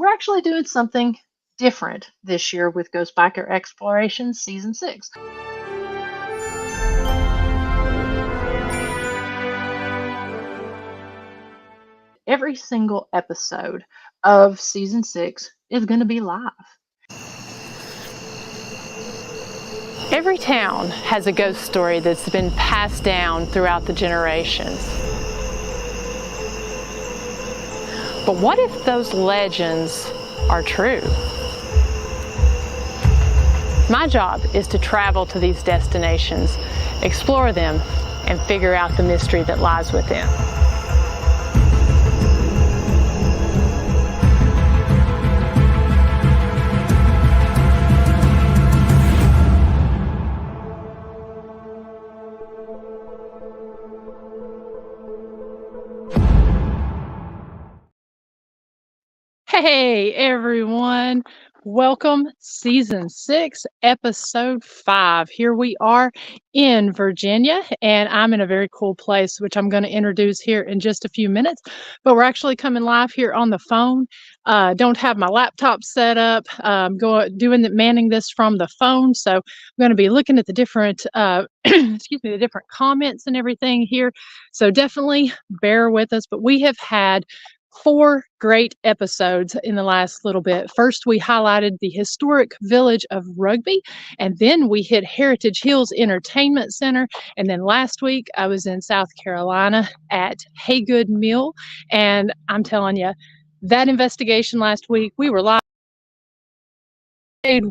we're actually doing something different this year with Ghost Biker Explorations Season 6. Every single episode of Season 6 is going to be live. Every town has a ghost story that's been passed down throughout the generations. But what if those legends are true? My job is to travel to these destinations, explore them, and figure out the mystery that lies within. Hey everyone, welcome Season 6, Episode 5. Here we are in Virginia, and I'm in a very cool place, which I'm going to introduce here in just a few minutes, but we're actually coming live here on the phone. Don't have my laptop set up, manning this from the phone, so I'm going to be looking at the different, the different comments and everything here, so definitely bear with us, but we have had 4 great episodes in the last little bit. First, we highlighted the historic village of Rugby, and then we hit Heritage Hills Entertainment Center. And then last week, I was in South Carolina at Haygood Mill, and I'm telling you, that investigation last week, we were live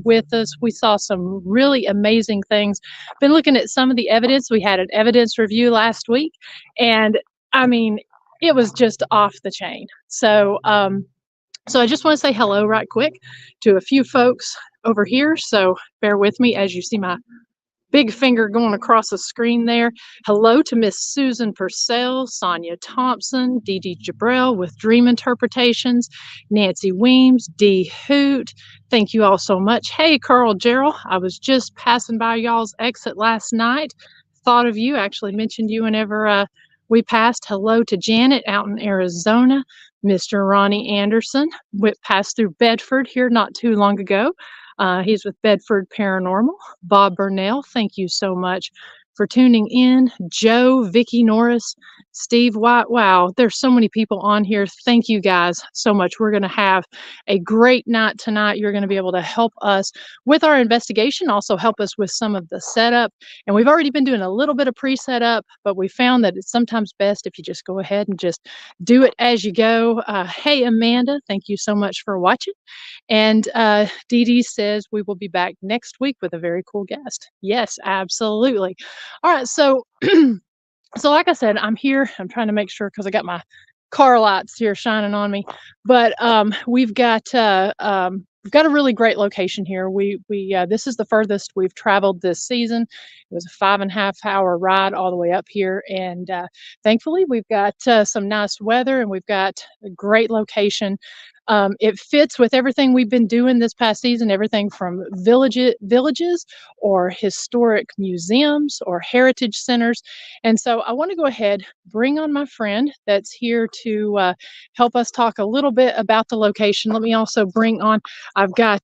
with us. We saw some really amazing things. Been looking at some of the evidence. We had an evidence review last week, and I mean, it was just off the chain. So I just want to say hello right quick to a few folks over here. So bear with me as you see my big finger going across the screen there. Hello to Miss Susan Purcell, Sonia Thompson, Dee Dee Jabrell with Dream Interpretations, Nancy Weems, Dee Hoot. Thank you all so much. Hey, Carl Gerald, I was just passing by y'all's exit last night. Thought of you, actually mentioned you whenever we passed. Hello to Janet out in Arizona. Mr. Ronnie Anderson passed through Bedford here not too long ago. He's with Bedford Paranormal. Bob Burnell, thank you so much for tuning in. Joe, Vicki Norris, Steve White. Wow, there's so many people on here. Thank you guys so much. We're going to have a great night tonight. You're going to be able to help us with our investigation, also help us with some of the setup. And we've already been doing a little bit of pre-setup, but we found that it's sometimes best if you just go ahead and just do it as you go. Hey, Amanda, thank you so much for watching. And Dee Dee says we will be back next week with a very cool guest. Yes, absolutely. All right, so so like I said, I'm here. I'm trying to make sure because I got my car lights here shining on me. But we've got a really great location here. This is the furthest we've traveled this season. It was a 5.5 hour ride all the way up here, and thankfully we've got some nice weather, and we've got a great location. It fits with everything we've been doing this past season, everything from villages or historic museums or heritage centers. And so I want to go ahead, bring on my friend that's here to help us talk a little bit about the location. Let me also bring on, I've got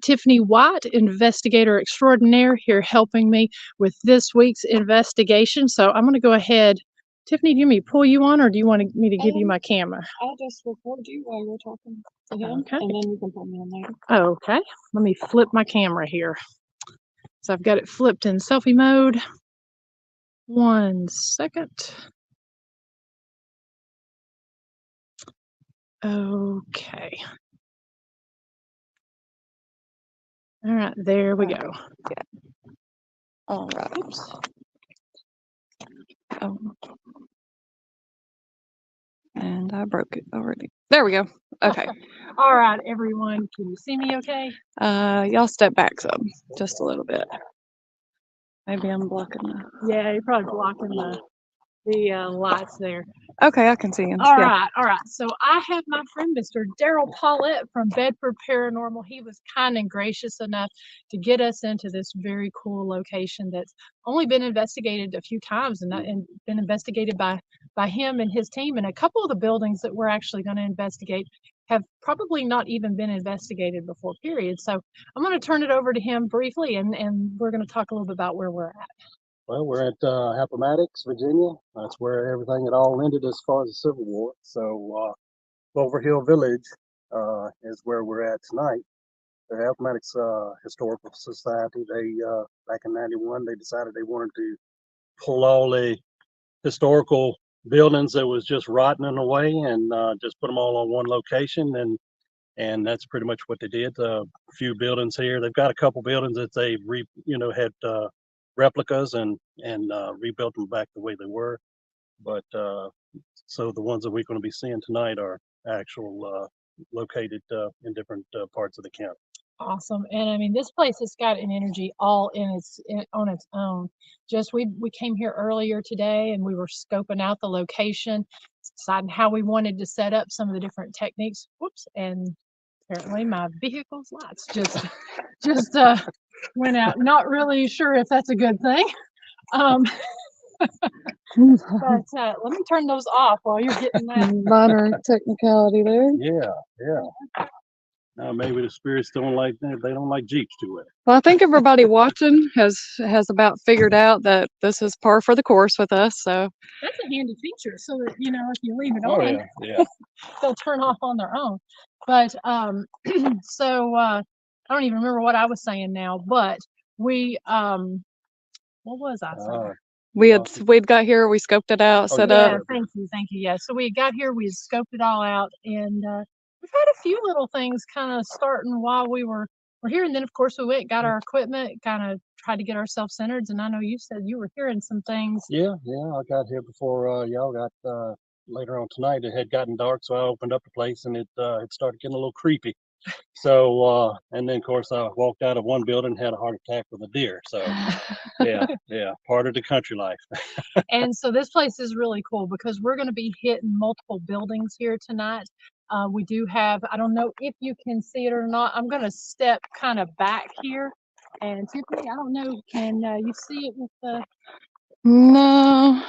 Tiffany White, investigator extraordinaire, here helping me with this week's investigation. So I'm going to go ahead. Tiffany, do you want me to pull you on, or do you want me to give you my camera? I'll just record you while you're talking to him, okay, and then you can pull me on later. Okay, let me flip my camera here. So I've got it flipped in selfie mode. 1 second. Okay. All right, there we go. Yeah. All right. Oops. Oh. And I broke it already. There we go. Okay. All right, everyone. Can you see me okay? Y'all step back some, just a little bit. Maybe I'm blocking the... Yeah, you're probably blocking the lights there. Okay, I can see him. All right. So I have my friend, Mr. Daryl Paulette from Bedford Paranormal. He was kind and gracious enough to get us into this very cool location that's only been investigated a few times and been investigated by him and his team. And a couple of the buildings that we're actually going to investigate have probably not even been investigated before, period. So I'm going to turn it over to him briefly, and we're going to talk a little bit about where we're at. Well, we're at Appomattox, Virginia. That's where everything had all ended as far as the Civil War. So Clover Hill Village is where we're at tonight. The Appomattox Historical Society, they back in '91, they decided they wanted to pull all the historical buildings that was just rotting away and just put them all on one location, and that's pretty much what they did. A few buildings here. They've got a couple buildings that they had replicas and rebuilt them back the way they were. But so the ones that we're going to be seeing tonight are actual located in different parts of the county. Awesome. And I mean, this place has got an energy all on its own. Just we came here earlier today and we were scoping out the location, deciding how we wanted to set up some of the different techniques. Whoops. And apparently my vehicle's lights just went out. Not really sure if that's a good thing. But let me turn those off while you're getting that. Minor technicality there. Yeah. Maybe the spirits don't like Jeeps too well. Well, I think everybody watching has about figured out that this is par for the course with us. So That's a handy feature, so that if you leave it Oh on, yeah. they'll turn off on their own. But so I don't even remember what I was saying now. But we what was I saying? we'd got here, we scoped it out, set Yeah, up. thank you. Yeah, so we got here, we scoped it all out, and we've had a few little things kind of starting while we're here, and then of course we went, got our equipment, kind of tried to get ourselves centered. And I know you said you were hearing some things. Yeah. I got here before y'all got. Later on tonight, it had gotten dark, so I opened up the place, and it started getting a little creepy. So and then of course I walked out of one building and had a heart attack with a deer. So yeah, part of the country life. And so this place is really cool because we're going to be hitting multiple buildings here tonight. We do have, I don't know if you can see it or not. I'm going to step kind of back here. And Tiffany, I don't know, can you see it with the? No,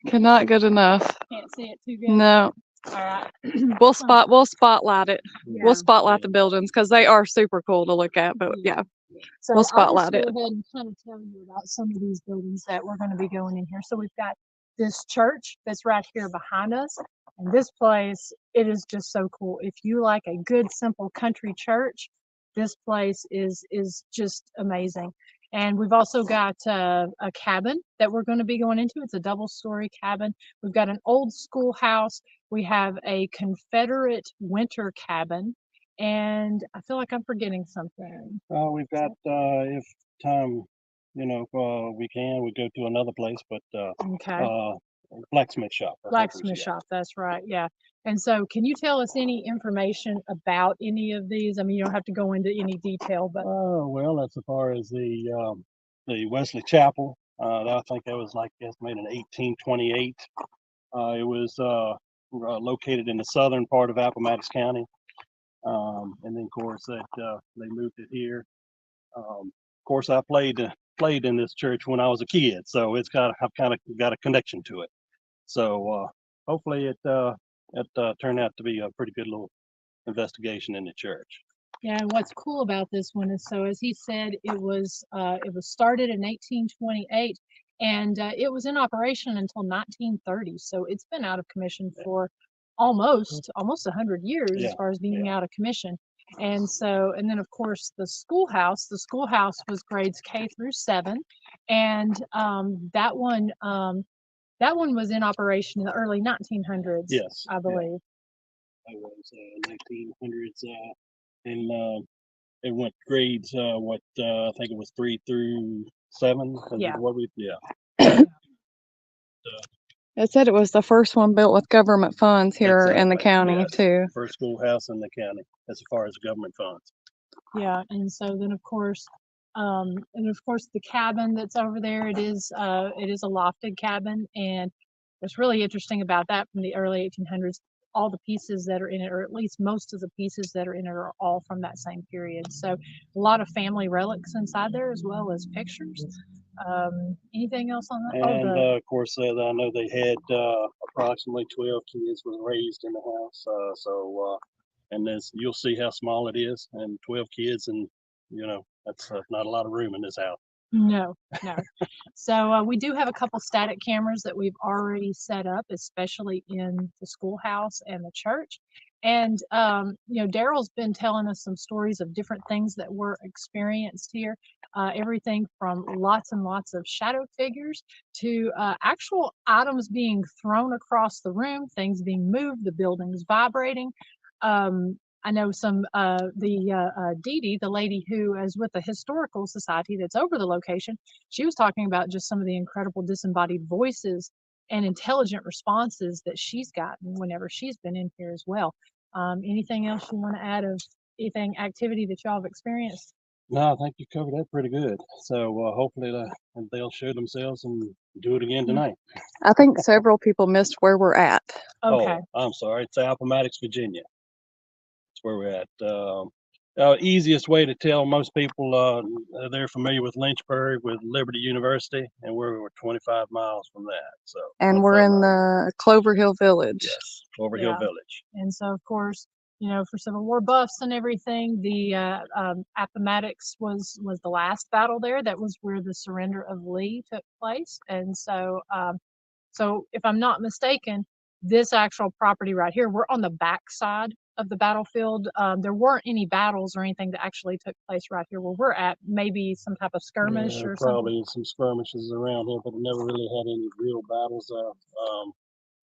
cannot good enough. Can't see it too good. No, All right. we'll spotlight it. Yeah. We'll spotlight the buildings because they are super cool to look at. But yeah, So we'll spotlight I'll it. just go ahead and kind of tell you about some of these buildings that we're going to be going in here. So we've got this church that's right here behind us. And this place, it is just so cool. If you like a good, simple country church, this place is just amazing. And we've also got a cabin that we're going to be going into. It's a double-story cabin. We've got an old schoolhouse. We have a Confederate winter cabin. And I feel like I'm forgetting something. We've got if time, we go to another place, but Okay. blacksmith shop. That's what we Blacksmith got. shop, that's right. Yeah. And so can you tell us any information about any of these? I mean, you don't have to go into any detail, but Well, that's as far as the Wesley Chapel. I think that was made in 1828. It was located in the southern part of Appomattox County. And then of course that they moved it here. Of course, I played in this church when I was a kid, so I've kind of got a connection to it. So hopefully it turned out to be a pretty good little investigation in the church. yeah, and what's cool about this one is, so as he said, it was started in 1828 and it was in operation until 1930. So it's been out of commission for almost 100 years as far as being out of commission. And so, and then of course the schoolhouse was grades K through 7, and that one was in operation in the early 1900s. Yes, I believe. That was 1900s, and it went grades. I think it was 3 through 7. Yeah. It said it was the first one built with government funds here in the county Yes. too. First schoolhouse in the county as far as government funds. Yeah, and so then of course the cabin that's over there, it is a lofted cabin, and what's really interesting about that from the early 1800s, all the pieces that are in it, or at least most of the pieces that are in it, are all from that same period. So a lot of family relics inside there as well as pictures. Anything else on that? And of course, I know they had a approximately 12 kids was raised in the house. And you'll see how small it is, and 12 kids, and that's not a lot of room in this house. No, no. So we do have a couple static cameras that we've already set up, especially in the schoolhouse and the church. And Daryl's been telling us some stories of different things that were experienced here. Everything from lots and lots of shadow figures to actual items being thrown across the room, things being moved, the buildings vibrating. I know Dee Dee, the lady who is with the historical society that's over the location, she was talking about just some of the incredible disembodied voices and intelligent responses that she's gotten whenever she's been in here as well. Anything else you want to add of anything activity that y'all have experienced? No, I think you covered that pretty good. So hopefully they'll show themselves and do it again tonight. I think several people missed where we're at. Okay. Oh, I'm sorry. It's Appomattox, Virginia. That's where we're at. Easiest way to tell most people, they're familiar with Lynchburg, with Liberty University, and we're 25 miles from that. So. And we're in the Clover Hill Village. Yes, Clover Hill Village. And so, of course, for Civil War buffs and everything, the Appomattox was the last battle there. That was where the surrender of Lee took place. And so, so if I'm not mistaken, this actual property right here, we're on the back side of the battlefield. There weren't any battles or anything that actually took place right here where we're at. Maybe some type of skirmish or probably something. some skirmishes around here, but never really had any real battles.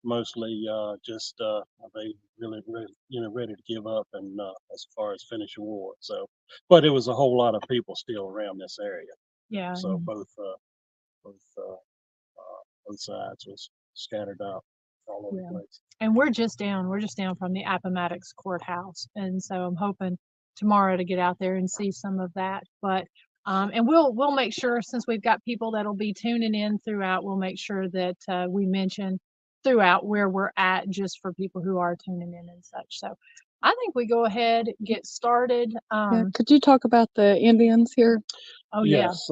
Mostly just they really ready to give up and as far as finish the war. So, but it was a whole lot of people still around this area. Yeah. So both sides was scattered out all over the place. And we're just down from the Appomattox courthouse, and so I'm hoping tomorrow to get out there and see some of that. But and we'll make sure, since we've got people that'll be tuning in throughout, we'll make sure that we mention throughout where we're at, just for people who are tuning in and such. So I think we go ahead, get started. Could you talk about the Indians here? Oh yes,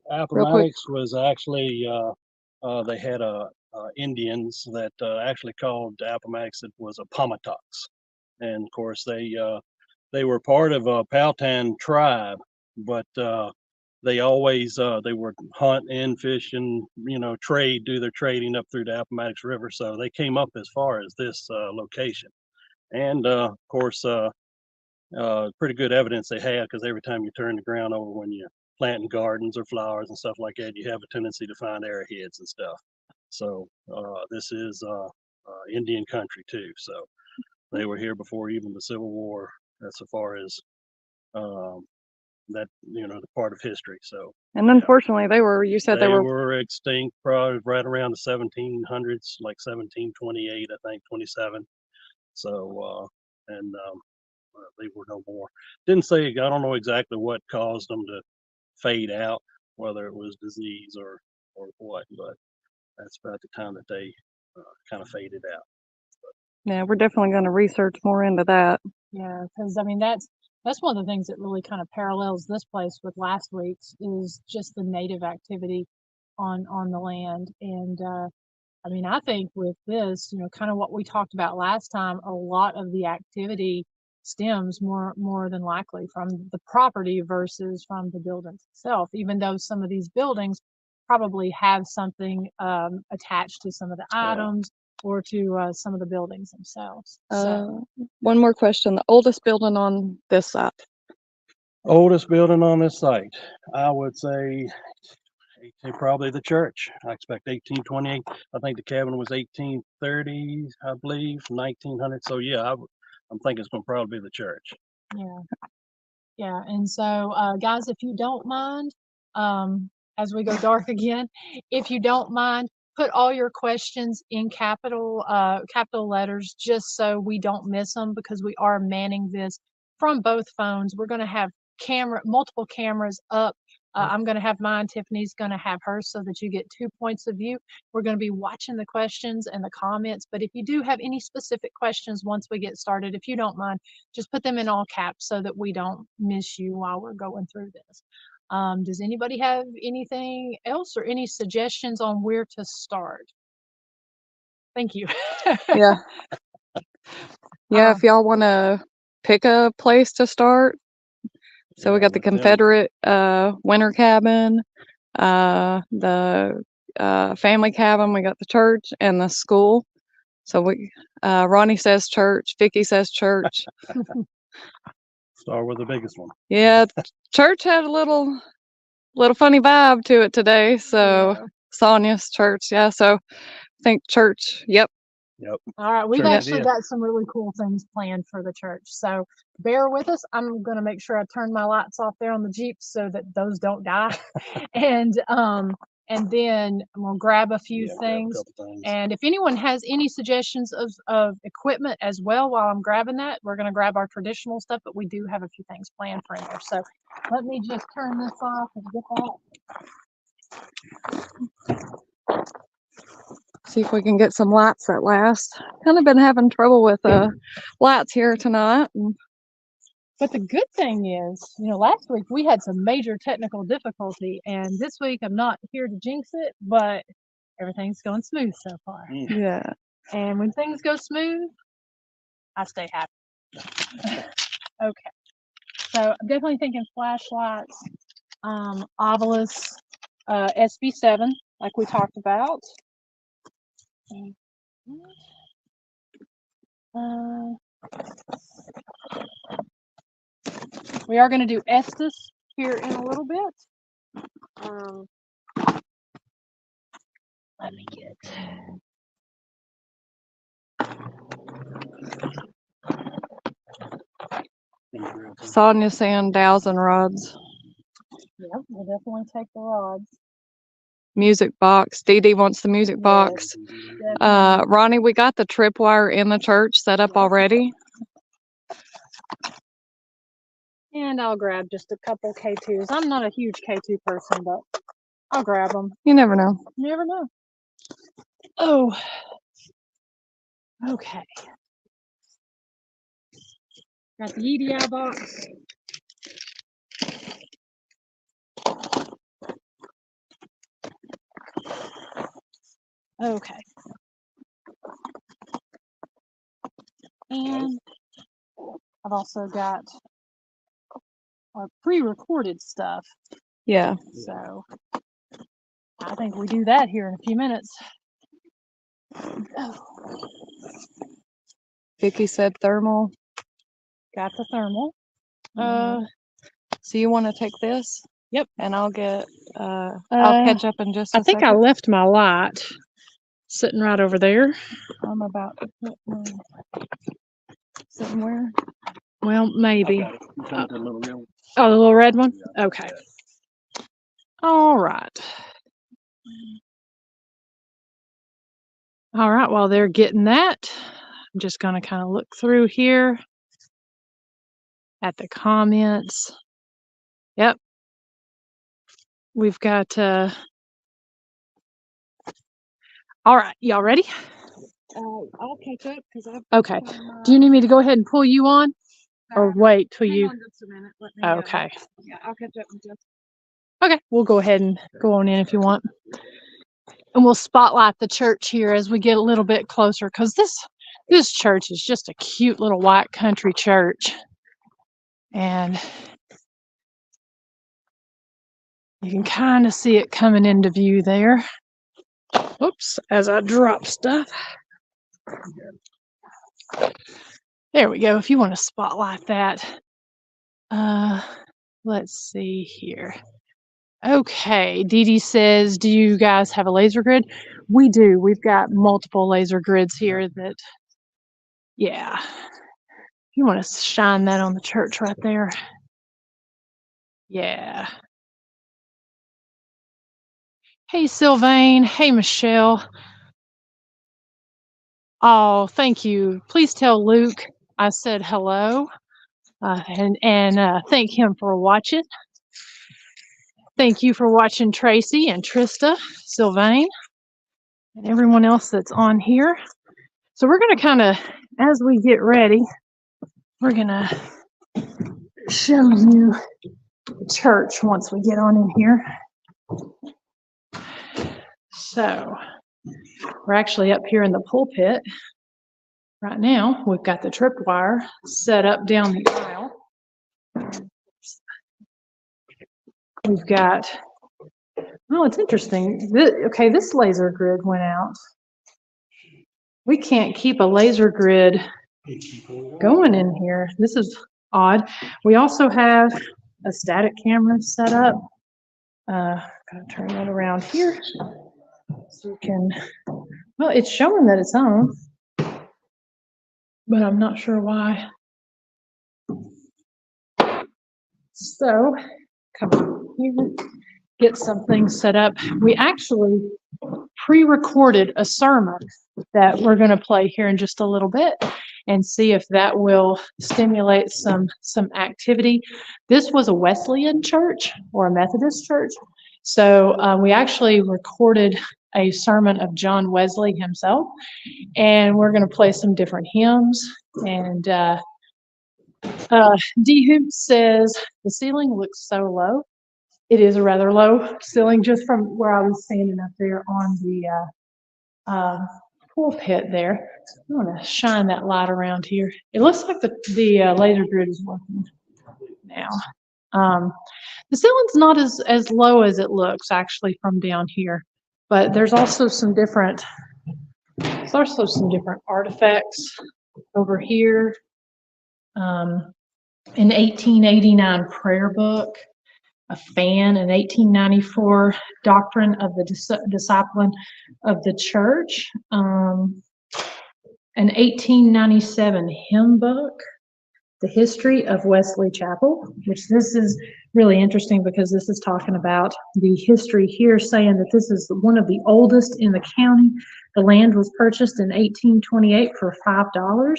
Appomattox was actually they had Indians that actually called Appomattox. It was a Pomatox, and of course they were part of a Powhatan tribe, but they always they would hunt and fish and do their trading up through the Appomattox River. So they came up as far as this location, and of course pretty good evidence they had, because every time you turn the ground over when you're planting gardens or flowers and stuff like that, you have a tendency to find arrowheads and stuff. So this is Indian country too. So they were here before even the Civil War, as far as that the part of history. So, and unfortunately you said they were extinct probably right around the 1700s, like 1728, I think, 27. So they were no more. Didn't say, I don't know exactly what caused them to fade out, whether it was disease or what, but that's about the time that they kind of faded out. Yeah, we're definitely going to research more into that. Yeah, because I mean that's one of the things that really kind of parallels this place with last week's, is just the native activity on the land. And I mean, I think with this, kind of what we talked about last time, a lot of the activity stems more than likely from the property versus from the buildings itself, even though some of these buildings probably have something attached to some of the items or to some of the buildings themselves. So one more question: the oldest building on this site? Oldest building on this site, I would say probably the church. I expect 1828. I think the cabin was 1830, I believe, 1900. So yeah, I'm thinking it's going to probably be the church. Yeah. And so guys, if you don't mind, as we go dark again, if you don't mind, put all your questions in capital letters, just so we don't miss them, because we are manning this from both phones. We're going to have multiple cameras up. I'm going to have mine, Tiffany's going to have hers, so that you get 2 points of view. We're going to be watching the questions and the comments, but if you do have any specific questions once we get started, if you don't mind, just put them in all caps so that we don't miss you while we're going through this. Does anybody have anything else or any suggestions on where to start? Thank you. Yeah. Yeah, Uh, if y'all want to pick a place to start. So we got the Confederate winter cabin, the family cabin, we got the church and the school. So we Ronnie says church, Vicky says church. Start with the biggest one. Yeah, church had a little funny vibe to it today. So Yeah. Sonia's church, yeah. So I think church, yep. Yep. All right, we've Church it actually is. got some really cool things planned for the church. So bear with us. I'm going to make sure I turn my lights off there on the Jeep so that those don't die. And then I'm going to grab a few Yeah, grab a things. couple things. And if anyone has any suggestions of equipment as well while I'm grabbing that, we're going to grab our traditional stuff, but we do have a few things planned for in there. So let me just turn this off and get that. See if we can get some lights that last. Kind of been having trouble with lights here tonight. But the good thing is, last week we had some major technical difficulty, and this week I'm not here to jinx it, but everything's going smooth so far. Yeah. And when things go smooth, I stay happy. Okay. So I'm definitely thinking flashlights, Ovilus, SB7, like we talked about. We are going to do Estes here in a little bit. Let me get. Sonia saying dowels and rods. Yep, we'll definitely take the rods. Music box. Dee Dee wants the music box. Ronnie, we got the tripwire in the church set up already. And I'll grab just a couple K2s. I'm not a huge K2 person, but I'll grab them. You never know. You never know. Oh, okay. Got the EDI box. Okay. And I've also got our pre-recorded stuff. Yeah. So I think we do that here in a few minutes. Oh. Vicky said thermal. Got the thermal. So you want to take this? Yep. And I'll get I'll catch up in just a I think second. I left my light sitting right over there. I'm about to put my somewhere. Well, maybe. Oh, the little red one. Oh, the little red one? Okay. All right. All right, while they're getting that, I'm just going to kind of look through here at the comments. Yep. We've got, all right, y'all ready? I'll catch up because I've Okay. Do you need me to go ahead and pull you on? Or wait till you? Hang on just a minute. Let me, Okay. Yeah, I'll catch up in just. Okay, we'll go ahead and go on in if you want. And we'll spotlight the church here as we get a little bit closer, because this church is just a cute little white country church. And you can kind of see it coming into view there. Oops, as I drop stuff. There we go. If you want to spotlight that. Let's see here. Okay, Dee Dee says, do you guys have a laser grid? We do. We've got multiple laser grids here that, yeah. You want to shine that on the church right there. Yeah. Hey, Sylvain. Hey, Michelle. Oh, thank you. Please tell Luke I said hello, and thank him for watching. Thank you for watching, Tracy and Trista, Sylvain, and everyone else that's on here. So we're going to kind of, as we get ready, we're going to show you the church once we get on in here. So We're actually up here in the pulpit right now. We've got the tripwire set up down the aisle. We've got, oh, it's interesting. Okay, this laser grid went out. We can't keep a laser grid going in here. This is odd. We also have a static camera set up. Gotta turn that around here so you can, well, it's showing that it's on, but I'm not sure why. So, come on here, get something set up. We actually pre-recorded a sermon that we're going to play here in just a little bit and see if that will stimulate some activity. This was a Wesleyan church or a Methodist church, so we actually recorded a sermon of John Wesley himself, and we're going to play some different hymns. And D Hoop says the ceiling looks so low. It is a rather low ceiling, just from where I was standing up there on the pulpit there. I'm going to shine that light around here. It looks like the laser grid is working now. The ceiling's not as low as it looks actually from down here, but there's also some different artifacts over here. An 1889 prayer book, a fan, an 1894 Doctrine of the Discipline of the Church, an 1897 hymn book, the history of Wesley Chapel, which this is really interesting because this is talking about the history here, saying that this is one of the oldest in the county. The land was purchased in 1828 for $5,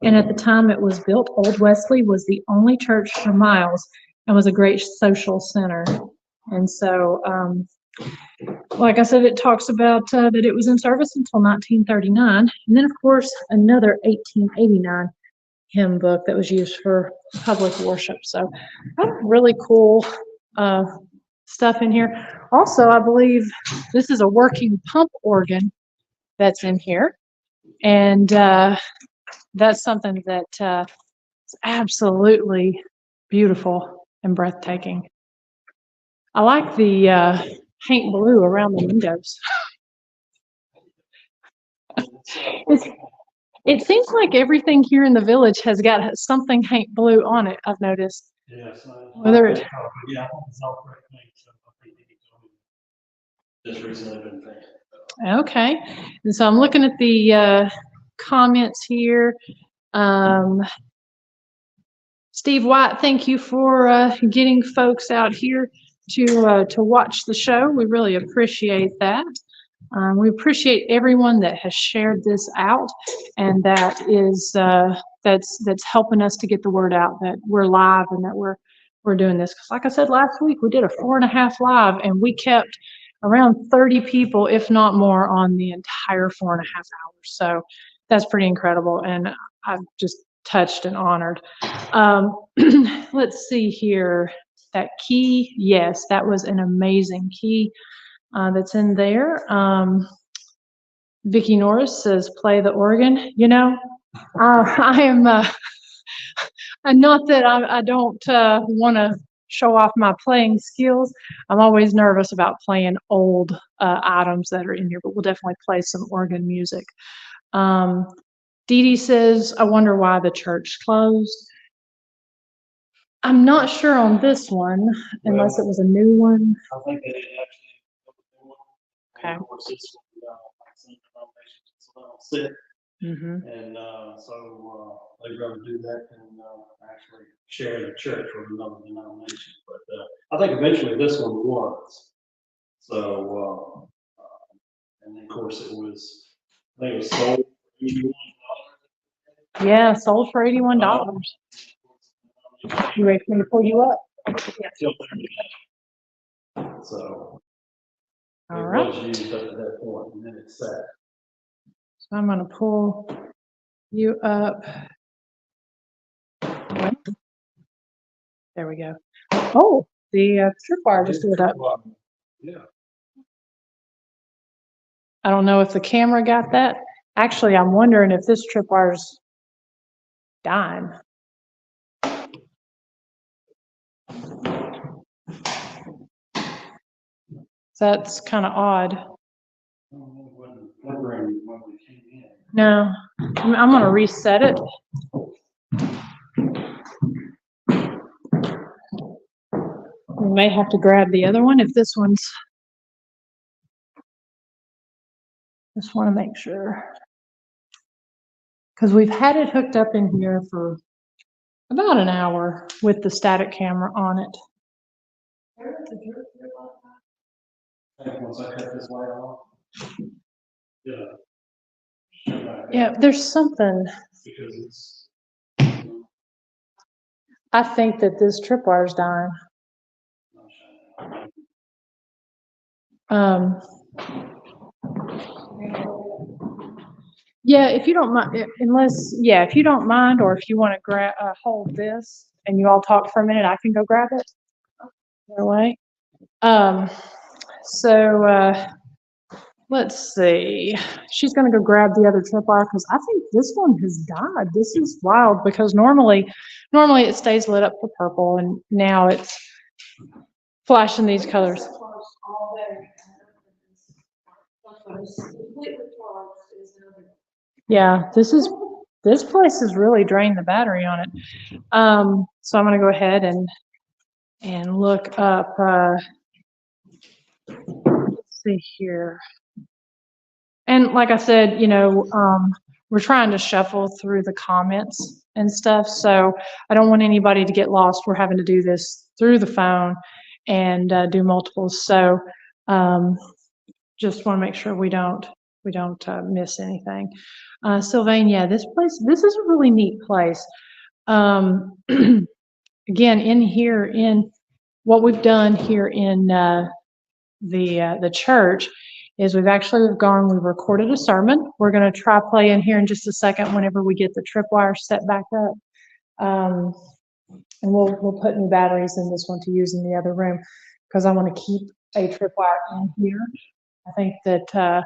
and at the time it was built, Old Wesley was the only church for miles and was a great social center. And so, like I said, it talks about that it was in service until 1939, and then of course another 1889 hymn book that was used for public worship. So really cool stuff in here. Also, I believe this is a working pump organ that's in here, and that's something that is absolutely beautiful and breathtaking. I like the paint blue around the windows. It seems like everything here in the village has got something paint blue on it, I've noticed. Yes. Whether it, Yeah, it's all correct thing, so I think it's just recently been painted. okay, and so I'm looking at the comments here. Steve White, thank you for getting folks out here to watch the show. We really appreciate that. We appreciate everyone that has shared this out, and that is that's helping us to get the word out that we're live and that we're doing this. Because like I said last week, we did a 4.5 live, and we kept around 30 people, if not more, on the entire 4.5 hours. So that's pretty incredible, and I'm just touched and honored. Let's see here. That key, yes, that was an amazing key. That's in there. Vicki Norris says, play the organ. You know, I am, and not that I don't want to show off my playing skills. I'm always nervous about playing old items that are in here, but we'll definitely play some organ music. Dee Dee says, I wonder why the church closed. I'm not sure on this one, unless it was a new one. I think that it actually. Okay. Of course, it's like some denominations, it's a little sick, Mm-hmm. and so they'd rather do that than actually share the church with another denomination. But I think eventually this one was. So, and then of course it was. I think it was sold for $81. Yeah, sold for $81. You ready for me to pull you up? Still there. So. All It right. was used up to that point, and then it sat. So I'm going to pull you up. There we go. Oh, the tripwire just lit up. Yeah. I don't know if the camera got that. Actually, I'm wondering if this tripwire's dying. That's kind of odd. No, I'm going to reset it. We may have to grab the other one if this one's. Just want to make sure. Because we've had it hooked up in here for about an hour with the static camera on it. Once I cut this light off. Yeah, there's something. Because it's. I think that this tripwire's dying. Yeah, if you don't mind, if you don't mind, or if you want to hold this and you all talk for a minute, I can go grab it. Either way. Let's see. She's going to go grab the other tripwire because I think this one has died. This is wild because normally it stays lit up for purple, and now it's flashing these colors. Yeah, this place has really drained the battery on it. So I'm going to go ahead and look up. Let's see here. And like I said, we're trying to shuffle through the comments and stuff, so I don't want anybody to get lost. We're having to do this through the phone and do multiples. So just want to make sure we don't miss anything. Sylvain, yeah, this is a really neat place. Again, in what we've done here in the church is we've recorded a sermon. We're going to try play in here in just a second whenever we get the tripwire set back up. And we'll put new batteries in this one to use in the other room because I want to keep a tripwire in here. I think that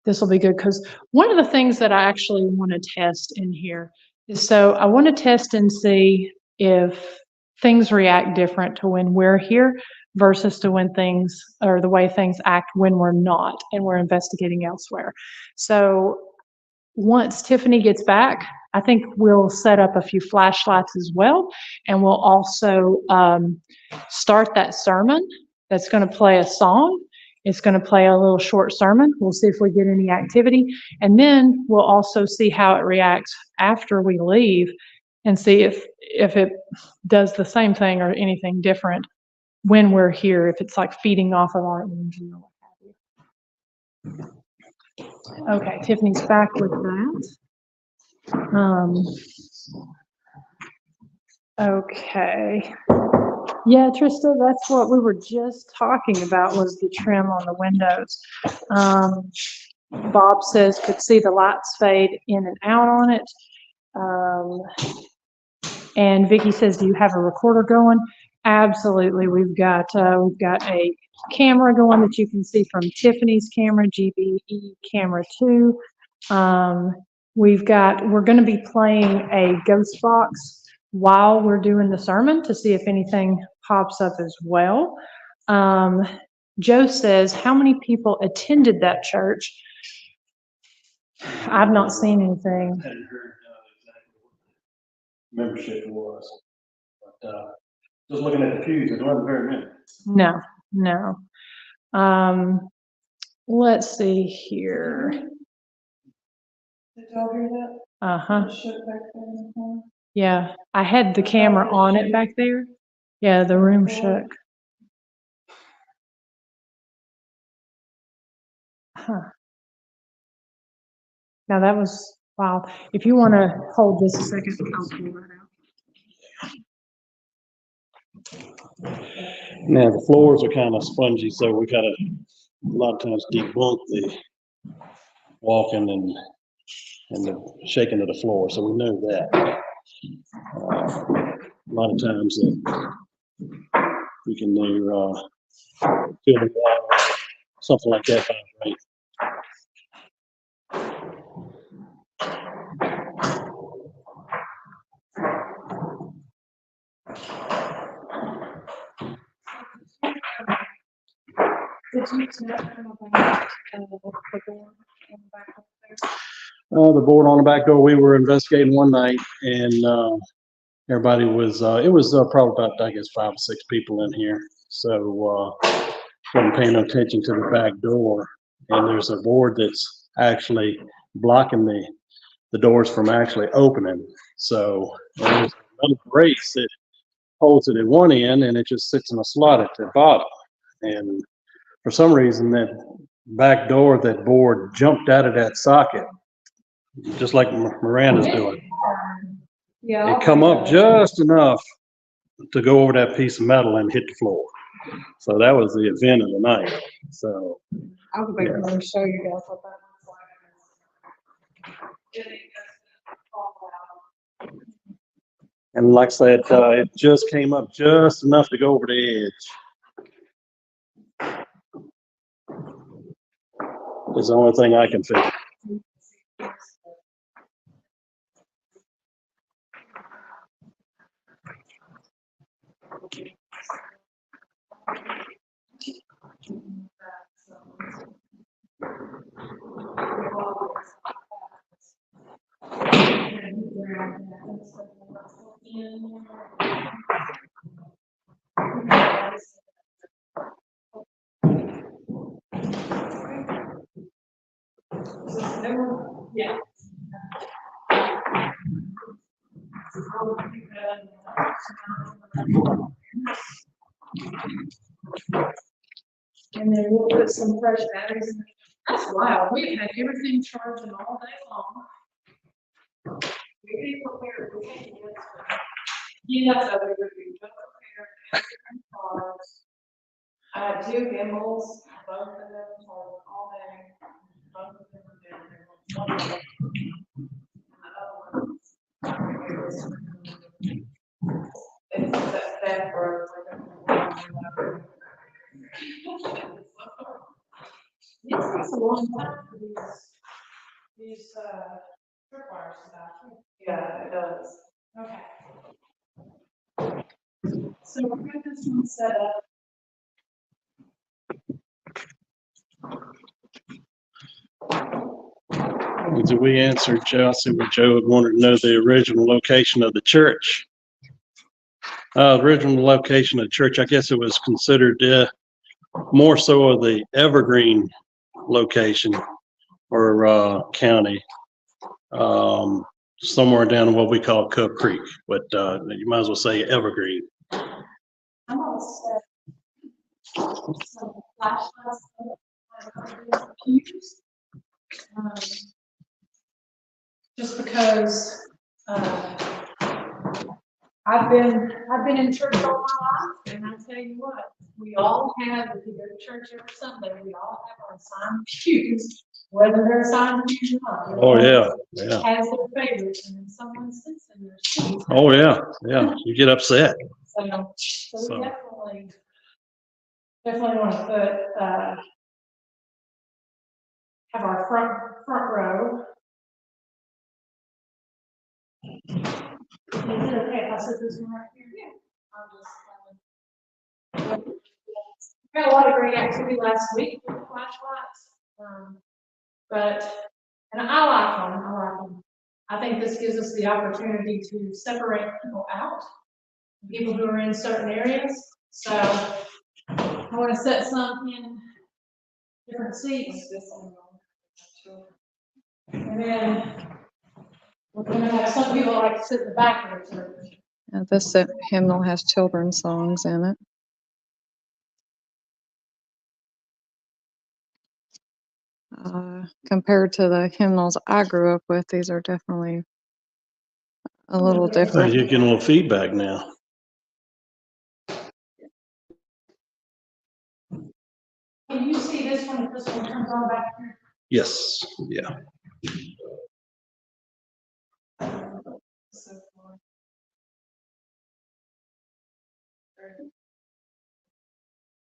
this will be good because one of the things that I actually want to test in here is I want to test and see if things react different to when we're here versus to when things, or the way things act when we're not and we're investigating elsewhere. So once Tiffany gets back, I think we'll set up a few flashlights as well, and we'll also start that sermon that's going to play a song. It's going to play a little short sermon. We'll see if we get any activity, and then we'll also see how it reacts after we leave and see if it does the same thing or anything different when we're here, if it's like feeding off of our energy or what have you. Okay, Tiffany's back with that. Okay. Yeah, Trista, that's what we were just talking about, was the trim on the windows. Bob says could see the lights fade in and out on it. And Vicki says, do you have a recorder going? Absolutely. We've got a camera going that you can see from Tiffany's camera, GBE camera 2. We're going to be playing a ghost box while we're doing the sermon to see if anything pops up as well. Joe says, how many people attended that church? I've not seen anything. I hadn't heard exactly what the membership was, but just looking at the pews, it wasn't very many. No. Let's see here. Did y'all hear that? Uh-huh. It shook back there in the corner. Yeah, I had the camera on it back there. Yeah, the room shook. Huh. Now that was, wow. If you want to hold this a second, I'll pull that out. Now the floors are kind of spongy, so we gotta a lot of times debunk the walking and the shaking of the floor, so we know that. A lot of times we can do feel the wall, something like that, right? Did you connect them about the board on the back up there? The board on the back door, we were investigating one night and everybody was, it was probably about, I guess, 5 or 6 people in here. So wasn't paying no attention to the back door. And there's a board that's actually blocking the doors from actually opening. So there's another brace that holds it at one end and it just sits in a slot at the bottom. And for some reason, that back door, that board jumped out of that socket, just like Miranda's doing. Yeah. It come up just enough to go over that piece of metal and hit the floor. So that was the event of the night. So I'll go back yeah. and show you guys what that looks like. And like I said, it just came up just enough to go over the edge. It's the only thing I can figure. Yeah. And then we'll put some fresh batteries in. That's wild. We had everything charging all day long. We didn't prepare. Yeah, so we would be prepared. Cars. I had 2 gimbals, both of them charged all day. Both of them were down. One of them. It's that for it takes a long time for these tripwires to die. Yeah, it does. Okay. So we're going to get this one set up. Did we answer Joe? I see what Joe had wanted to know the original location of the church. Original location of the church, I guess it was considered more so of the Evergreen location or county, somewhere down in what we call Cub Creek, but you might as well say Evergreen. I'm going to set some flashlights just because I've been in church all my life, and I tell you what, we all have, if you go to church every Sunday, we all have our assigned pews, whether they're assigned pews or not. Oh yeah, yeah. Has their favorites, and then someone sits in their seat. Oh yeah, yeah. You get upset. So we definitely want to put have our front row. Is it okay if I set this one right here? Yeah. I'll just we had a lot of great activity last week with the flashlights, and I like them. I think this gives us the opportunity to separate people out, people who are in certain areas. So I want to set some in different seats. And then we're going to have some people like to sit in the back of the church. This hymnal has children's songs in it. Compared to the hymnals I grew up with, these are definitely a little different. You're getting a little feedback now. Can you see this one if this one comes on back here? Yes, yeah.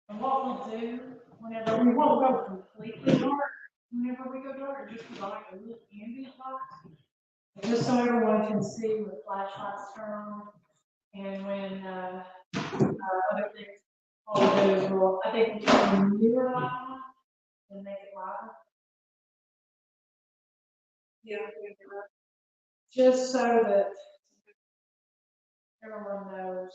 And what we'll do, whenever we won't go completely dark, whenever we go dark, just be like a little ambient light, just so everyone can see with flashlights turned on, and when other things what we'll do is I think we'll put a newer light on and make it lighter. Yeah. Just so that everyone knows.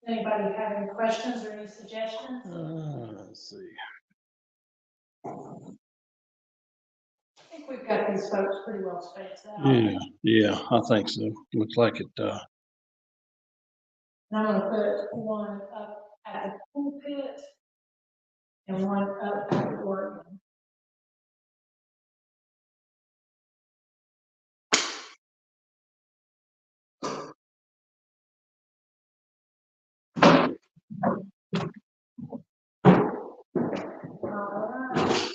Anybody have any questions or any suggestions? Let's see. I think we've got these folks pretty well spaced out. Yeah, I think so. Looks like it. And I'm gonna put one up at the pulpit and one up at the organ. Alright.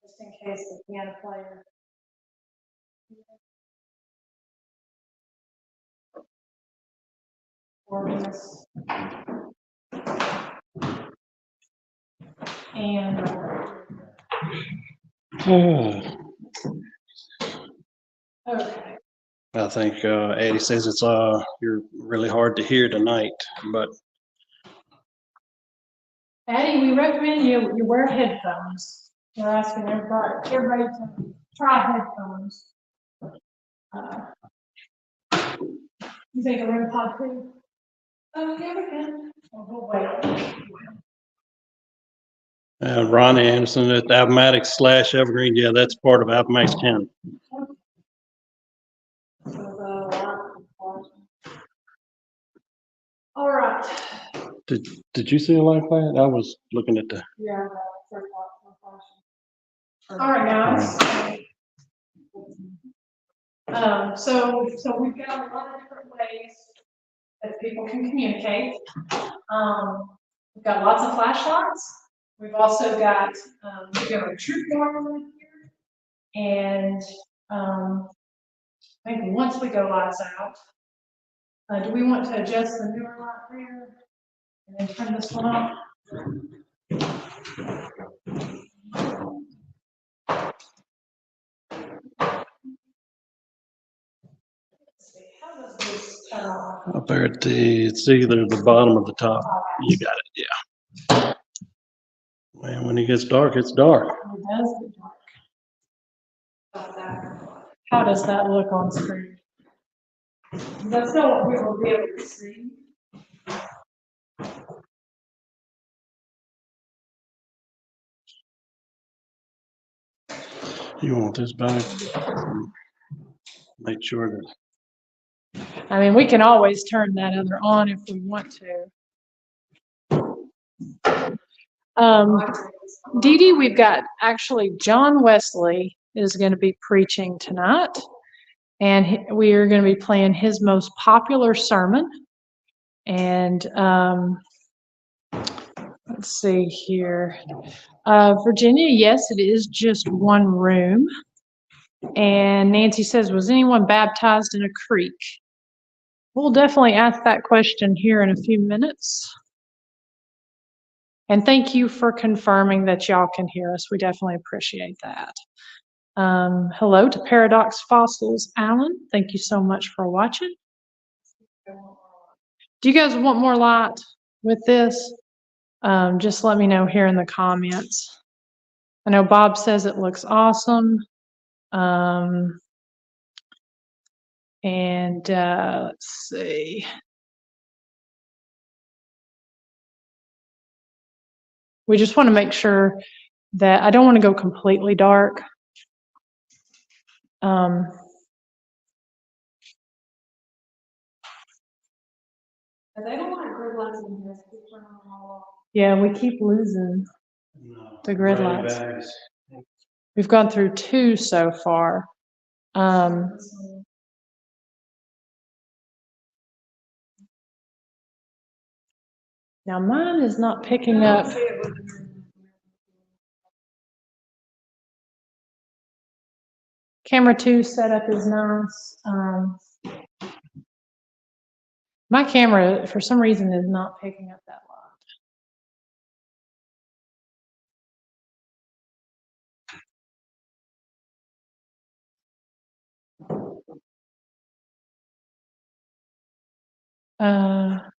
Just in case the piano player. Organist. And. Okay. I think Eddie says it's you're really hard to hear tonight, but Addie, we recommend you wear headphones. We're asking everybody to try headphones. You think a REM pod too? Oh, yeah, we can. We'll wait. Ronnie Anderson at Appomattox / Evergreen. Yeah, that's part of Appomattox County. All right. Did you see it like that? I was looking at the. Yeah. All right, guys. So we've got a lot of different ways that people can communicate. We've got lots of flashlights. We've also got we've got a troop guard here, and I think once we go lights out, do we want to adjust the newer light here and then turn this one off? How does this turn off? Up there at it's either the bottom or the top. You got it, yeah. Man, when it gets dark, it's dark. It does get dark. How does that look on screen? That's not what we will be able to see. You want this back? Make sure that. I mean, we can always turn that other on if we want to. Dee Dee, we've got actually John Wesley is going to be preaching tonight, and we are going to be playing his most popular sermon. And let's see here. Virginia, yes, it is just one room. And Nancy says, was anyone baptized in a creek? We'll definitely ask that question here in a few minutes. And thank you for confirming that y'all can hear us. We definitely appreciate that. Hello to Paradox Fossils, Alan. Thank you so much for watching. Do you guys want more light with this? Just let me know here in the comments. I know Bob says it looks awesome. And let's see. We just want to make sure that I don't want to go completely dark. They don't want grid lights in here. Yeah, we keep losing the grid lights. We've gone through 2 so far. Now mine is not picking up. Camera 2 setup is nice. My camera, for some reason, is not picking up that lot.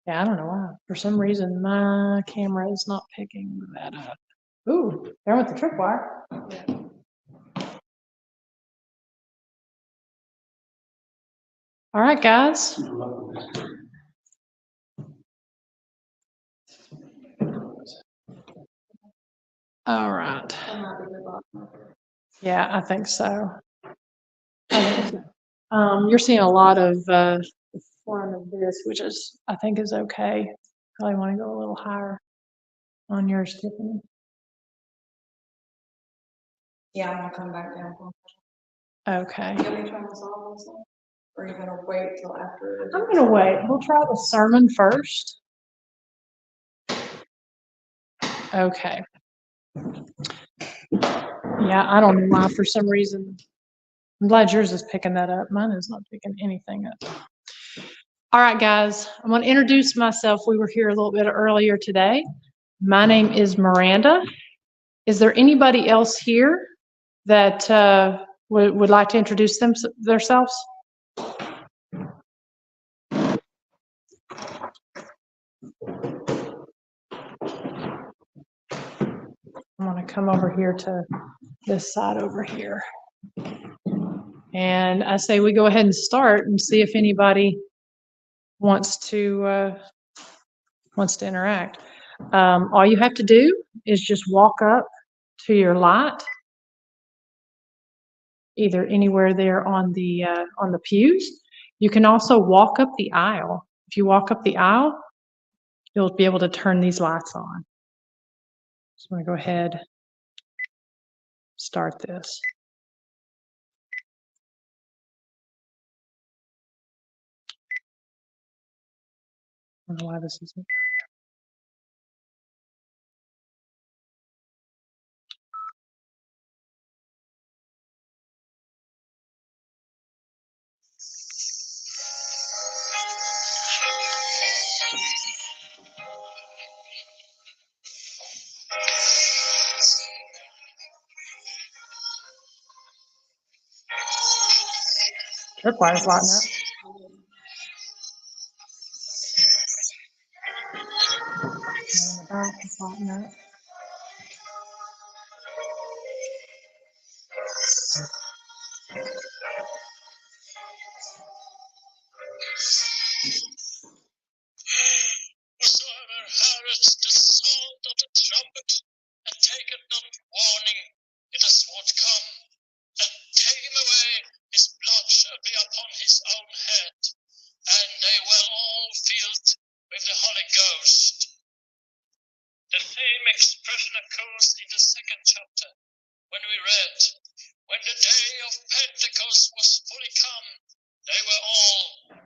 Yeah, I don't know why. For some reason, my camera is not picking that up. Ooh, there went the tripwire. All right, guys. All right. Yeah, I think so. You're seeing a lot of the front of this, which is, I think, is okay. Probably want to go a little higher on yours, Tiffany. Yeah, I'm gonna come back down. Okay. You want me to try this on also? Or are you gonna wait till after? I'm gonna wait. We'll try the sermon first. Okay. Yeah, I don't know why, for some reason. I'm glad yours is picking that up. Mine is not picking anything up. All right, guys, I'm going to introduce myself. We were here a little bit earlier today. My name is Miranda. Is there anybody else here that would like to introduce themselves? I'm going to come over here to this side over here. And I say we go ahead and start and see if anybody wants to interact. All you have to do is just walk up to your light, either anywhere there on the pews. You can also walk up the aisle. If you walk up the aisle, you'll be able to turn these lights on. So I'm going to go ahead, start this. I don't know why this isn't. Tripwire's lighting up. And the back is lighting up. Whosoever heareth the sound of the trumpet, and taketh not warning, it is what come, and take him away, his blood shall be upon his own head, and they were all filled with the Holy Ghost. The same expression occurs in the second chapter, when we read, when the day of Pentecost was fully come, they were all,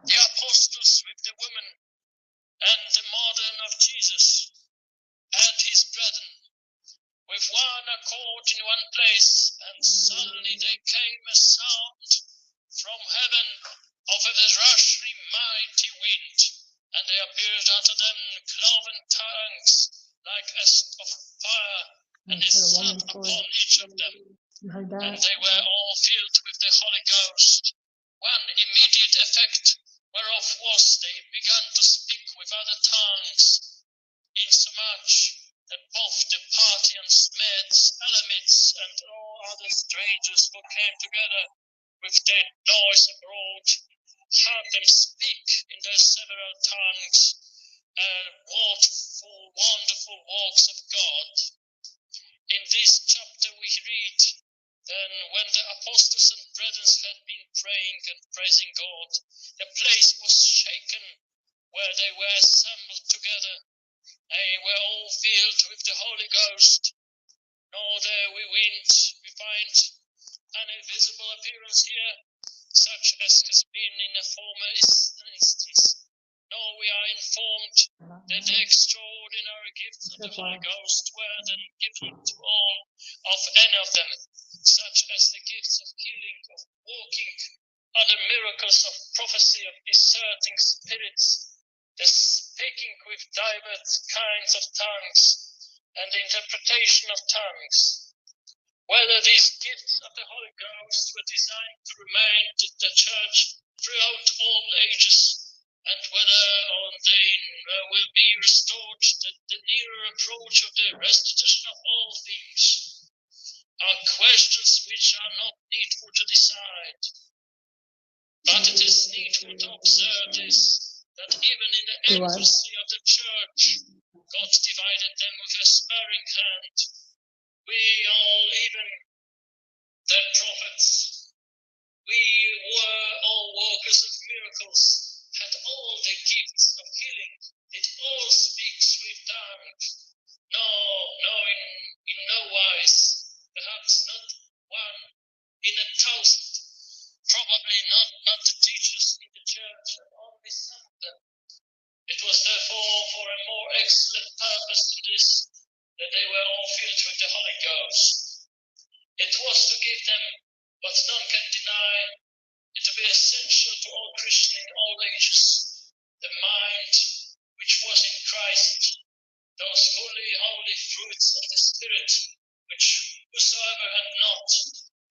the apostles with the women, and the mother of Jesus, and his brethren, with one accord in one place, and suddenly there came a sound from heaven of a rushing mighty wind, and there appeared unto them cloven tongues like as of fire, and they sat upon each of them, and they were all filled with the Holy Ghost. One immediate effect whereof was they began to speak with other tongues, insomuch that both the Parthians, Medes, Elamites, and all other strangers who came together with their noise abroad, heard them speak in their several tongues, and wonderful works of God. In this chapter we read, then when the apostles and brethren had been praying and praising God, the place was shaken where they were assembled together. They were all filled with the Holy Ghost. Now there we find an invisible appearance here, such as has been in a former instance. Now we are informed that the extraordinary ordinary gifts of the Holy Ghost were then given to all of any of them, such as the gifts of healing, of walking, other miracles of prophecy, of discerning spirits, the speaking with divers kinds of tongues, and the interpretation of tongues. Whether these gifts of the Holy Ghost were designed to remain in the church throughout all ages, and whether they will be restored to the nearer approach of the restitution of all things, are questions which are not needful to decide. But it is needful to observe this, that even in the infancy of the church, God divided them with a sparing hand. We all, even the prophets, we were all workers of miracles, had all the gifts of healing. It all speaks with tongues. In no wise, perhaps not one in 1,000, probably not the teachers in the church, and only some of them. It was therefore for a more excellent purpose to this, that they were all filled with the Holy Ghost. It was to give them what none can deny, it to be essential to all Christians in all ages, the mind which was in Christ, those holy fruits of the Spirit, which whosoever had not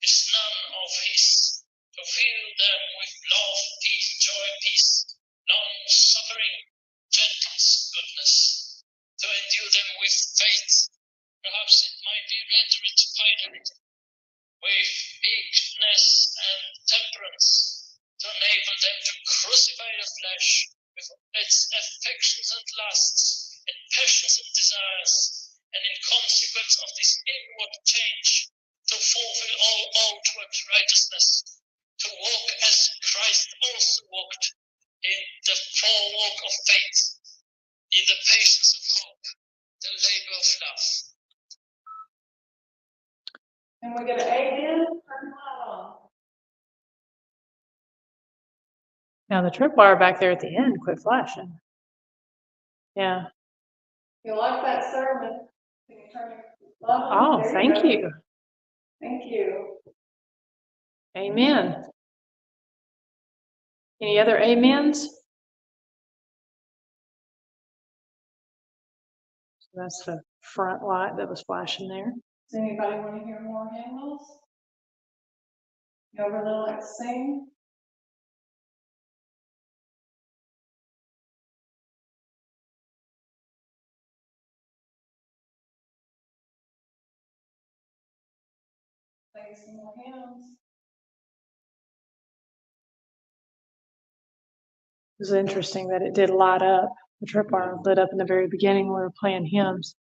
is none of his, to fill them with love, peace, joy, peace, long suffering, gentleness, goodness, to endue them with faith. Perhaps it might be rendered finally with meekness and temperance, to enable them to crucify the flesh with its affections and lusts, and passions and desires, and in consequence of this inward change, to fulfill all outward righteousness, to walk as Christ also walked, in the full walk of faith, in the patience of hope, the labor of love. And we get an amen. Turn the light on. Now the tripwire back there at the end quit flashing. Yeah. If you like that sermon, can you turn your light on? Oh, There thank go. you. Thank you. Amen. Any other amens? So that's the front light that was flashing there. Does anybody want to hear more hymnals? You ever really like to sing? Play some more hymns. It was interesting that it did light up. The tripwire lit up in the very beginning when we were playing hymns.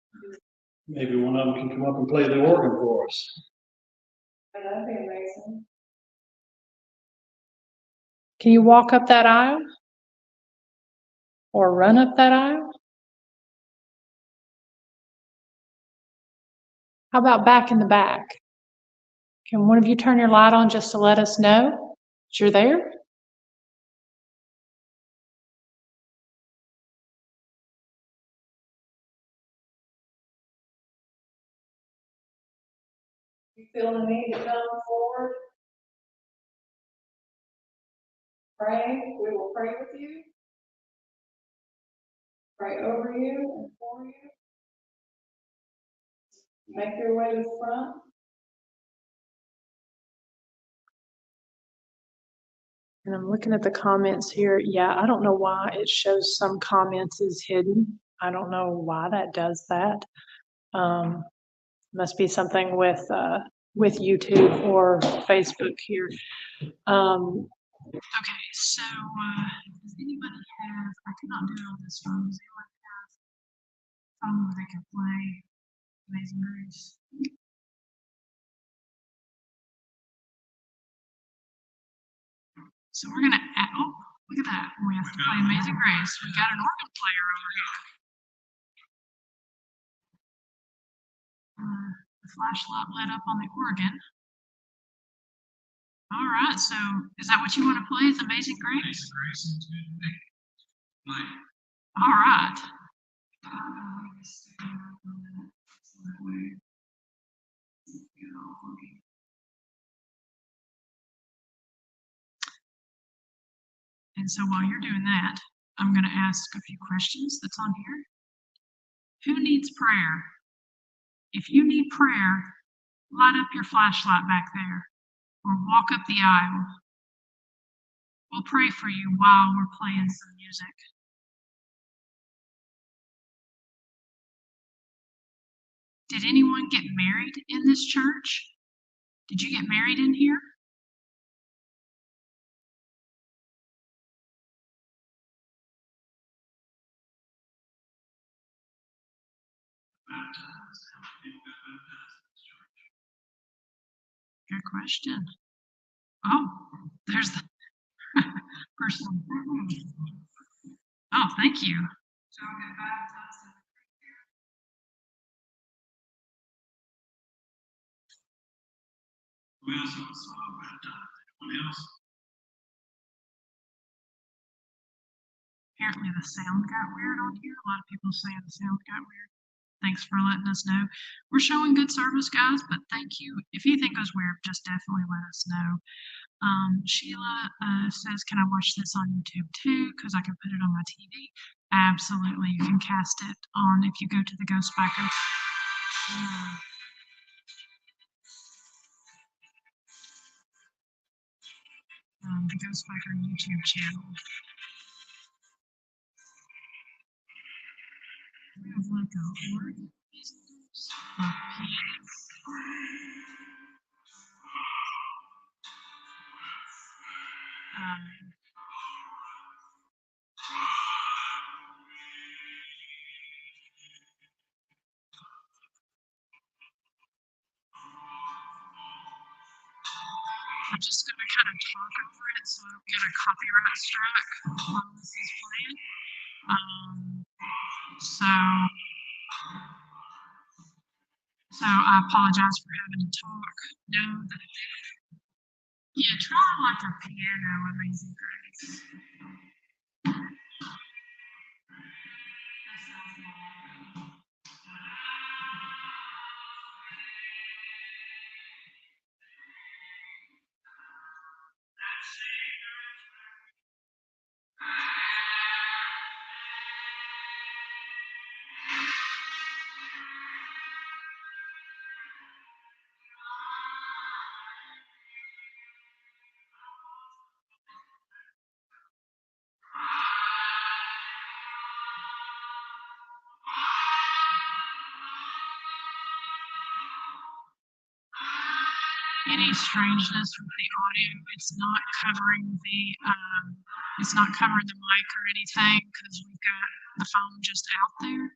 Maybe one of them can come up and play the organ for us. That'd be amazing. Can you walk up that aisle? Or run up that aisle? How about back in the back? Can one of you turn your light on just to let us know that you're there? You feel the need to come forward? Pray. We will pray with you. Pray over you and for you. Make your way to the front. And I'm looking at the comments here. Yeah, I don't know why it shows some comments is hidden. I don't know why that does that. Must be something with YouTube or Facebook here. Okay, so does anybody have? I cannot do it on this phone. Does anyone have a phone where they can play Amazing Grace? So we're gonna add, oh, look at that. We have to play Amazing Grace. We got an organ player over here. The flashlight lit up on the organ. All right, so is that what you want to play? Is Amazing Grace? Amazing Grace is good. All right. And so while you're doing that, I'm going to ask a few questions that's on here. Who needs prayer? If you need prayer, light up your flashlight back there or walk up the aisle. We'll pray for you while we're playing some music. Did anyone get married in this church? Did you get married in here? Good question. Oh, there's the person. Oh, thank you. Who else was baptized? Anyone else? Apparently the sound got weird on here. A lot of people saying the sound got weird. Thanks for letting us know. We're showing good service, guys, but thank you. If you think it was weird, just definitely let us know. Sheila says, can I watch this on YouTube too? Because I can put it on my TV. Absolutely. You can cast it on if you go to the Ghost Biker. The Ghost Biker YouTube channel. We have like a organ. I'm just going to kind of talk over it so I don't get a copyright strike while this is playing. So I apologize for having to talk. Know that, yeah, try like a piano, Amazing Grace. Any strangeness with the audio, it's not covering the mic or anything because we've got the phone just out there.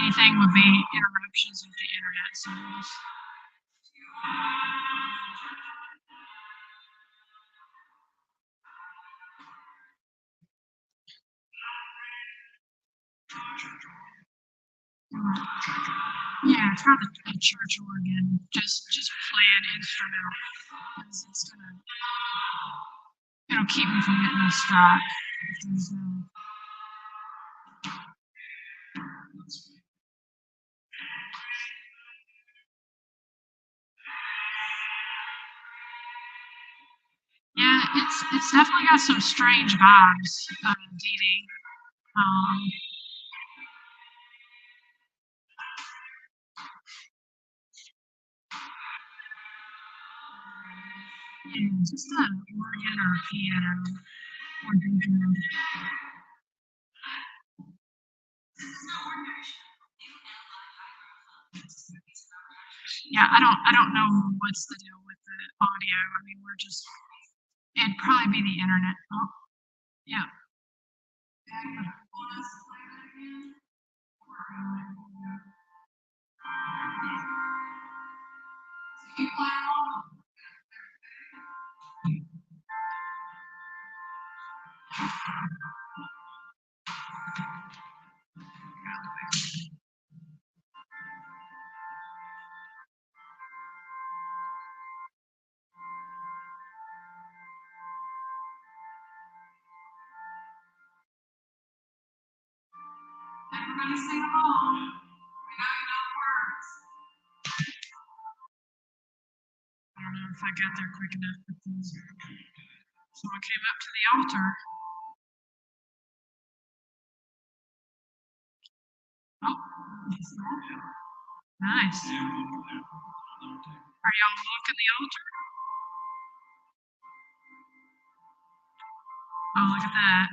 Anything would be interruptions with the internet service. Yeah, try the church organ. Just play an instrumental. It'll keep me from getting a strike. Yeah, it's definitely got some strange vibes, Dee Dee. Yeah, just an organ or a piano or drum. Yeah, I don't know what's the deal with the audio. I mean, it'd probably be the internet. Oh, yeah. Everybody sing along. We know you know the words. I don't know if I got there quick enough, but someone came up to the altar. Oh, nice. Are y'all walking the altar? Oh, look at that.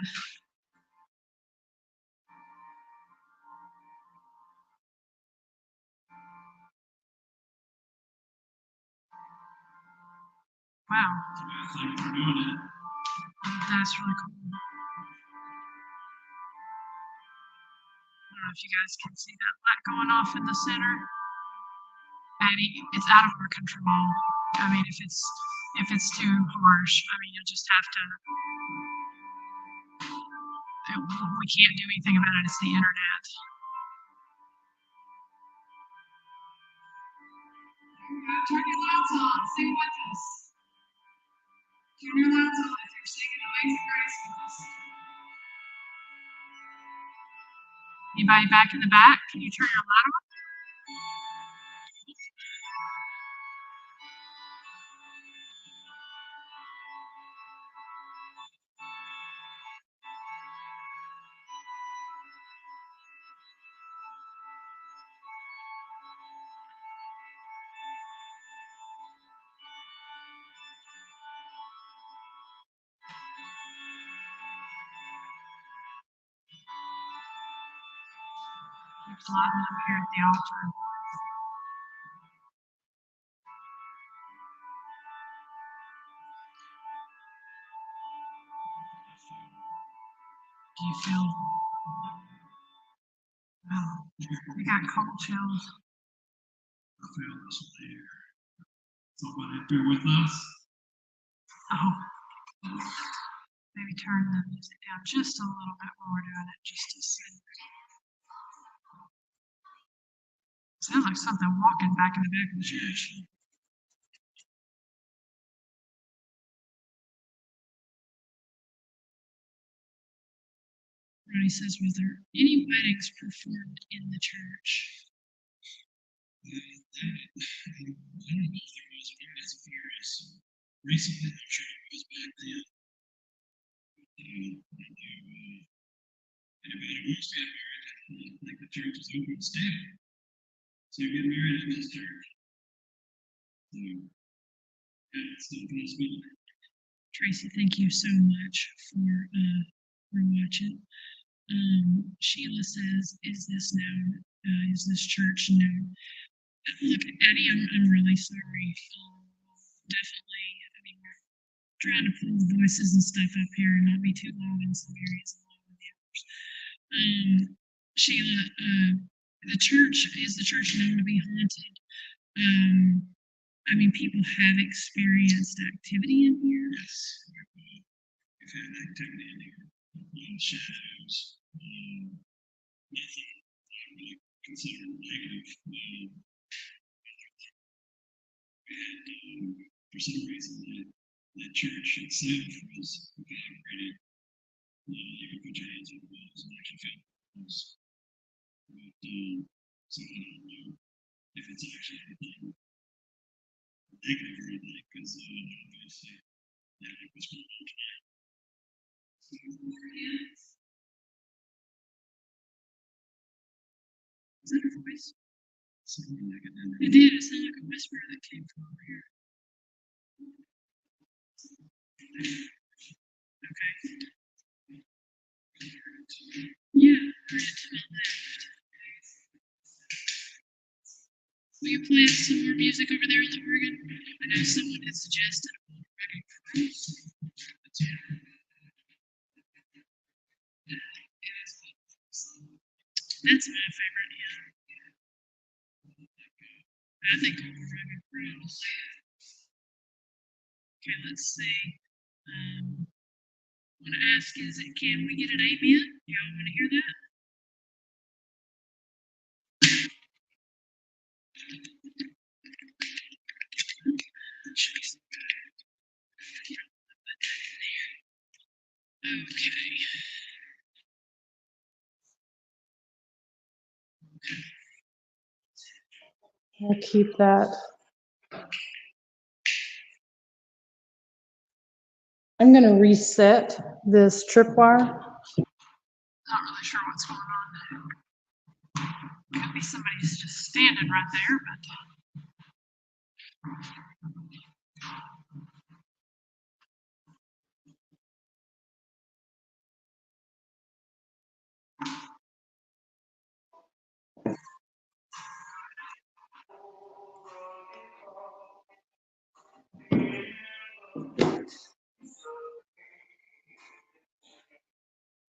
Wow. That's really cool. I don't know if you guys can see that light going off in the center. Abby, it's out of our control. I mean, if it's too harsh, I mean, you'll just have to. We can't do anything about it. It's the internet. Turn your lights on. Sing with us. Turn your lights on if you're singing Amazing Grace with us. Anybody back in the back? Can you turn your light on? There's lighting up here at the altar. Do you feel? Oh, we got cold chills. I feel this later. Somebody up here with us? Oh, maybe turn the music down just a little bit when we're doing it, just to see. Sounds like something walking back in the back of the church. Ronnie says, was there any weddings performed in the church? I don't know if there was, but as far as recently, I'm sure it was back then. Anybody wants to get married, I think the church is open still. So you get married in this church. So, yeah, it's not possible. Tracy, thank you so much for watching. Sheila says, "Is this now? Is this church new?" Look, Addie, I'm really sorry. Definitely, I mean, we're trying to pull the voices and stuff up here and not be too loud in some areas along with the others. Sheila, the church is the church known to be haunted. I mean, people have experienced activity in here. Yes, we've had activity in here. Shadows. Nothing I really consider negative. And for some reason, that church itself was vibrated. You could put your hands on the walls and actually feel the walls. But, so I don't know if it's actually anything negative or anything, because obviously, yeah, like what's going on tonight. Is that her voice? Something like it. It did. It sounded like a whisper that came from over here. Okay. Yeah, heard it to my left. Will you play us some more music over there on the organ? I know someone had suggested a more organ. That's my favorite, yeah. I think Rugged Cross. Okay, let's see. I want to ask, can we get an amen? Y'all want to hear that? Okay. We'll keep that. I'm going to reset this tripwire. Not really sure what's going on. Could be somebody's just standing right there,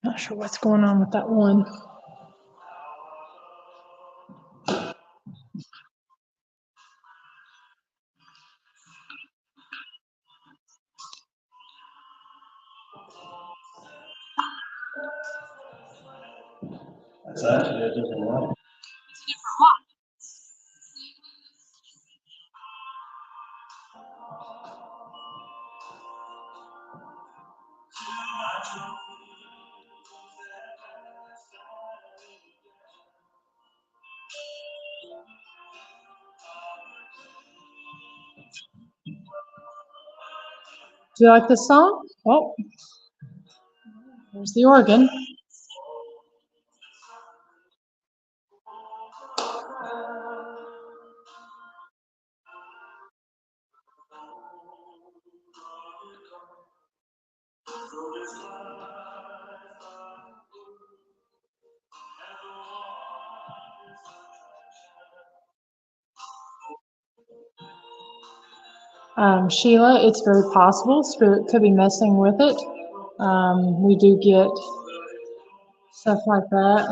not sure what's going on with that one. That's actually a different one. Do you like this song? Oh, there's the organ. Sheila, it's very possible Spirit could be messing with it. We do get stuff like that.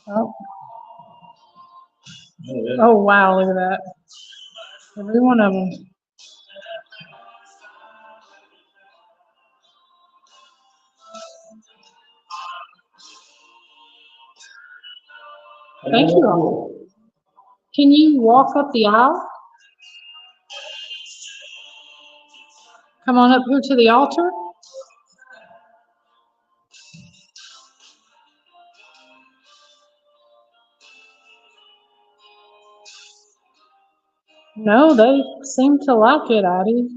Oh. Oh, wow, look at that. Every one of them. Thank you all. Can you walk up the aisle? Come on up here to the altar. No, they seem to like it, Addie.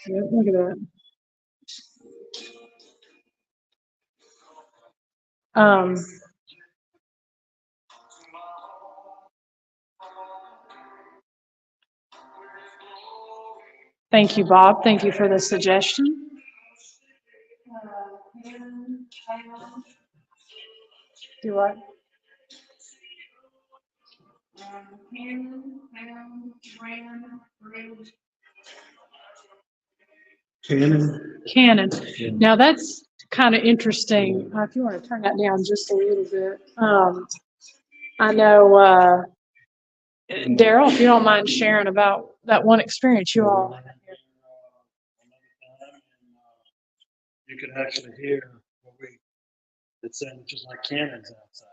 Yep, look at that. Thank you, Bob. Thank you for the suggestion. Do what? Canon. Now that's kind of interesting. If you want to turn that down just a little bit. I know, Daryl, if you don't mind sharing about that one experience you all had here. You could actually hear what it sounded just like cannons outside.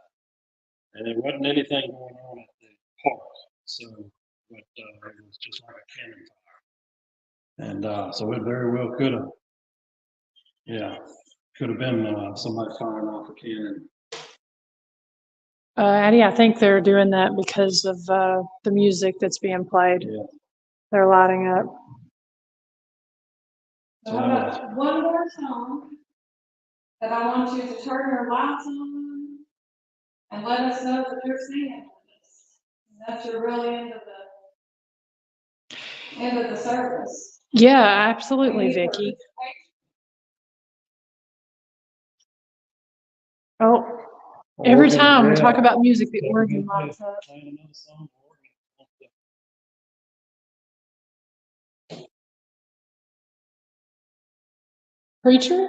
And there wasn't anything going on at the park. So, but it was just like a cannon fire. And so it very well could have, been somebody firing off a cannon. Addie, I think they're doing that because of the music that's being played. Yeah. They're lighting up. So I've got one more song that I want you to turn your lights on and let us know that you're singing with us. That's your really end of the service. Yeah, absolutely, Vicki. Oh, every time we talk about music, the organ lights up. Preacher,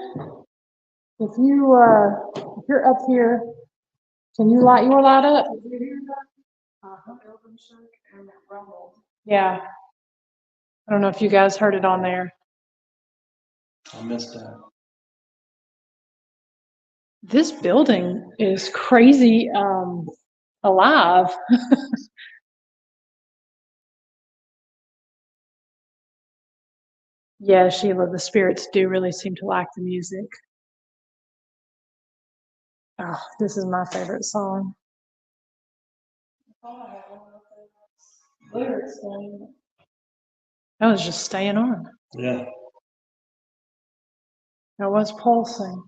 if you're up here, can you light your light up? Yeah. I don't know if you guys heard it on there. I missed that. This building is crazy alive. Yeah, Sheila, the spirits do really seem to like the music. Oh, this is my favorite song. I was just staying on. Yeah. I was pulsing.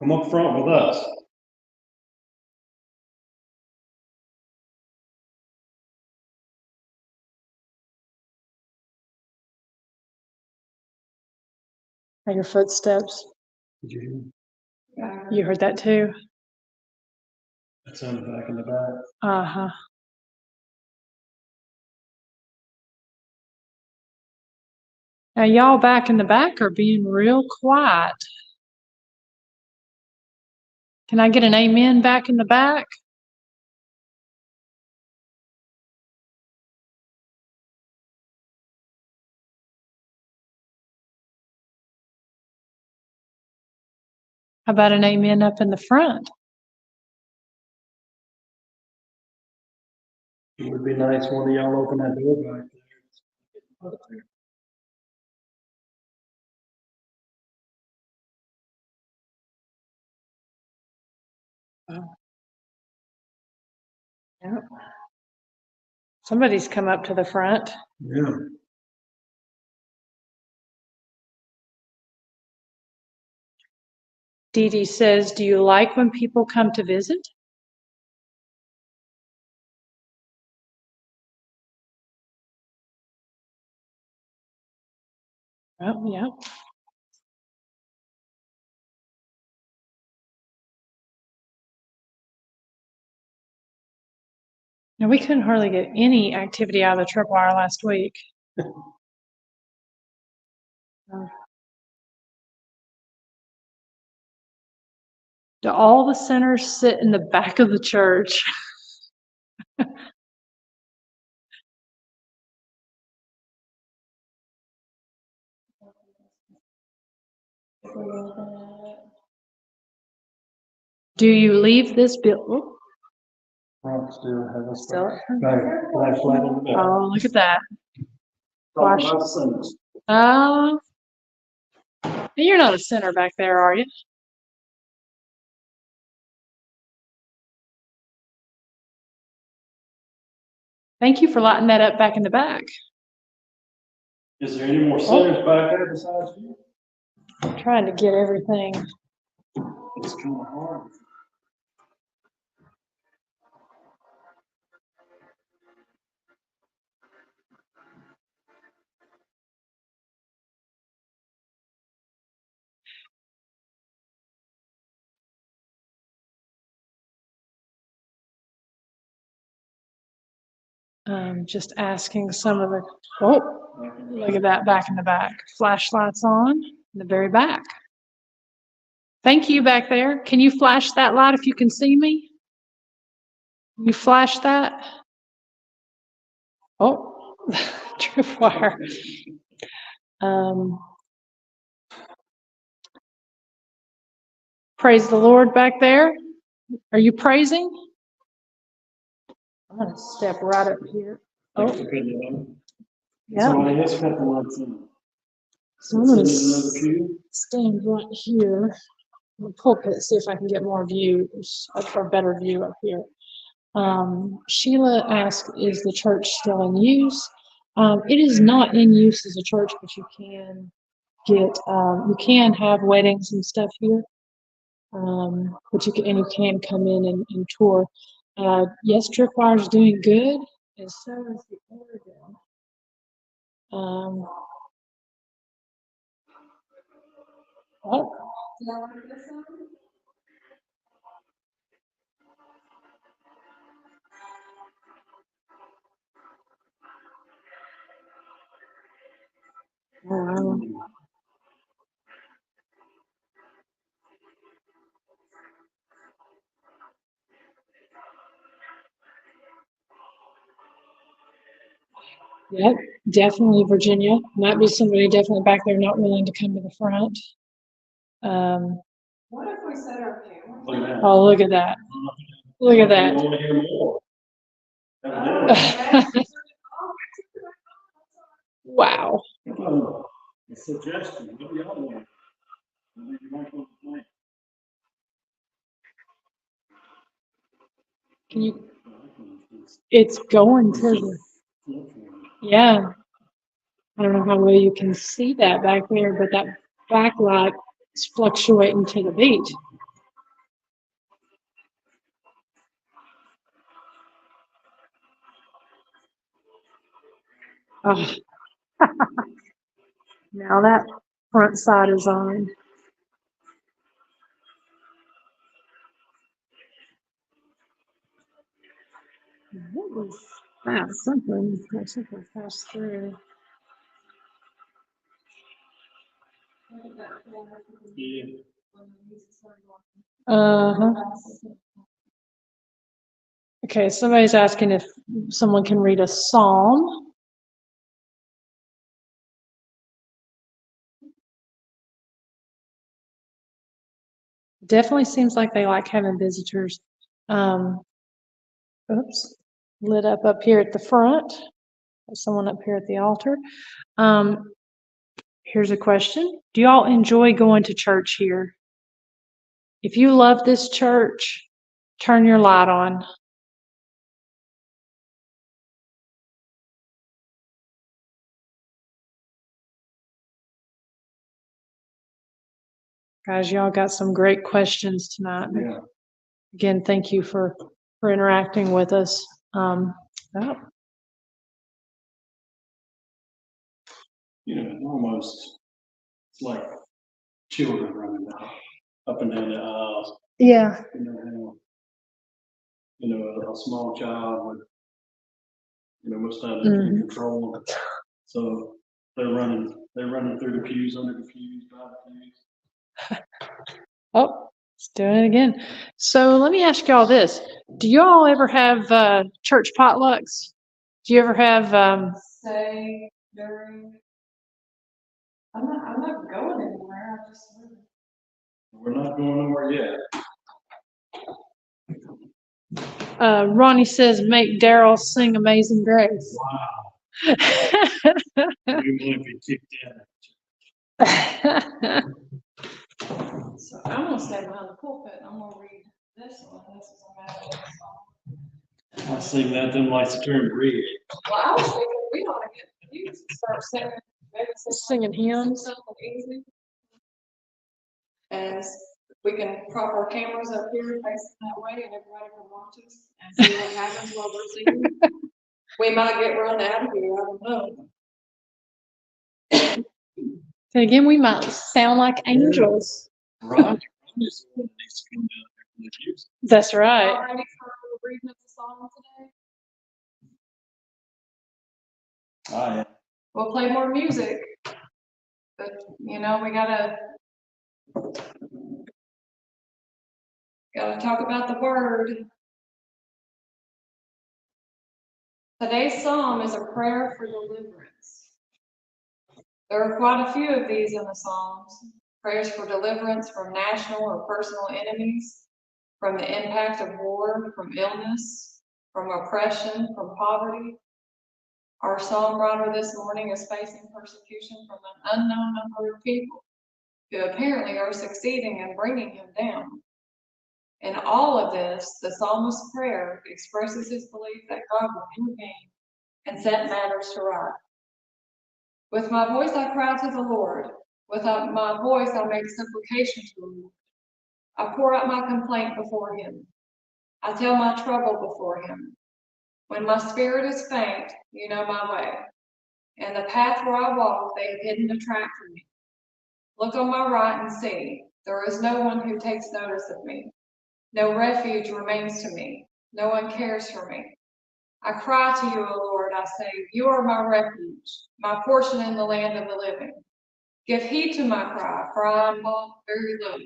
Come up front with us. Are your footsteps? Did you hear? You heard that too? That sounded back in the back. Uh-huh. Now y'all back in the back are being real quiet. Can I get an amen back in the back? How about an amen up in the front? It would be nice one of y'all open that door back there. Yep. Somebody's come up to the front. Yeah. Dee Dee says, do you like when people come to visit? Oh, yeah. Now, we couldn't hardly get any activity out of the tripwire last week. Do all the sinners sit in the back of the church? Do you leave this bill? Front still have a Still? flashlight in the back. Oh, look at that. Talk about sinners. You're not a sinner back there, are you? Thank you for lighting that up back in the back. Is there any more sinners back there besides you? I'm trying to get everything. It's kind of hard. Just asking some of the, oh, look at that back in the back. Flashlights on in the very back. Thank you back there. Can you flash that light if you can see me? You flash that? Oh, tripwire. Praise the Lord back there. Are you praising? I'm going to step right up here. Oh, yeah. Somebody else got the lights in. So I'm going to stand right here in the pulpit, see if I can get more views, or better view up here. Sheila asked, is the church still in use? It is not in use as a church, but you can get, you can have weddings and stuff here. But you can come in and tour. Yes, Tripwire's doing good, and so is the Oregon. Oh. Yep, definitely Virginia. Might be somebody definitely back there not willing to come to the front. What if we set our cameras? Look at that. Oh, look at that. Look at We that. want to hear more. Evidently. Wow. A suggestion, what do y'all want? Maybe you might want to play. Can you? It's going to the, yeah. I don't know how well you can see that back there, but that backlight is fluctuating to the beat. Oh. Now that front side is on. What was that? Something passed through. Yeah. Uh-huh. Okay, somebody's asking if someone can read a psalm. Definitely seems like they like having visitors. Oops, lit up here at the front. There's someone up here at the altar. Here's a question. Do y'all enjoy going to church here? If you love this church, turn your light on. Guys, y'all got some great questions tonight. Yeah. Again, thank you for interacting with us. Oh, You know, almost, it's like children running up and down the aisles. yeah. You know, how, you know, a small child would, you know, most times they can't control them. So they're running through the pews, under the pews, by the pews. Oh, let's do it again. So let me ask y'all this. Do y'all ever have church potlucks? Do you ever have Say during. I'm not going anywhere. I just. We're not going nowhere yet. Ronnie says make Daryl sing Amazing Grace. Wow. We might be kicked out. So I'm gonna stay behind the pulpit and I'm gonna read this one. This is a magic song. I sing that, then lights to turn red. Well, I was thinking we ought to get you to start singing, maybe Singing hymns. something easy. And we can prop our cameras up here facing that way and everybody can watch us and see what happens while we're singing. We might get run out of here, I don't know. And again, we might sound like angels. Ron is the one that needs to come down there for the music. That's right. All ready for reading of the song today? I am. We'll play more music. But, you know, we gotta talk about the word. Today's psalm is a prayer for deliverance. There are quite a few of these in the Psalms. Prayers for deliverance from national or personal enemies, from the impact of war, from illness, from oppression, from poverty. Our psalm writer this morning is facing persecution from an unknown number of people who apparently are succeeding in bringing him down. In all of this, the psalmist's prayer expresses his belief that God will intervene and set matters to right. With my voice I cry to the Lord. With my voice I make supplication to the Lord. I pour out my complaint before him. I tell my trouble before him. When my spirit is faint, you know my way. And the path where I walk, they have hidden a trap for me. Look on my right and see. There is no one who takes notice of me. No refuge remains to me. No one cares for me. I cry to you, O Lord, I say, you are my refuge, my portion in the land of the living. Give heed to my cry, for I am very low.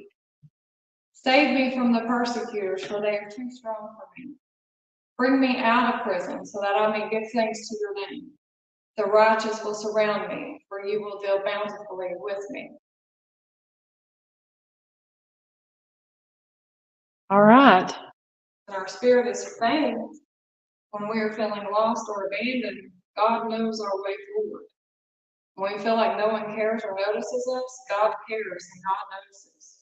Save me from the persecutors, for they are too strong for me. Bring me out of prison, so that I may give thanks to your name. The righteous will surround me, for you will deal bountifully with me. All right. And our spirit is faint when we are feeling lost or abandoned. God knows our way forward. When we feel like no one cares or notices us, God cares and God notices.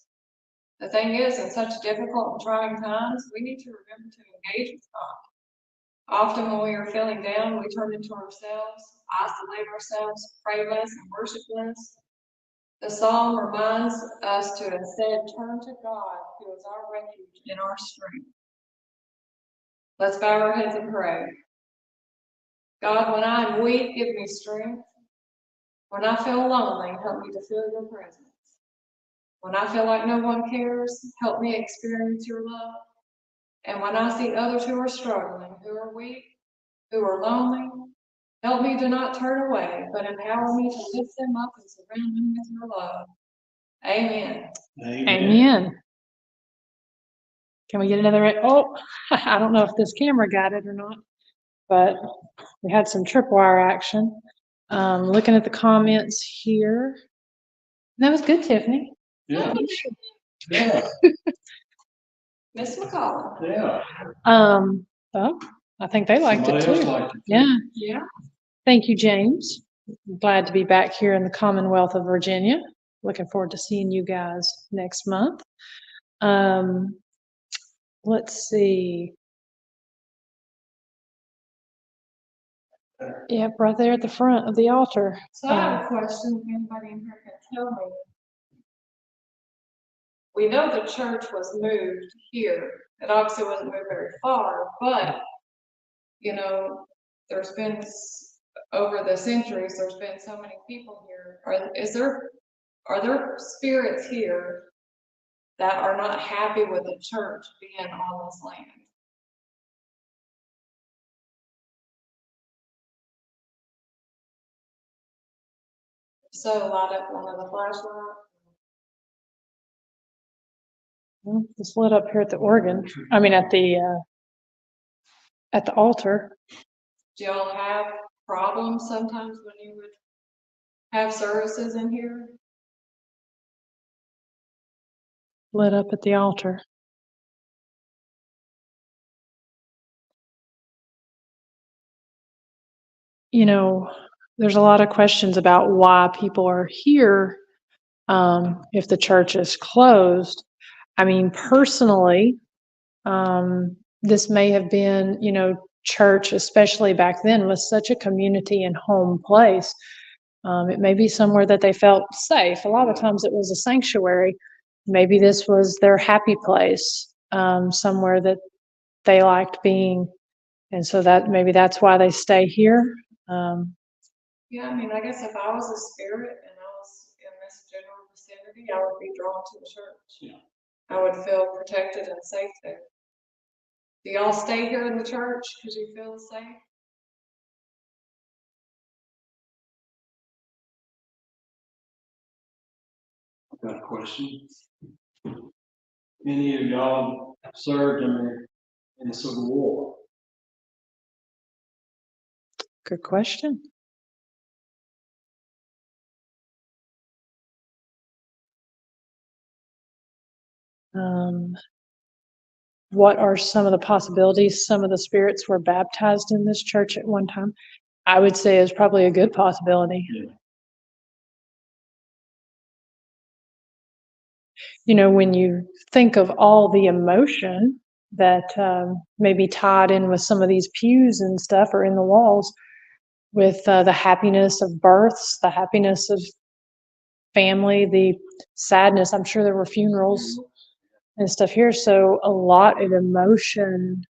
The thing is, in such difficult and trying times, we need to remember to engage with God. Often when we are feeling down, we turn into ourselves, isolate ourselves, pray less and worship less. The psalm reminds us to instead turn to God, who is our refuge and our strength. Let's bow our heads and pray. God, when I am weak, give me strength. When I feel lonely, help me to feel your presence. When I feel like no one cares, help me experience your love. And when I see others who are struggling, who are weak, who are lonely, help me to not turn away, but empower me to lift them up and surround them with your love. Amen. Amen. Can we get another? Oh, I don't know if this camera got it or not, but we had some tripwire action. Looking at the comments here. That was good, Tiffany. Yeah. Yeah. Miss McCollum. Yeah. Well, I think they liked it Somebody else too. liked it too. Yeah. Yeah. Thank you, James. Glad to be back here in the Commonwealth of Virginia. Looking forward to seeing you guys next month. Let's see. Yep, right there at the front of the altar. So I have a question, if anybody in here can tell me. We know the church was moved here. It obviously wasn't moved very far, but, you know, there's been, over the centuries, there's been so many people here. Are there spirits here that are not happy with the church being on this land? So light up one of the flashlights. Well, it's lit up here at the organ. I mean, at the altar. Do y'all have problems sometimes when you would have services in here? Lit up at the altar. You know, there's a lot of questions about why people are here if the church is closed. I mean, personally, this may have been, you know, church, especially back then, was such a community and home place. It may be somewhere that they felt safe. A lot of times it was a sanctuary. Maybe this was their happy place, somewhere that they liked being. And so that maybe that's why they stay here. Yeah, I mean, I guess if I was a spirit and I was in this general vicinity, I would be drawn to the church. Yeah. I would feel protected and safe there. Do y'all stay here in the church because you feel safe? I've got a question. Any of y'all served in the Civil War? Good question. What are some of the possibilities? Some of the spirits were baptized in this church at one time. I would say is probably a good possibility. Yeah. You know, when you think of all the emotion that may be tied in with some of these pews and stuff or in the walls, with the happiness of births, the happiness of family, the sadness. I'm sure there were funerals and stuff here. So a lot of emotion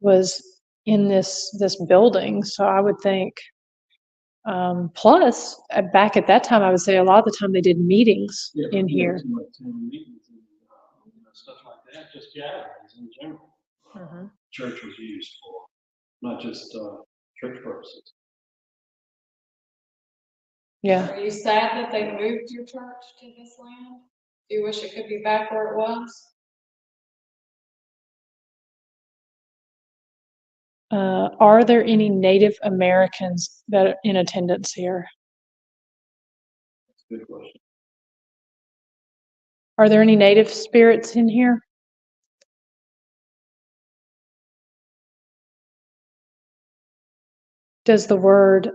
was in this building. So I would think, plus back at that time, I would say a lot of the time they did meetings in here. Meetings and stuff like that, just gatherings in general. Church was used for, not just church purposes. Yeah. Are you sad that they moved your church to this land? Do you wish it could be back where it was? Are there any Native Americans that are in attendance here? That's a good question. Are there any native spirits in here? Does the word,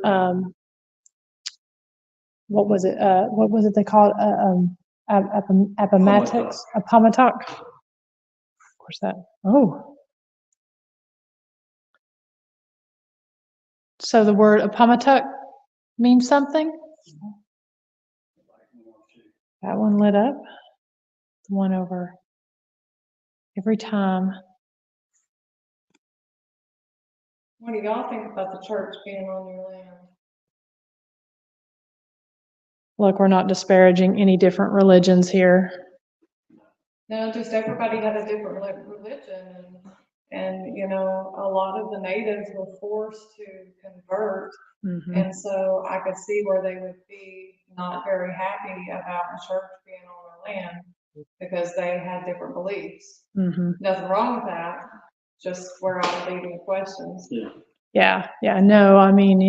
what was it they called, appomattox, appomattox? Of course that, oh. So the word appomattox means something? That one lit up. The one over every time. What do y'all think about the church being on your land? Look, we're not disparaging any different religions here. No, just everybody had a different religion, and you know, a lot of the natives were forced to convert, and so I could see where they would be not very happy about the church being on their land because they had different beliefs. Nothing wrong with that, just where I was leading questions. Yeah, no, I mean,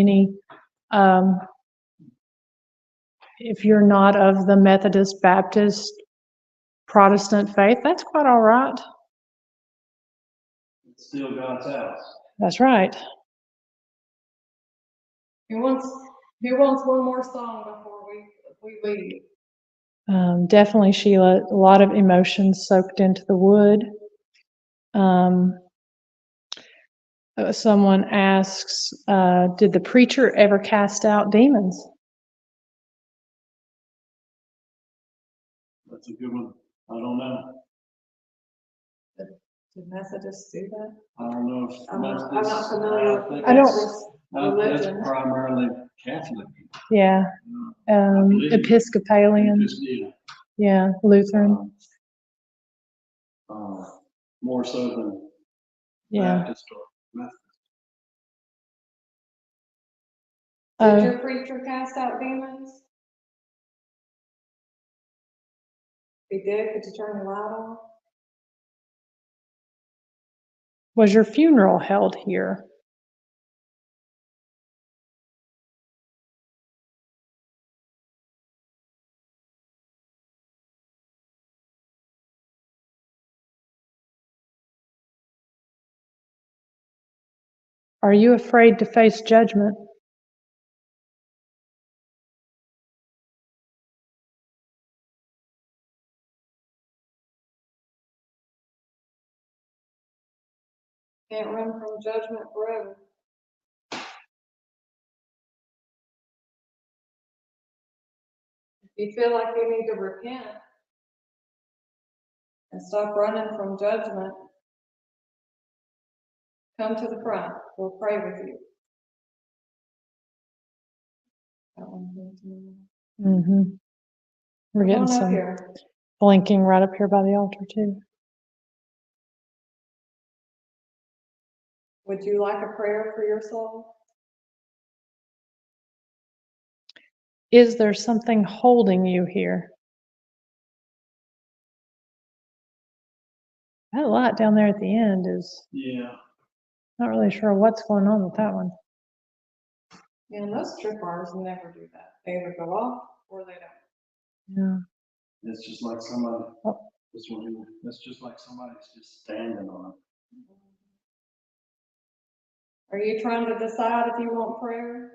if you're not of the Methodist, Baptist, Protestant faith, that's quite all right. It's still God's house. That's right. Who wants one more song before we leave? Definitely, Sheila, a lot of emotions soaked into the wood. Someone asks, did the preacher ever cast out demons? That's a good one. I don't know. Did Methodists do that? I don't know if I'm not familiar with I don't- religion. That's primarily Catholic. Yeah, believe. Episcopalian, yeah, Lutheran, More so than yeah. Baptist or Methodist. Did your preacher cast out demons? If he did, could you turn the light on? Was your funeral held here? Are you afraid to face judgment? Can't run from judgment forever. If you feel like you need to repent and stop running from judgment, come to the front. We'll pray with you. We're getting some here. blinking right up here by the altar too. Would you like a prayer for your soul? Is there something holding you here? That light down there at the end is, not really sure what's going on with that one. Yeah, and those trip bars never do that. They either go off or they don't. Yeah. It's just like somebody, this one here, that's just like somebody's just standing on it. Are you trying to decide if you want prayer?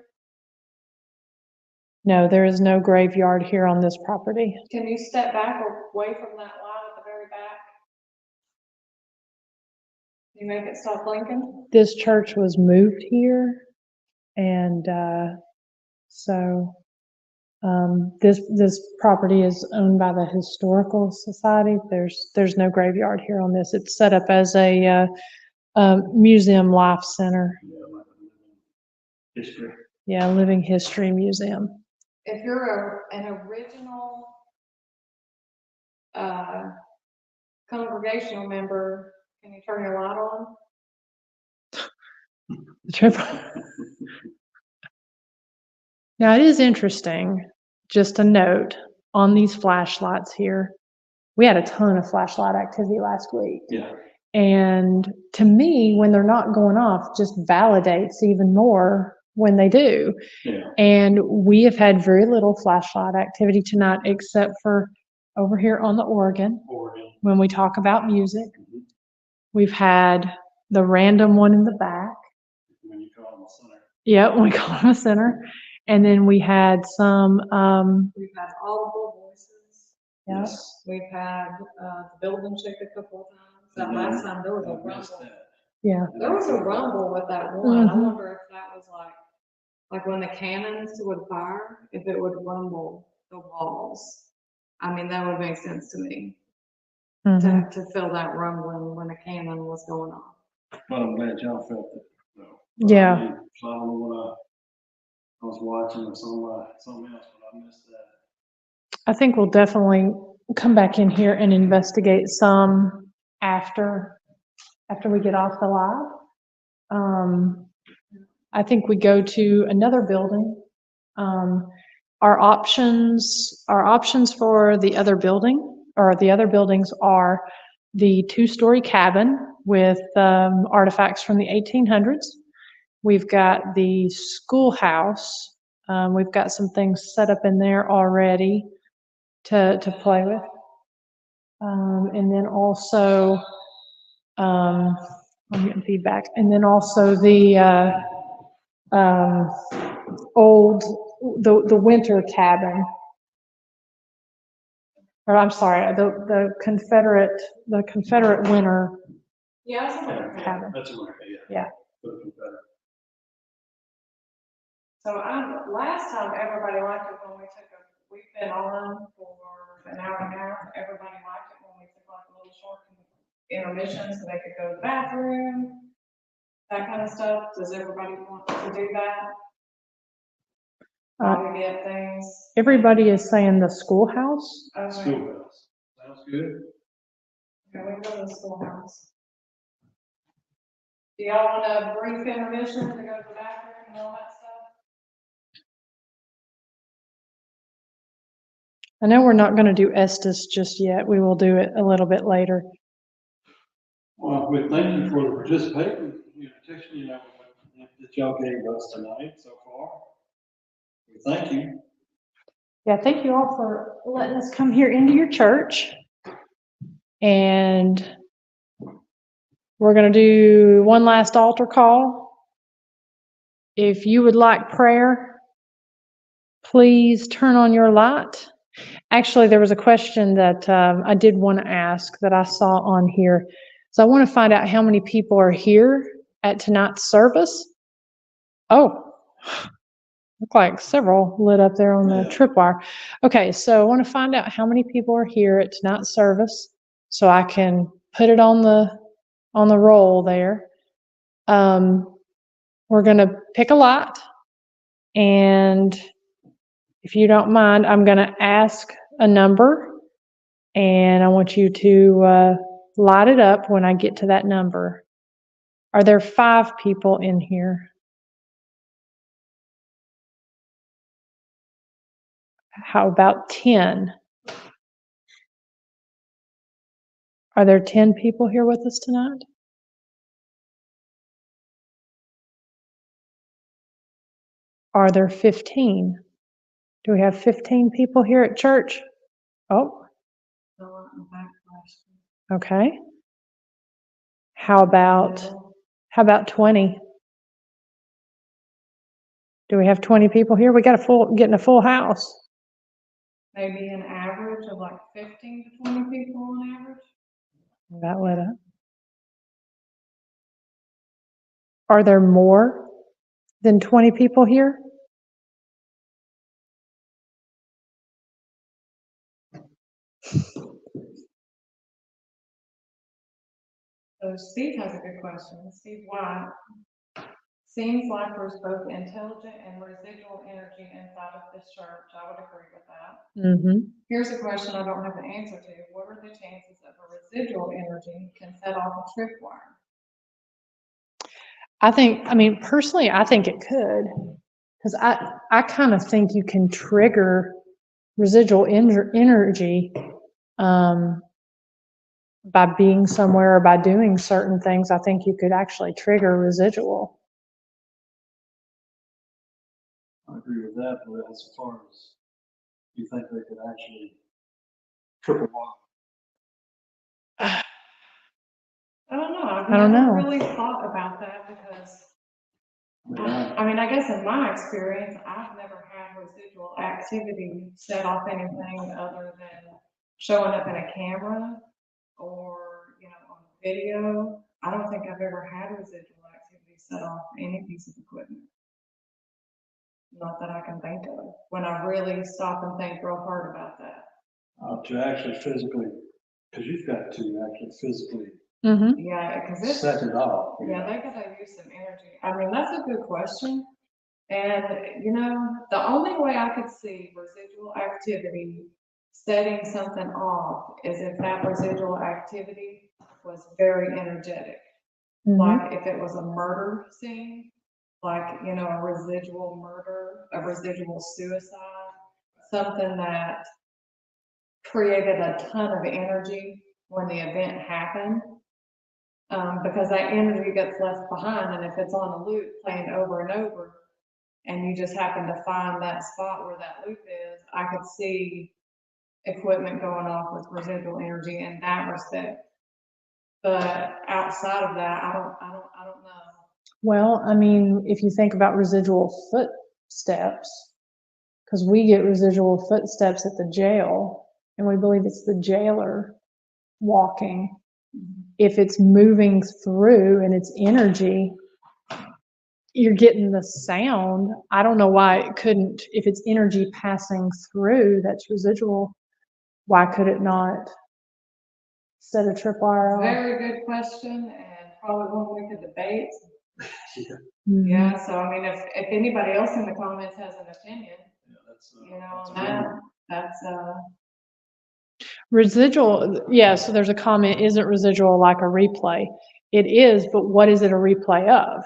No, there is no graveyard here on this property. Can you step back away from that light at the very back? Can you make it stop blinking? This church was moved here, and so this property is owned by the Historical Society. There's no graveyard here on this. It's set up as a museum life center. History. Yeah, living history museum. If you're an original congregational member, can you turn your light on? Now it is interesting, just a note on these flashlights here. We had a ton of flashlight activity last week. Yeah. And to me, when they're not going off, just validates even more when they do. Yeah. And we have had very little flashlight activity tonight, except for over here on the organ Oregon. when we talk about music. We've had the random one in the back. When you call them a center. Yeah, we call him a center. And then we had some, We've had audible voices. yeah, Yes. We've had, the building check a couple of times. That And last then time there was a I missed rumble. that. yeah. There was a rumble with that one. I Mhm. wonder if that was like when the cannons would fire, if it would rumble the walls. I mean, that would make sense to me, Mhm. to feel that rumbling when a cannon was going off. But I'm glad y'all felt it. So, Yeah. I mean, so I don't know what I was watching or something else, but I missed that. I think we'll definitely come back in here and investigate some after we get off the live. I think we go to another building. Our options for the other building, or the other buildings, are the 2-story cabin with artifacts from the 1800s. We've got the schoolhouse. We've got some things set up in there already to play with. And then also, I'm getting feedback. And then also the old, the winter cabin. Or I'm sorry, the Confederate winter Yeah, I was thinking of cabin. That's America, yeah. Yeah. Looking better. So last time, everybody liked it when we've been on for an hour and a half. Everybody liked it when we took like a little short intermission so they could go to the bathroom, that kind of stuff. Does everybody want to do that? While we get things. Everybody is saying the schoolhouse. Okay, Schoolhouse. Sounds good. okay, we go to the schoolhouse. Do y'all want a brief intermission to go to the bathroom and all that stuff? I know we're not going to do Estes just yet. We will do it a little bit later. Well, we thank you for the participation, petition, that y'all gave us tonight so far. We thank you. Yeah, thank you all for letting us come here into your church. And we're going to do one last altar call. If you would like prayer, please turn on your light. Actually, there was a question that I did want to ask that I saw on here. So I want to find out how many people are here at tonight's service. Oh, look like several lit up there on the tripwire. Okay, so I want to find out how many people are here at tonight's service so I can put it on the roll there. We're going to pick a lot, and if you don't mind, I'm going to ask a number, and I want you to light it up when I get to that number. Are there 5 people in here? How about 10? Are there 10 people here with us tonight? Are there 15? Do we have 15 people here at church? Oh, okay. How about 20? Do we have 20 people here? We got getting a full house. Maybe an average of like 15 to 20 people on average. That lit up. Are there more than 20 people here? So Steve has a good question. Steve White. Seems like there's both intelligent and residual energy inside of this church. I would agree with that. Mm-hmm. Here's a question I don't have the answer to. What are the chances of a residual energy can set off a tripwire? Personally, I think it could, because I kind of think you can trigger residual energy by being somewhere or by doing certain things, I think you could actually trigger residual. I agree with that, but as far as you think they could actually triple walk? I don't know. I've I don't never know. really thought about that because, Yeah. I mean, I guess in my experience, I've never had residual activity set off anything other than showing up in a camera or, you know, on video. I don't think I've ever had residual activity set off any piece of equipment. Not that I can think of, when I really stop and think real hard about that. To actually physically, because you've got to actually physically Mm-hmm. Yeah, because it's, set it off. yeah, they gotta use some energy. I mean, that's a good question. And, you know, the only way I could see residual activity setting something off is if that residual activity was very energetic. Mm-hmm. Like if it was a murder scene, like, you know, a residual murder, a residual suicide, something that created a ton of energy when the event happened. Because that energy gets left behind, and if it's on a loop playing over and over, and you just happen to find that spot where that loop is, I could see equipment going off with residual energy in that respect. But outside of that, I don't know. Well, I mean, if you think about residual footsteps, because we get residual footsteps at the jail, and we believe it's the jailer walking. If it's moving through and it's energy, you're getting the sound. I don't know why it couldn't, if it's energy passing through, that's residual, why could it not set a tripwire off? Very good question, and probably one we could debate. Mhm. Yeah, so I mean, if anybody else in the comments has an opinion, Yeah, that's, you know, that's on that, that's, Residual, yeah, so there's a comment, isn't residual like a replay? It is, but what is it a replay of?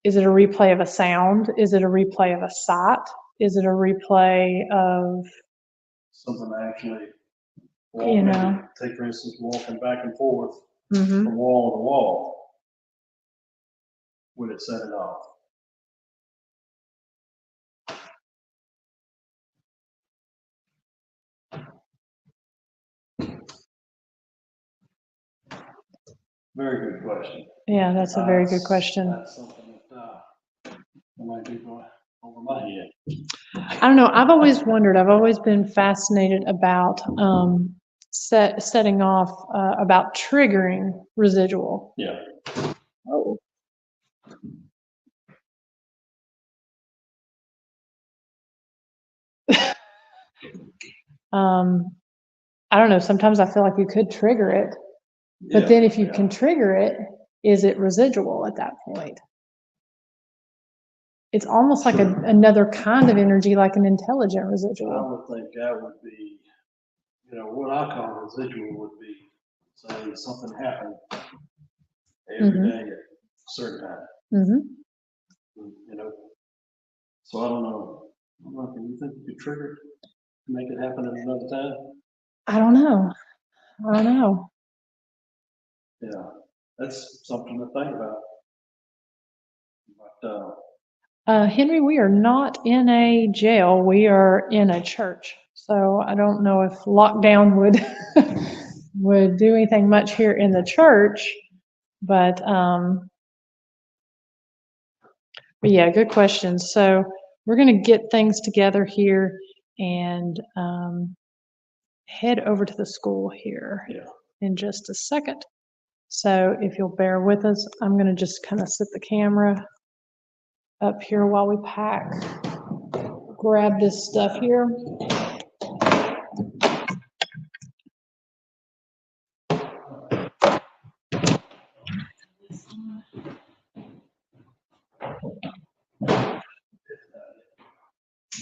Is it a replay of a sound? Is it a replay of a sight? Is it a replay of, something actually. you know? Take for instance, walking back and forth Mhm. from wall to wall. Would it set it off? Very good question. Yeah, that's a very good question. That's something that might be going over my head. I don't know, I've always wondered, I've always been fascinated about setting off, about triggering residual. Yeah. Oh. I don't know, sometimes I feel like you could trigger it, but then if you can trigger it, is it residual at that point? It's almost like another kind of energy, like an intelligent I residual. would think that would be, you know, what I call residual would be saying something happened every day at a certain time, Mm-hmm. you know. So I don't know. Can you think you could trigger it to make it happen at another time? I don't know. I don't know. Yeah, that's something to think about. But, Henry, we are not in a jail. We are in a church. So I don't know if lockdown would would do anything much here in the church, but yeah, good question. So we're going to get things together here and head over to the school here in just a second. So if you'll bear with us, I'm going to just kind of set the camera up here while we pack. Grab this stuff here.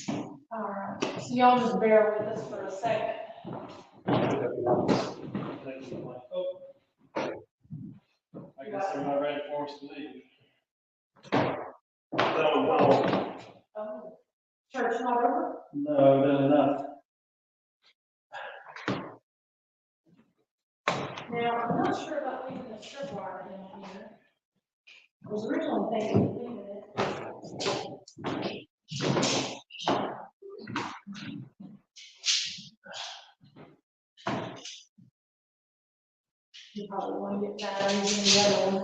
All right, so y'all just bear with us for a second. I guess they're not ready for us to leave. No, Church not over? no, they're not. Now, I'm not sure about leaving the strip wire in here. I was originally thinking of leaving it. You probably want to get batteries in the other one.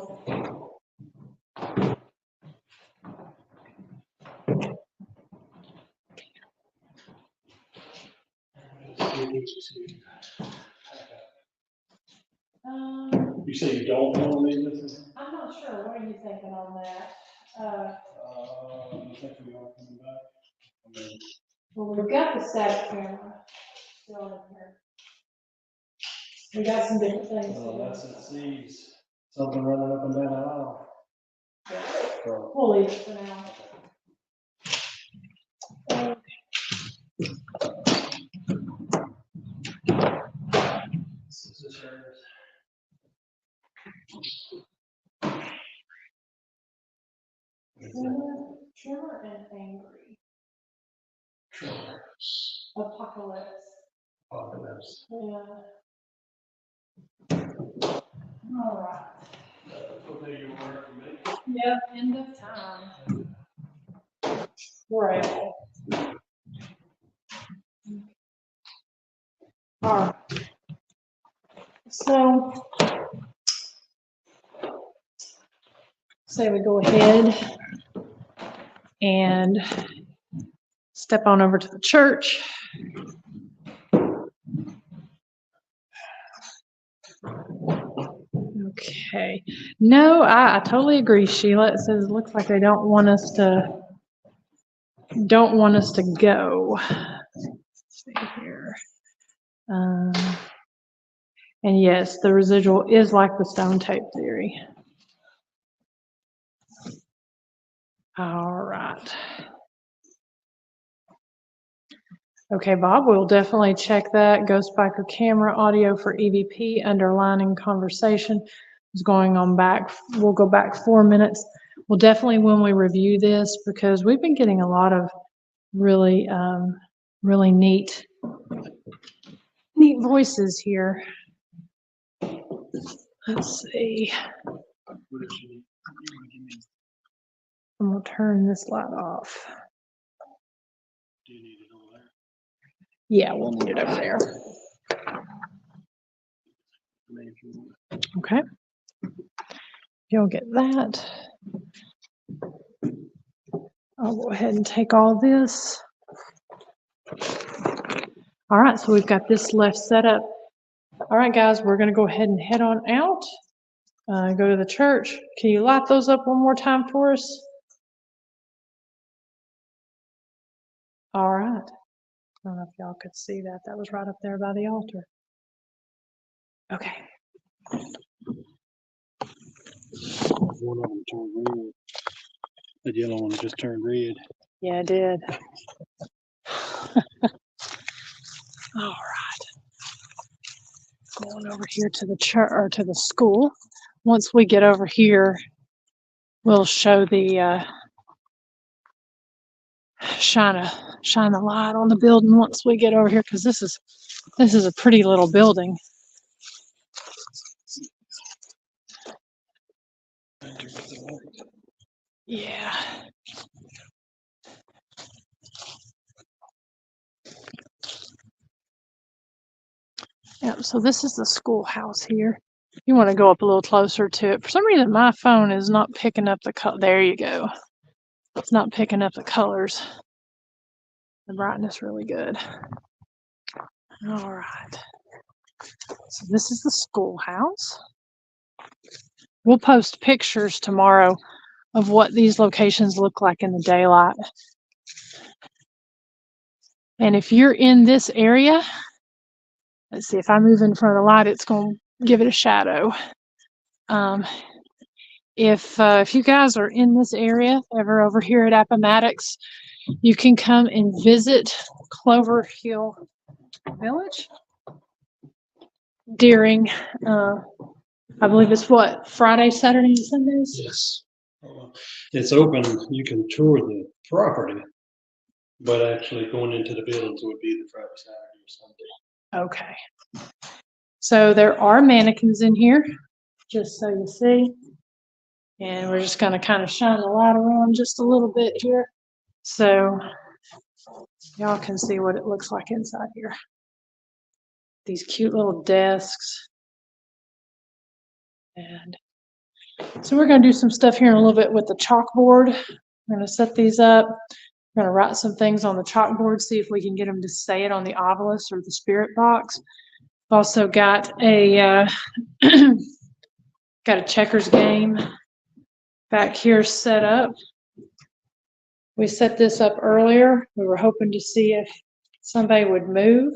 You say you don't want to leave this? I'm not sure. What are you thinking on that? I think we are coming back. I mean, Well, we've got the static camera still in here. We got some different things. unless it sees something running up and down the aisle. So, We'll leave it for now. this is yours. Tremor and angry. Sure. Apocalypse. Apocalypse. Yeah. All right. Okay, you work for me. Yep, end of time. Right. All right. So, say we go ahead and step on over to the church. Okay. No, I totally agree, Sheila. It says it looks like they don't want us to go. Let's see here. And yes, the residual is like the stone tape theory. All right. Okay, Bob, we'll definitely check that. Ghost biker camera audio for EVP, underlining conversation is going on back. We'll go back 4 minutes. We'll definitely, when we review this, because we've been getting a lot of really, really neat voices here. Let's see. I'm gonna turn this light off. Do you need it over there? Yeah, we'll need it over there. Okay. You'll get that. I'll go ahead and take all this. All right, so we've got this left set up. All right, guys, we're gonna go ahead and head on out. Go to the church. Can you light those up one more time for us? All right. I don't know if y'all could see that. That was right up there by the altar. Okay. One of them turned red. The yellow one just turned red. Yeah, I did. All right. Going over here to the church or to the school. Once we get over here, we'll show the shine the light on the building once we get over here, because this is a pretty little building. Yeah. Yep, so this is the schoolhouse here. You want to go up a little closer to it. For some reason, my phone is not picking up the color. There you go. It's not picking up the colors. The brightness really good. All right. So this is the schoolhouse. We'll post pictures tomorrow of what these locations look like in the daylight. And if you're in this area, let's see, if I move in front of the light, it's going to give it a shadow. If you guys are in this area, ever over here at Appomattox, you can come and visit Clover Hill Village during, I believe it's what, Friday, Saturday, and Sundays? Yes. It's open. You can tour the property, but actually going into the buildings would be the Friday, Saturday, or Sunday. Okay. So there are mannequins in here, just so you see. And we're just going to kind of shine the light around just a little bit here so y'all can see what it looks like inside here. These cute little desks. And so we're going to do some stuff here in a little bit with the chalkboard. We're going to set these up. We're going to write some things on the chalkboard, see if we can get them to say it on the obelisk or the spirit box. Also got a got a checkers game back here set up. We set this up earlier. We were hoping to see if somebody would move.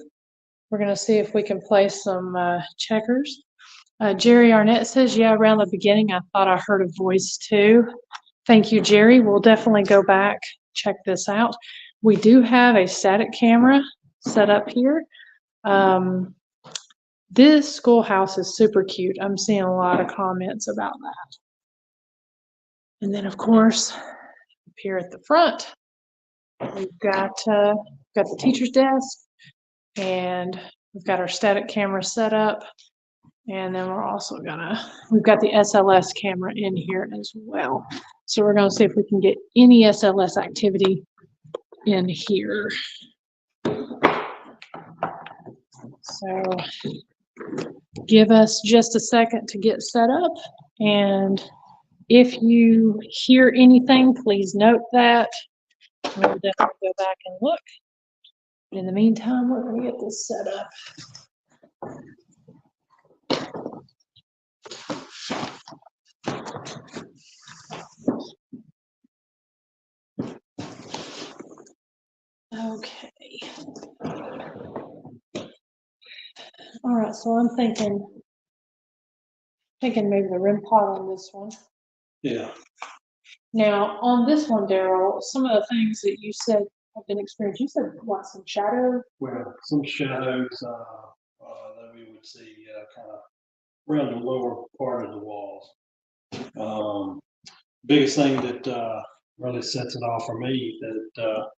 We're going to see if we can play some checkers. Jerry Arnett says, yeah, around the beginning, I thought I heard a voice too. Thank you, Jerry. We'll definitely go back, check this out. We do have a static camera set up here. This schoolhouse is super cute. I'm seeing a lot of comments about that. And then, of course, up here at the front, we've got the teacher's desk, and we've got our static camera set up. And then we're also we've got the SLS camera in here as well. So we're gonna see if we can get any SLS activity in here. So give us just a second to get set up. And if you hear anything, please note that. We'll definitely go back and look. But in the meantime, we're gonna get this set up. Okay. All right, so I'm thinking maybe the rim pot on this one. Yeah. Now, on this one, Daryl, some of the things that you said have been experienced, you said what, some shadow? Well, some shadows that we would see kind of around the lower part of the walls. Biggest thing that really sets it off for me that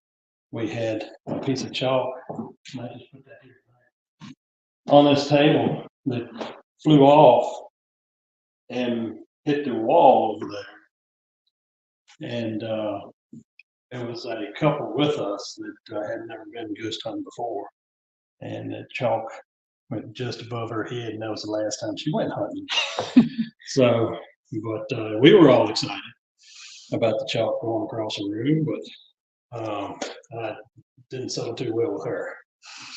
we had a piece of chalk. I just put that here on this table that flew off and hit the wall over there. And there was a couple with us that had never been ghost hunting before. And the chalk went just above her head, and that was the last time she went hunting. So, but we were all excited about the chalk going across the room, but I didn't settle too well with her.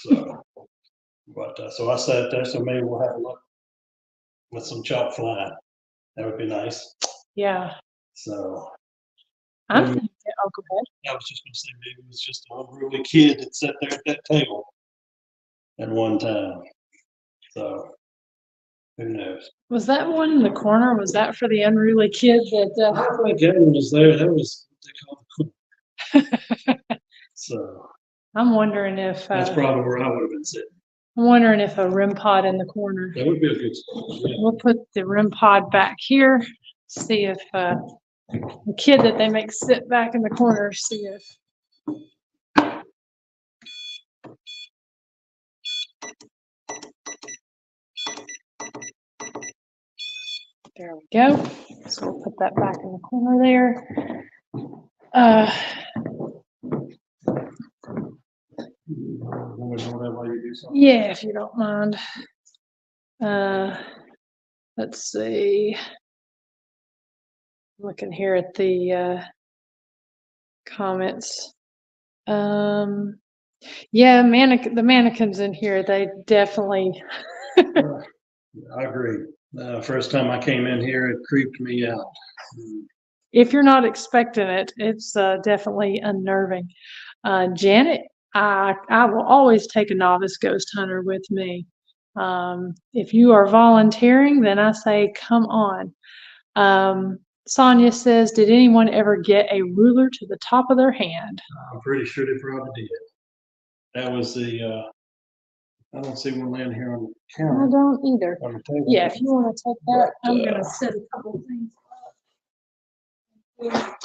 So, but so I sat there, so maybe we'll have a look with some chalk flying. That would be nice. Yeah. So I'm thinking, oh, go ahead. I was just going to say maybe it was just an unruly kid that sat there at that table at one time. So who knows? Was that one in the corner? Was that for the unruly kid that? I think that one was there. That was what they call the So I'm wondering if that's probably where I would have been sitting. I'm wondering if a REM pod in the corner. That would be a good spot. Yeah. We'll put the REM pod back here. See if the kid that they make sit back in the corner. See if. There we go. So we'll put that back in the corner there. Yeah, if you don't mind. Let's see. Looking here at the comments. Yeah, the mannequins in here, they definitely. I agree. First time I came in here, it creeped me out. If you're not expecting it, it's definitely unnerving. Janet, I will always take a novice ghost hunter with me. If you are volunteering, then I say, come on. Sonia says, did anyone ever get a ruler to the top of their hand? I'm pretty sure they probably did. That was the, I don't see one laying here on the counter. I don't either. On the table. Yeah, if you want to take that, I'm going to set a couple of things up.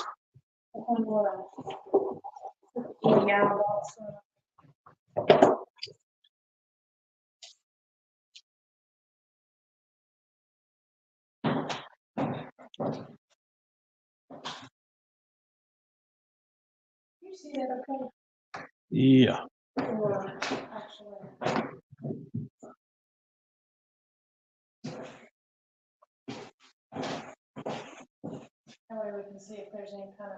You see that okay? Yeah. Or actually. That way we can see if there's any kind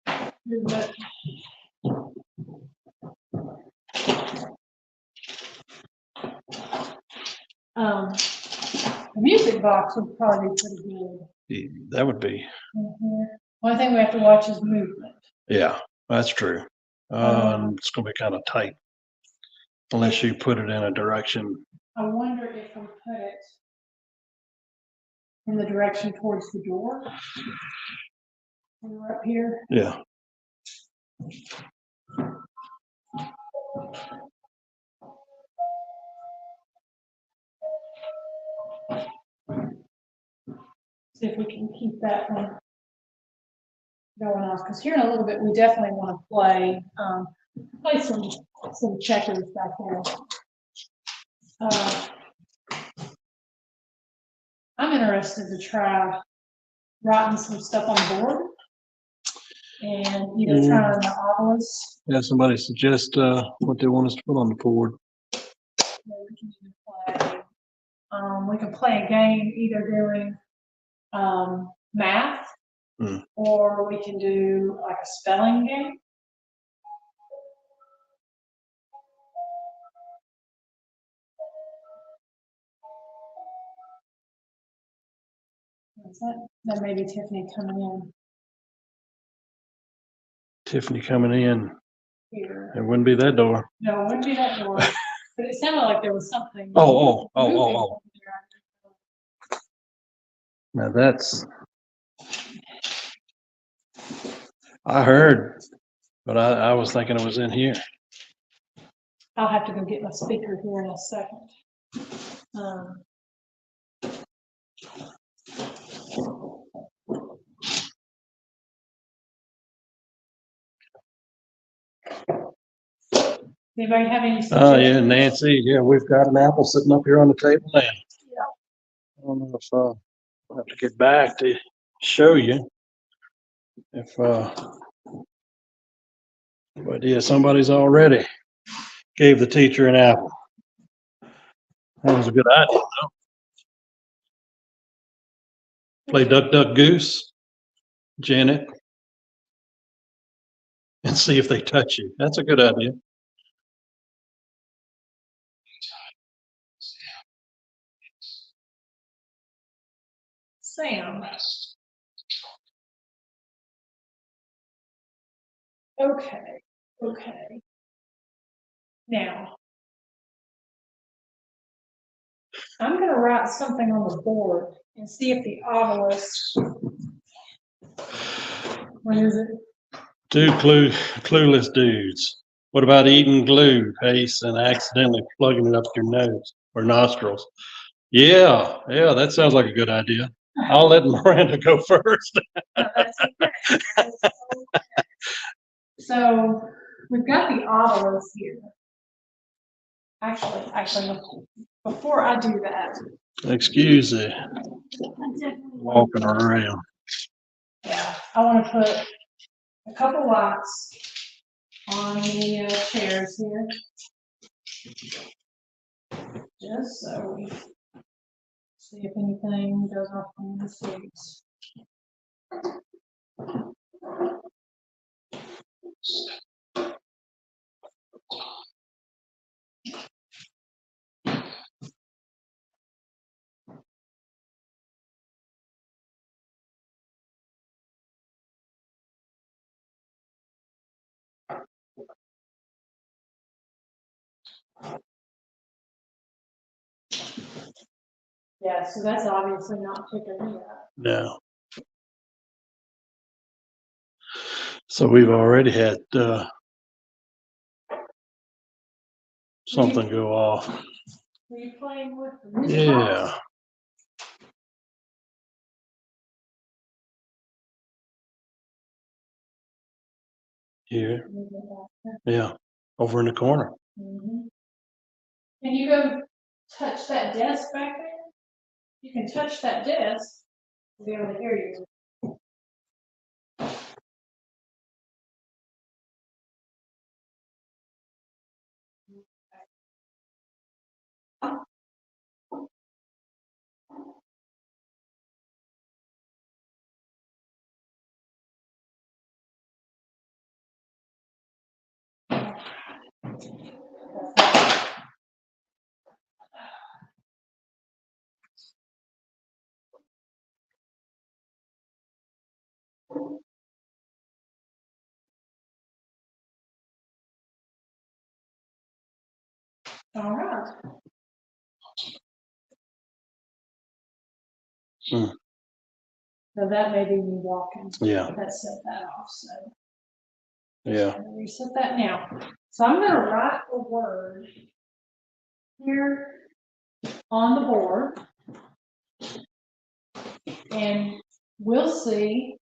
of movement. The music box would probably be pretty good. That would be. One thing we have to watch is movement. Yeah, that's true. It's going to be kind of tight unless you put it in a direction. I wonder if we put it in the direction towards the door. We're up here. Yeah. See if we can keep that one going off, because here in a little bit we definitely want to play some checkers back there. I'm interested to try writing some stuff on the board and either trying the obelisk. Yeah, somebody suggest what they want us to put on the board. We can play a game either doing math or we can do like a spelling game. That may be Tiffany coming in. Tiffany coming in. Here. It wouldn't be that door. No, it wouldn't be that door. But it sounded like there was something. Oh. Now that's. I heard, but I was thinking it was in here. I'll have to go get my speaker here in a second. Anybody have any? Oh yeah, Nancy. Yeah, we've got an apple sitting up here on the table now. Yeah. I don't know if I'll have to get back to show you. But yeah, somebody's already gave the teacher an apple. That was a good idea, though. Play Duck, Duck, Goose, Janet, and see if they touch you. That's a good idea. Sam. Okay. Now, I'm going to write something on the board and see if the obelisk. What is it? Two clueless dudes. What about eating glue, Pace, and accidentally plugging it up your nose or nostrils? Yeah, that sounds like a good idea. I'll let Miranda go first. No, that's okay. That's okay. So we've got the obelisk here. Actually, before I do that. Excuse the walking around. Yeah, I want to put a couple lights on the chairs here. Just so we see if anything goes off in the seats. Yeah, so that's obviously not picking me up. No. So we've already had something go off. Were you playing with the music box? Yeah. Here. Yeah. Over in the corner. Mm-hmm. Can you go touch that desk back there? You can touch that desk. be able to hear you. All right. Hmm. So that may be me walking. Yeah. That set that off, so. Yeah. I'm gonna reset that now. So I'm gonna write a word here on the board. And we'll see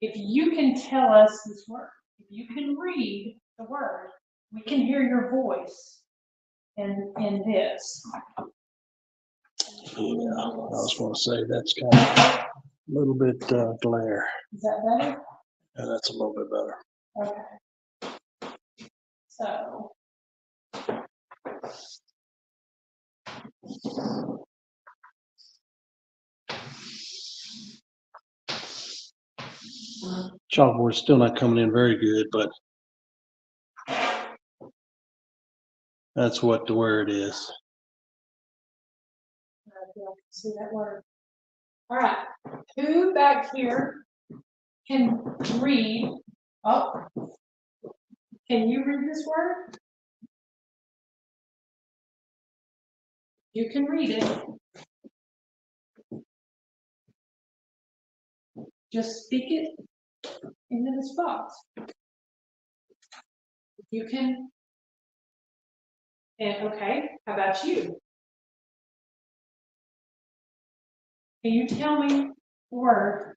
if you can tell us this word. If you can read the word, we can hear your voice in this. Yeah. I was going to say that's kind of a little bit glare. Is that better? Yeah, that's a little bit better. Okay. So. Chalkboard's still not coming in very good, but that's what the word is. See that word. All right. Who back here can read? Oh, can you read this word? You can read it. Just speak it into this box. You can. And okay, how about you? Can you tell me the word?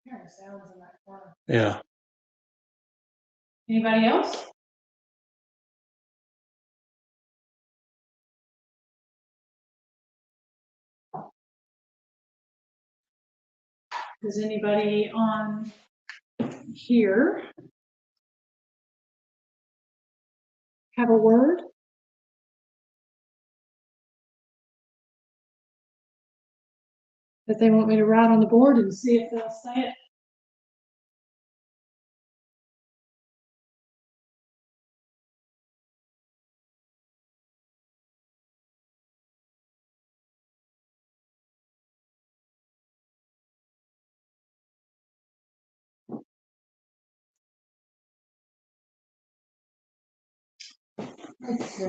There are sounds in that corner. Yeah. Anybody else? Does anybody on here have a word? That they want me to write on the board and see if they'll say it? Let's see.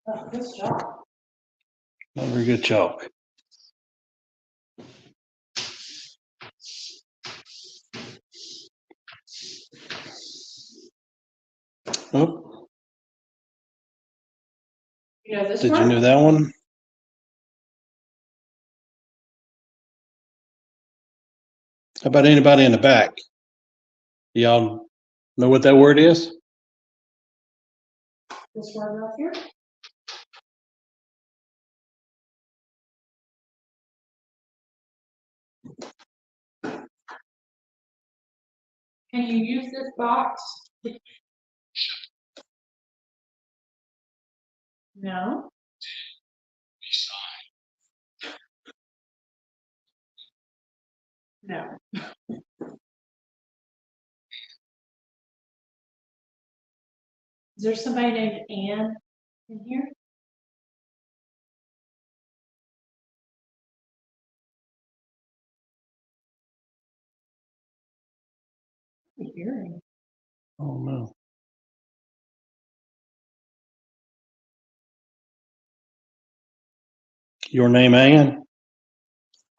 Oh, good job. Not very good chalk. Oh, You know this did word? you know that one? How about anybody in the back? Y'all know what that word is? This word right here? Can you use this box? No. No. Is there somebody named Anne in here? Hearing. Oh no. Your name Ann?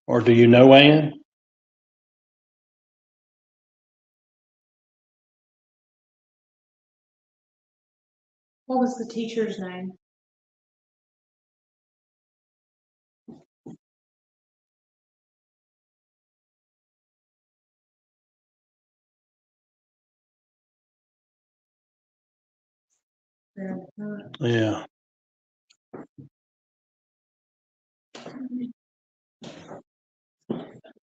Or do you know Ann? What was the teacher's name? Yeah.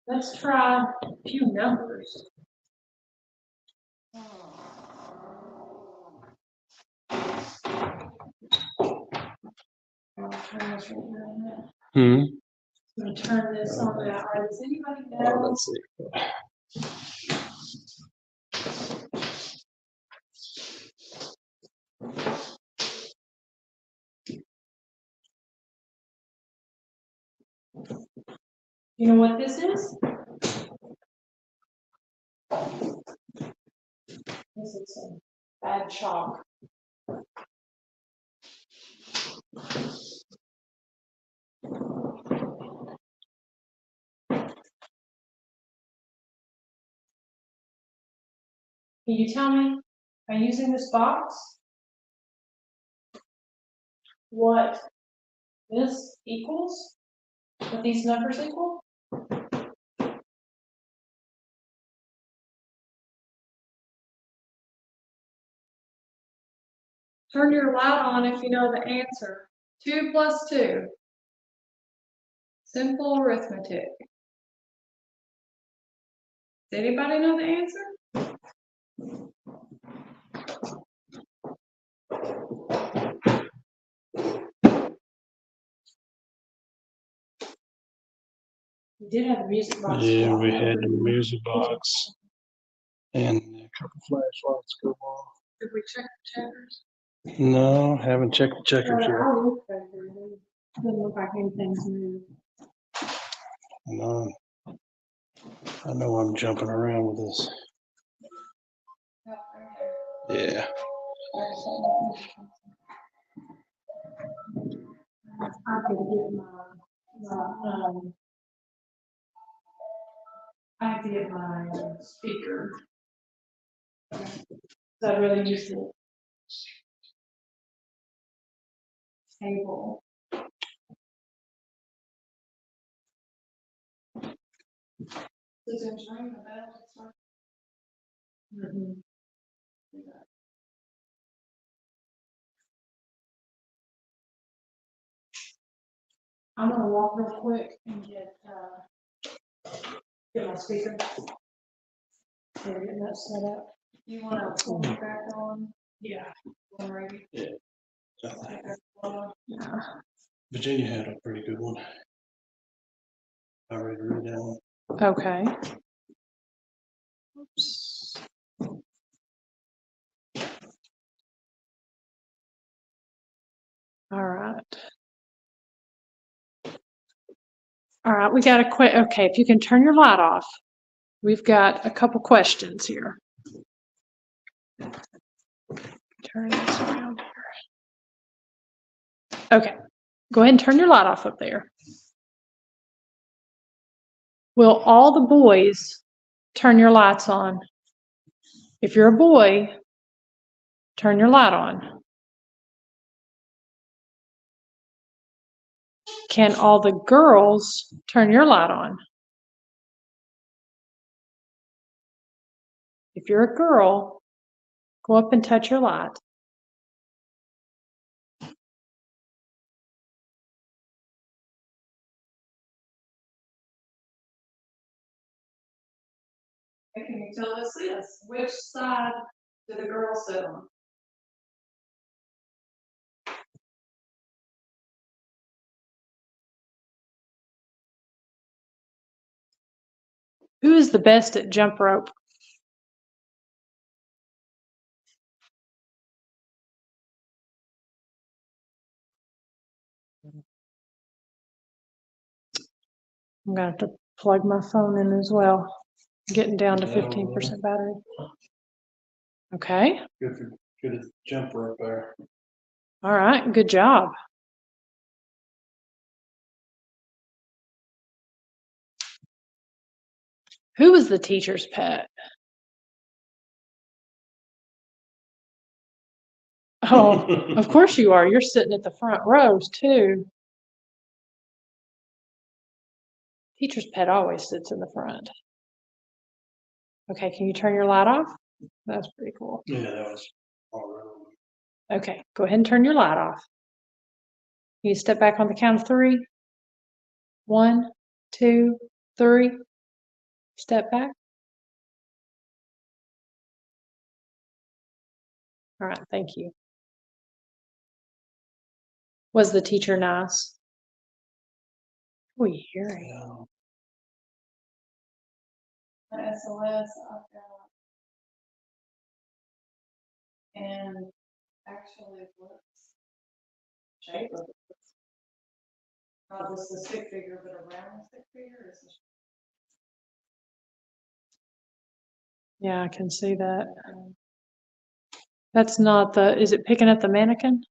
Let's try a few numbers. I'll turn this right now. Hmm. I'm gonna turn this on that. All right, does anybody know? Let's see. You know what this is? This is some bad chalk. Can you tell me, by using this box, what this equals? What these numbers equal? Turn your light on if you know the answer. 2 plus 2. Simple arithmetic. Does anybody know the answer? We did have a music box. Yeah, we had the music box and a couple flashlights go off. Did we check the checkers? No, haven't checked the checkers yet. I'll look back there. Doesn't look like anything's moved. No. I know I'm jumping around with this. Yeah. I could get I get my speaker. So I really use the table. Does it ring the bell? Mhm. I'm gonna walk real quick and get my speaker. Yeah, getting that set up. You wanna pull me back on? Yeah. Alrighty. Yeah. Virginia had a pretty good one. I read that one. Okay. Oops. All right. All right, we got okay, if you can turn your light off. We've got a couple questions here. Turn this around here. Okay, go ahead and turn your light off up there. Will all the boys turn your lights on? If you're a boy, turn your light on. Can all the girls turn your light on? If you're a girl, go up and touch your light. Can you tell us this? Which side do the girls sit on? Who is the best at jump rope? I'm going to have to plug my phone in as well. Getting down to 15% battery. Okay. Good jump rope there. All right. Good job. Who was the teacher's pet? Oh, of course you are. You're sitting at the front rows too. Teacher's pet always sits in the front. Okay, can you turn your light off? That's pretty cool. Yeah, that was all right. Okay, go ahead and turn your light off. You step back on the count of 3. 1, 2, 3. Step back. All right, thank you. Was the teacher nice? We hear it. The SOS I've got. And actually, what's shape of it? Not just a stick figure, but a round stick figure. Is this- Yeah, I can see that. That's not the, is it picking at the mannequin?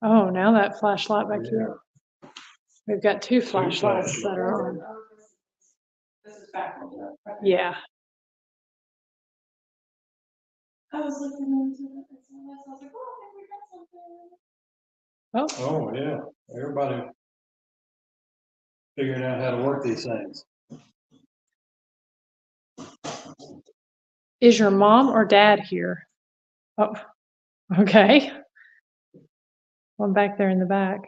Oh, now that flashlight back here. We've got 2 flashlights that are on. This is backwards. Right? Yeah. I was looking into it. I was like, oh, I think we got something. Oh, Oh, yeah, everybody figuring out how to work these things. is your mom or dad here? Oh, okay. One back there in the back.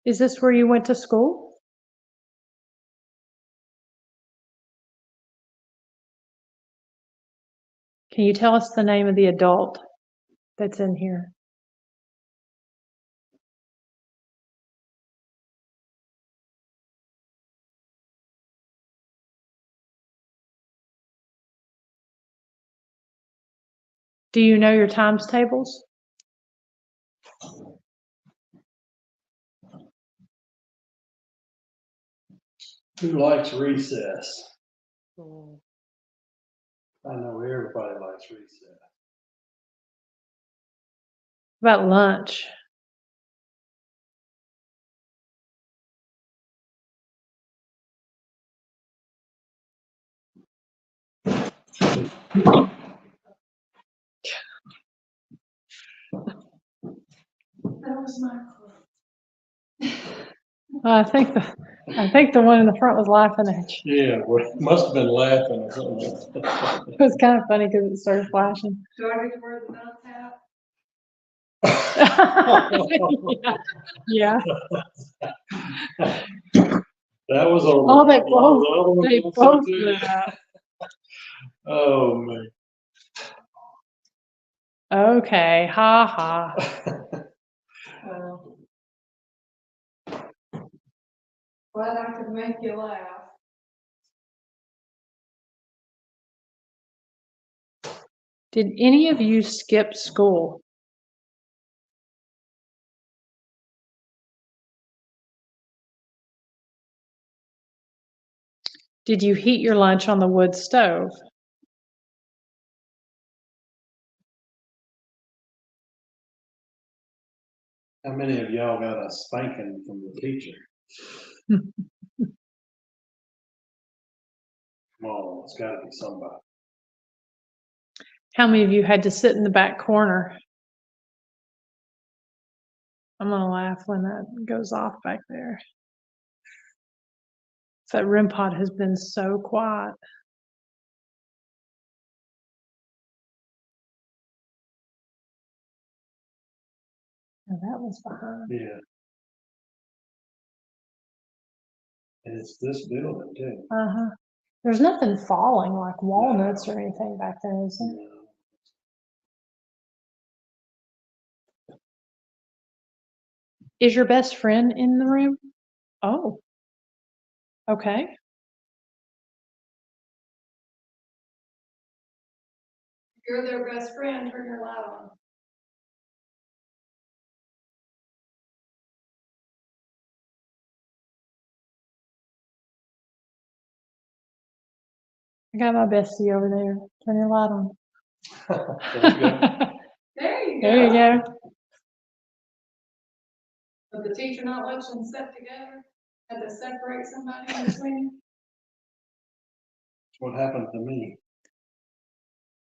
Is this where you went to school? Can you tell us the name of the adult that's in here? Do you know your times tables? Who likes recess? I know everybody likes recess. About lunch? That was my clue. I think the one in the front was laughing at you. Yeah, well, must have been laughing or something. It was kind of funny because it started flashing. Do I get to wear the nut hat? Yeah. That was over. Oh, they They both lit up. Oh, man. Okay, ha ha. Glad I could make you laugh. Did any of you skip school? Did you heat your lunch on the wood stove? How many of y'all got a spanking from the teacher? Come on, it's gotta be somebody. How many of you had to sit in the back corner? I'm gonna laugh when that goes off back there. That REM pod has been so quiet. And that was behind. Yeah. And it's this building too. Uh-huh. There's nothing falling like walnuts or anything back there, is there? Is your best friend in the room? Oh. Okay. If you're their best friend, turn your light on. I got my bestie over there. Turn your light on. There you go. There you go. There you go. Did the teacher not let them sit together? Had to separate somebody in between? What happened to me?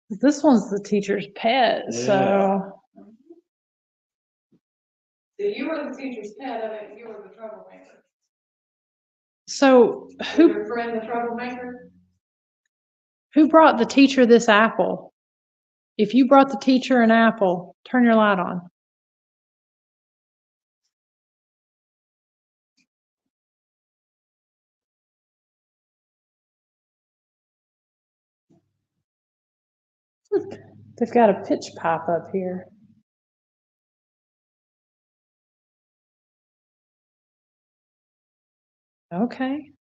This one's the teacher's pet, so If you were the teacher's pet of it, you were the troublemaker. So Was who your friend the troublemaker? brought the teacher this apple? If you brought the teacher an apple, turn your light on. They've got a pitch pipe up here. Okay.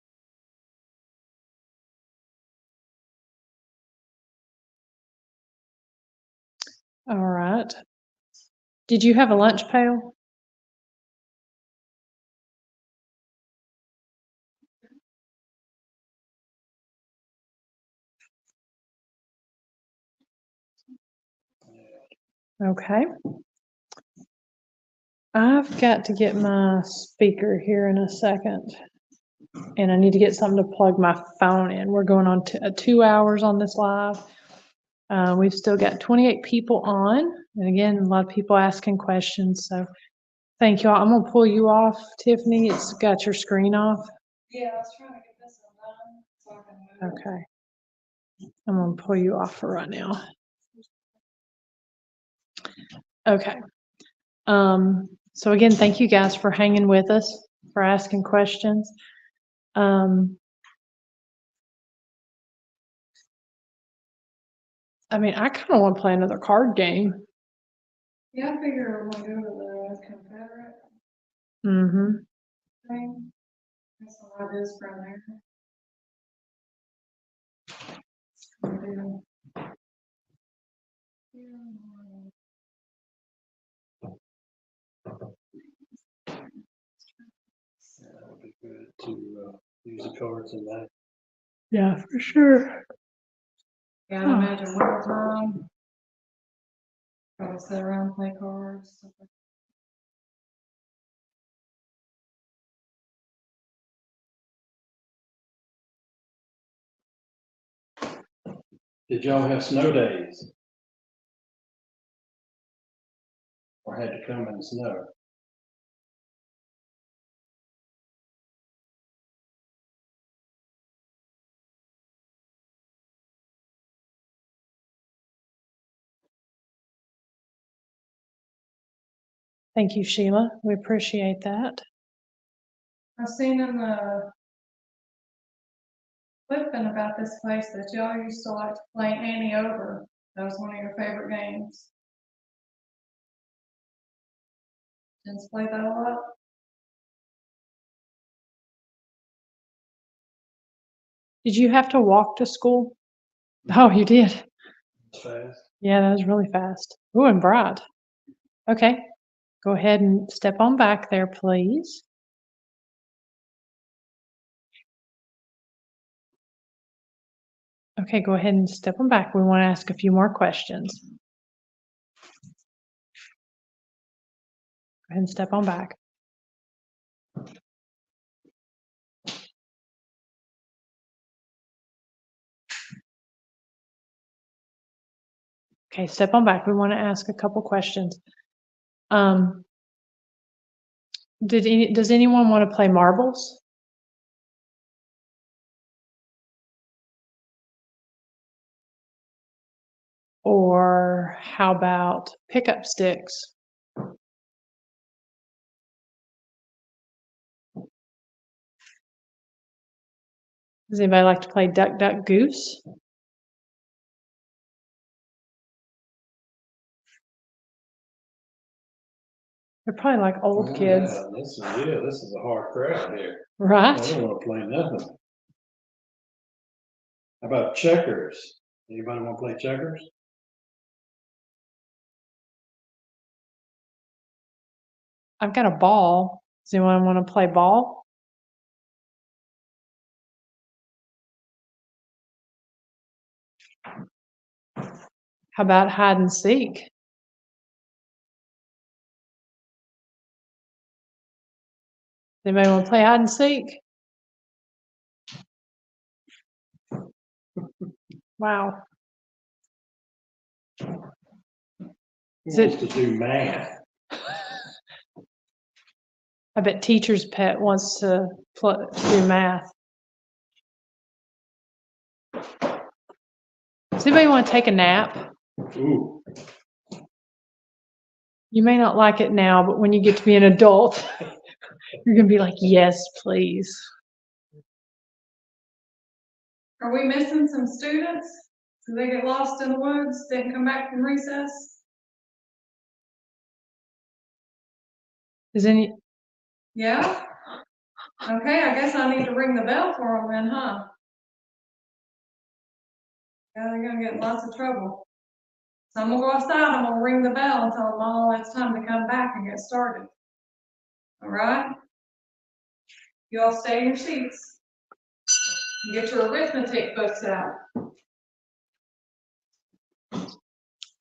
All right. Did you have a lunch pail? Okay. I've got to get my speaker here in a second. And I need to get something to plug my phone in. We're going on 2 hours on this live. We've still got 28 people on. And again, a lot of people asking questions. So thank you all. I'm going to pull you off, Tiffany. It's got your screen off. Yeah, I was trying to get this one done so I can move. Okay. I'm going to pull you off for right now. Okay. So again, thank you guys for hanging with us, for asking questions. I mean, I kind of want to play another card game. Yeah, I figure we'll go to the Confederate Mm-hmm. thing. That's a lot of this from there. That would be good to use the cards in that. Yeah, for sure. Yeah, I imagine winter time. Probably sit around and play cards. Stuff like Did y'all have snow days? Or had to come in the snow? Thank you, Sheila. We appreciate that. I've seen in the flipping about this place that y'all used to like to play Annie Over. That was one of your favorite games. Didn't play that a lot. Did you have to walk to school? Oh, you did. Fast. Yeah, that was really fast. Ooh, and bright. Okay. Go ahead and step on back there, please. Okay, go ahead and step on back. We want to ask a few more questions. Go ahead and step on back. Okay, step on back. We want to ask a couple questions. Does anyone want to play marbles? Or how about pickup sticks? Does anybody like to play duck, duck, goose? They're probably like old kids. Yeah, this is a hard crowd here. I Right? don't want to play nothing. How about checkers? Anybody want to play checkers? I've got a ball. Does anyone want to play ball? How about hide and seek? Anybody want to play hide and seek? Wow. Who wants to do math? I bet teacher's pet wants to do math. Does anybody want to take a nap? Ooh. You may not like it now, but when you get to be an adult, you're going to be like, yes, please. Are we missing some students? Did they get lost in the woods, didn't come back from recess? Is any? Yeah? Okay, I guess I need to ring the bell for them then, huh? Yeah, they're gonna get in lots of trouble. So I'm gonna go outside, I'm gonna ring the bell and tell them all it's time to come back and get started. All right? You all stay in your seats. Get your arithmetic books out.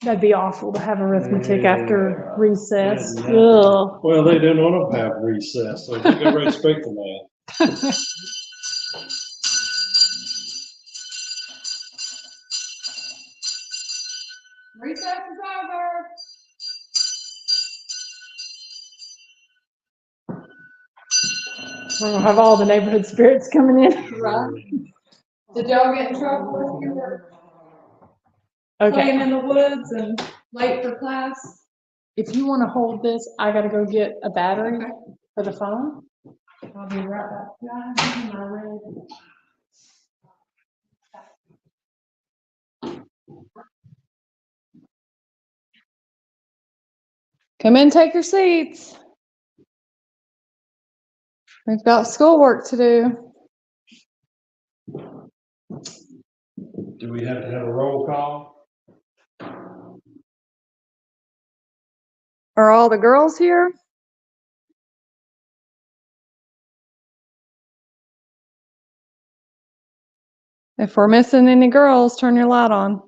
That'd be awful to have arithmetic after recess. Yeah. Ugh. Well, they didn't want to have recess, so they go right straight to that. Recess is over. We'll have all the neighborhood spirits coming in. Right. Did y'all get in trouble if you were Okay. playing in the woods and late for class? If you want to hold this, I got to go get a battery Okay. for the phone. I'll be right back. Yeah, I have my red. Come in, take your seats. We've got schoolwork to do. Do we have to have a roll call? Are all the girls here? If we're missing any girls, turn your light on.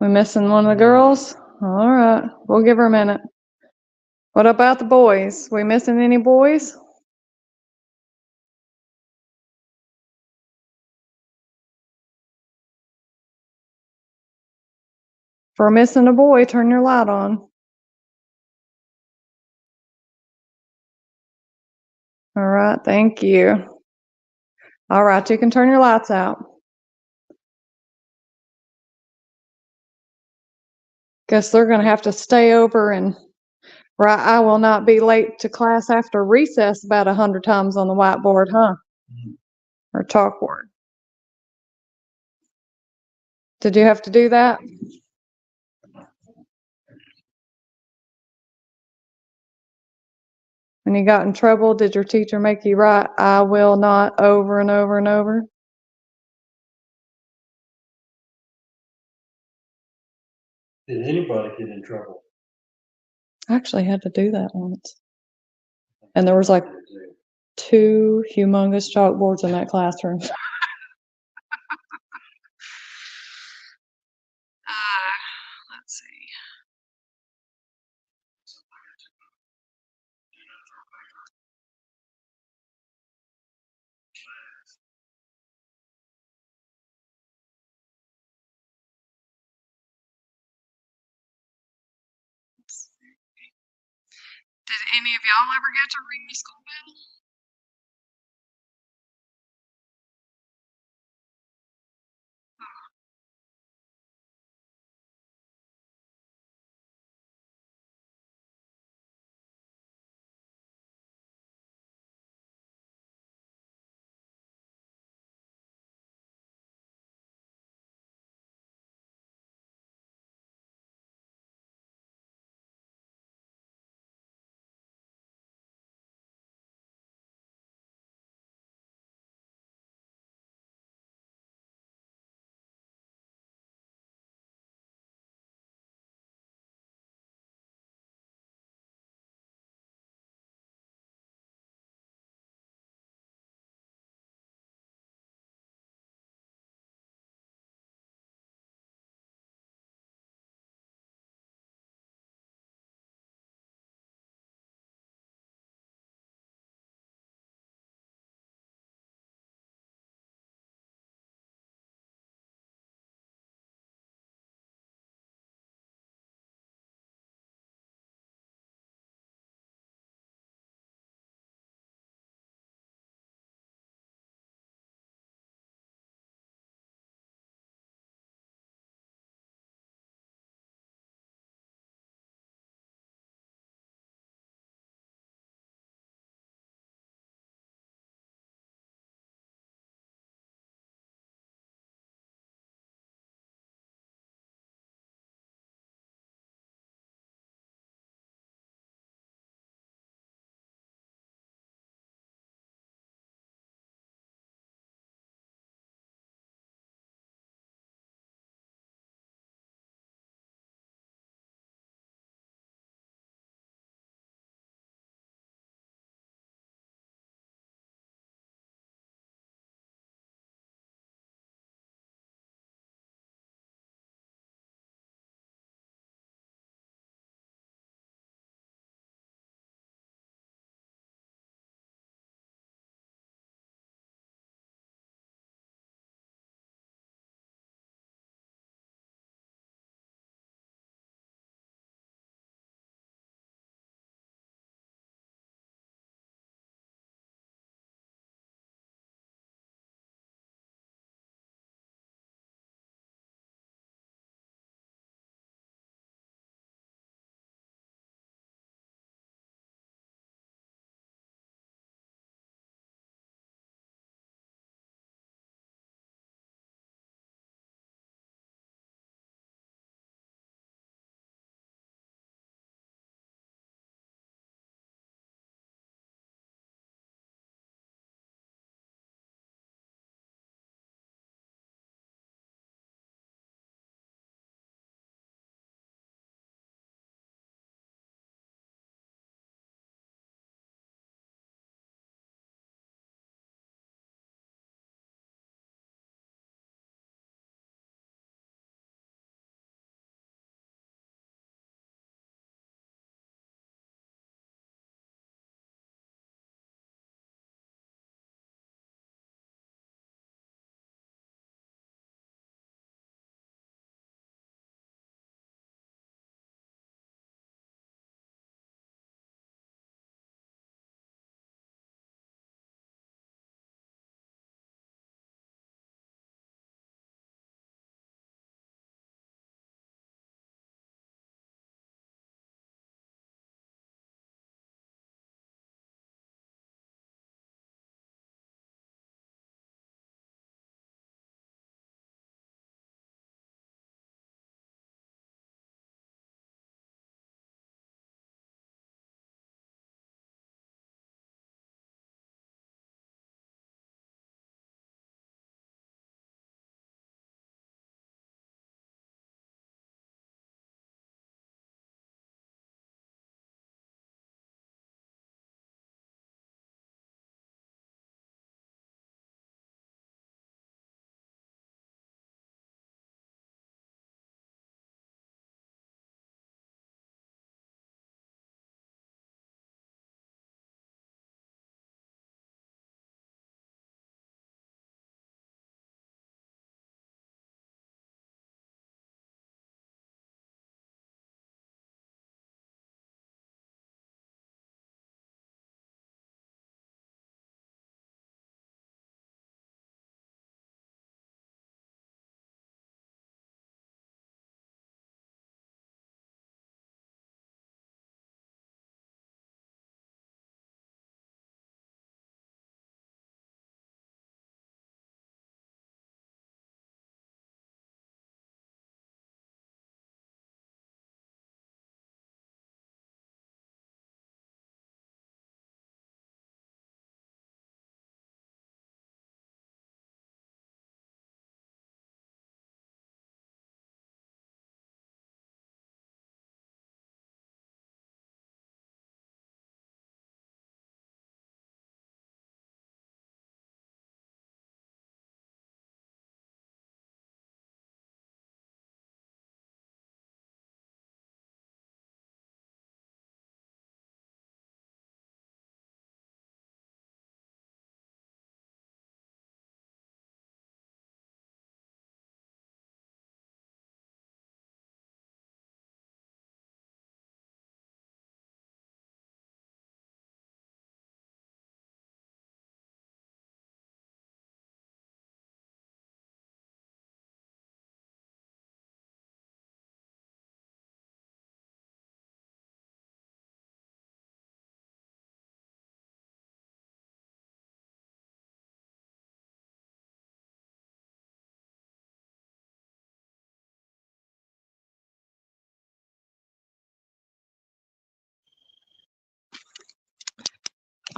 We missing one of the girls? All right, we'll give her a minute. What about the boys? We missing any boys? If we're missing a boy, turn your light on. All right, thank you. All right, you can turn your lights out. Guess they're gonna have to stay over and write "I will not be late to class after recess" about 100 times on the whiteboard, huh? Or chalkboard. Did you have to do that? When you got in trouble, did your teacher make you write "I will not" over and over and over? Did anybody get in trouble? I actually had to do that once. And there was like 2 humongous chalkboards in that classroom. Let's see. Did any of y'all ever get to ring the school bell?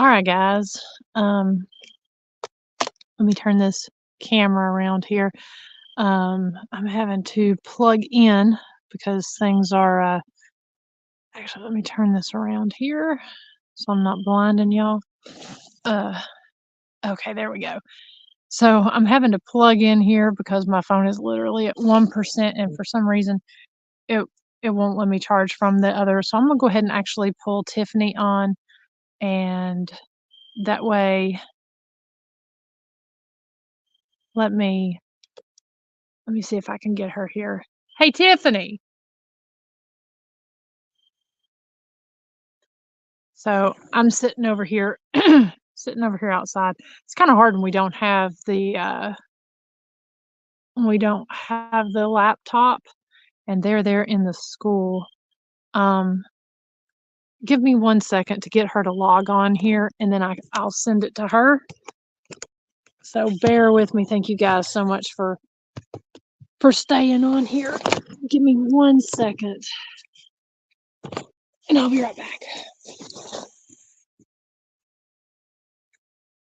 All right, guys. Let me turn this camera around here. I'm having to plug in because things are, actually, let me turn this around here so I'm not blinding y'all. Okay, there we go. So I'm having to plug in here because my phone is literally at 1%, and for some reason it won't let me charge from the other. So I'm gonna go ahead and actually pull Tiffany on, and that way let me see if I can get her here. Hey, Tiffany. So I'm sitting over here, sitting over here outside. It's kind of hard when we don't have the laptop, and they're there in the school. Give me 1 second to get her to log on here, and then I'll send it to her. So bear with me. Thank you guys so much for staying on here. Give me 1 second, and I'll be right back.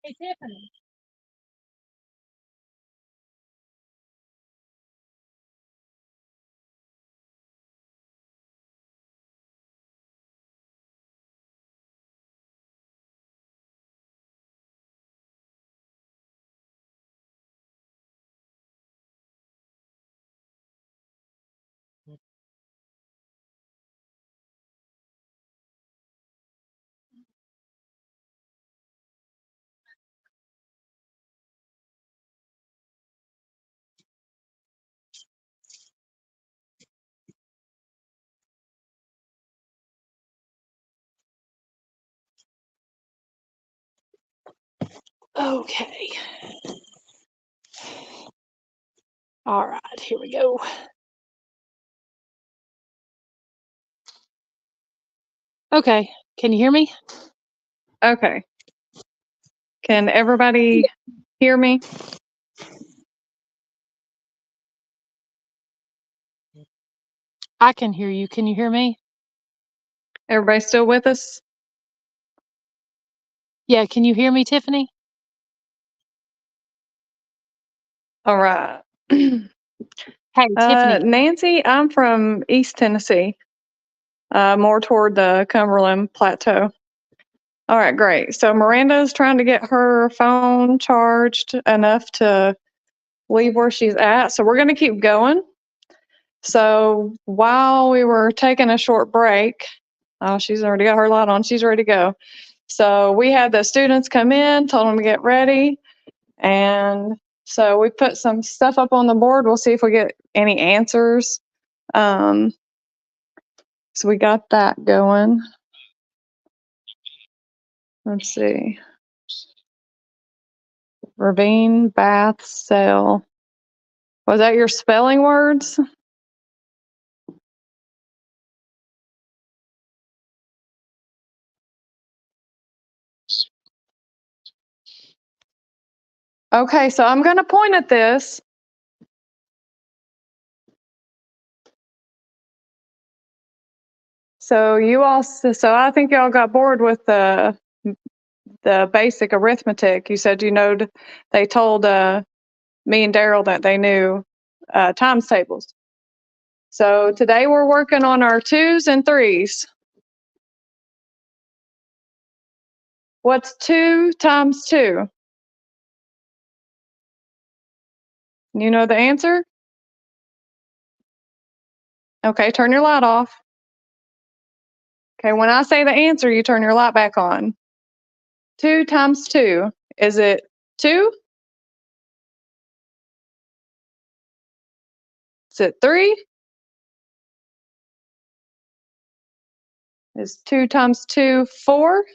Hey, Tiffany. Okay. All right, here we go. Okay, can you hear me? Okay. Can everybody hear me? I can hear you. Can you hear me? Everybody still with us? Yeah, can you hear me, Tiffany? All right. Hey, Tiffany. Nancy, I'm from East Tennessee, more toward the Cumberland Plateau. All right, great. So Miranda's trying to get her phone charged enough to leave where she's at. So we're going to keep going. So while we were taking a short break, oh, she's already got her light on. She's ready to go. So we had the students come in, told them to get ready. And so we put some stuff up on the board. We'll see if we get any answers. So we got that going. Let's see. Ravine, bath, cell. Was that your spelling words? Okay, so I'm going to point at this. So I think y'all got bored with the basic arithmetic. You said they told me and Daryl that they knew times tables. So today we're working on our 2s and 3s. What's 2 times 2? You know the answer? Okay, turn your light off. Okay, when I say the answer, you turn your light back on. 2 times 2, is it 2? Is it 3? Is 2 times 2 4?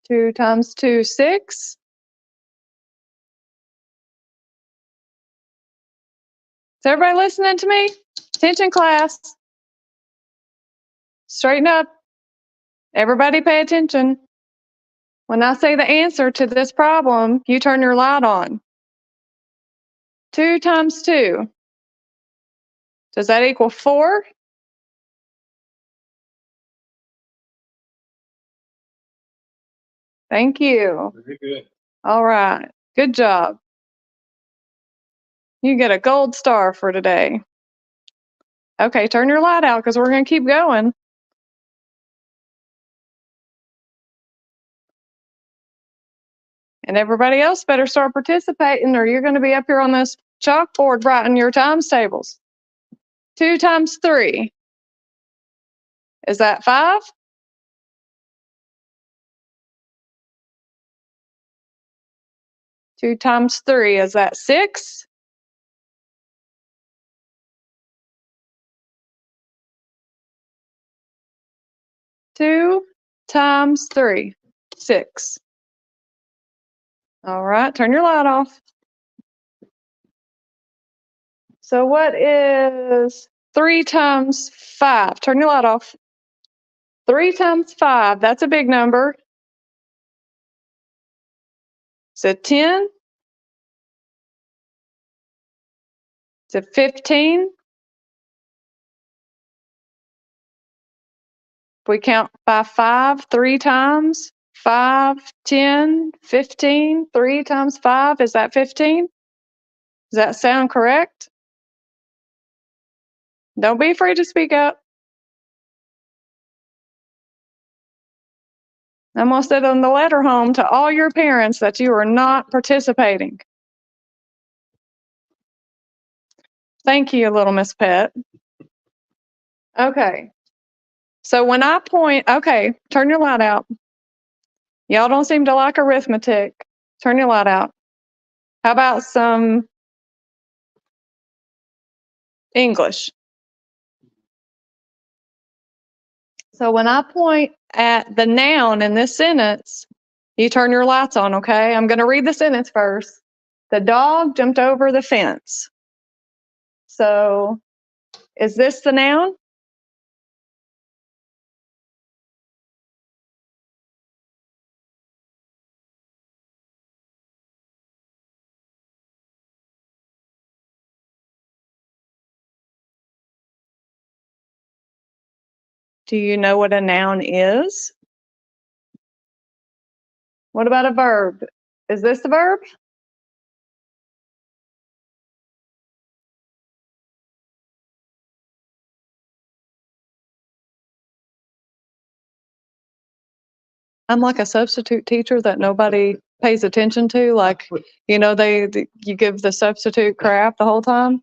2 times 2 6? Is everybody listening to me? Attention, class. Straighten up. Everybody pay attention. When I say the answer to this problem, you turn your light on. 2 times 2. Does that equal 4? Thank you. Very good. All right. Good job. You get a gold star for today. Okay, turn your light out because we're going to keep going. And everybody else better start participating or you're going to be up here on this chalkboard writing your times tables. 2 times 3. Is that 5? 2 times 3, is that 6? 2 times 3, 6. All right, turn your light off. So what is 3 times 5? Turn your light off. 3 times 5, that's a big number. Is it 10? Is it 15? If we count by 5 3 times, 5, 10, 15, 3 times 5, is that 15? Does that sound correct? Don't be afraid to speak up. I'm going to send on the letter home to all your parents that you are not participating. Thank you, little Miss Pet. Okay. So when I point, okay, turn your light out. Y'all don't seem to like arithmetic. Turn your light out. How about some English? So when I point at the noun in this sentence, you turn your lights on, okay? I'm going to read the sentence first. The dog jumped over the fence. So is this the noun? Do you know what a noun is? What about a verb? Is this the verb? I'm like a substitute teacher that nobody pays attention to. Like, you know, you give the substitute crap the whole time.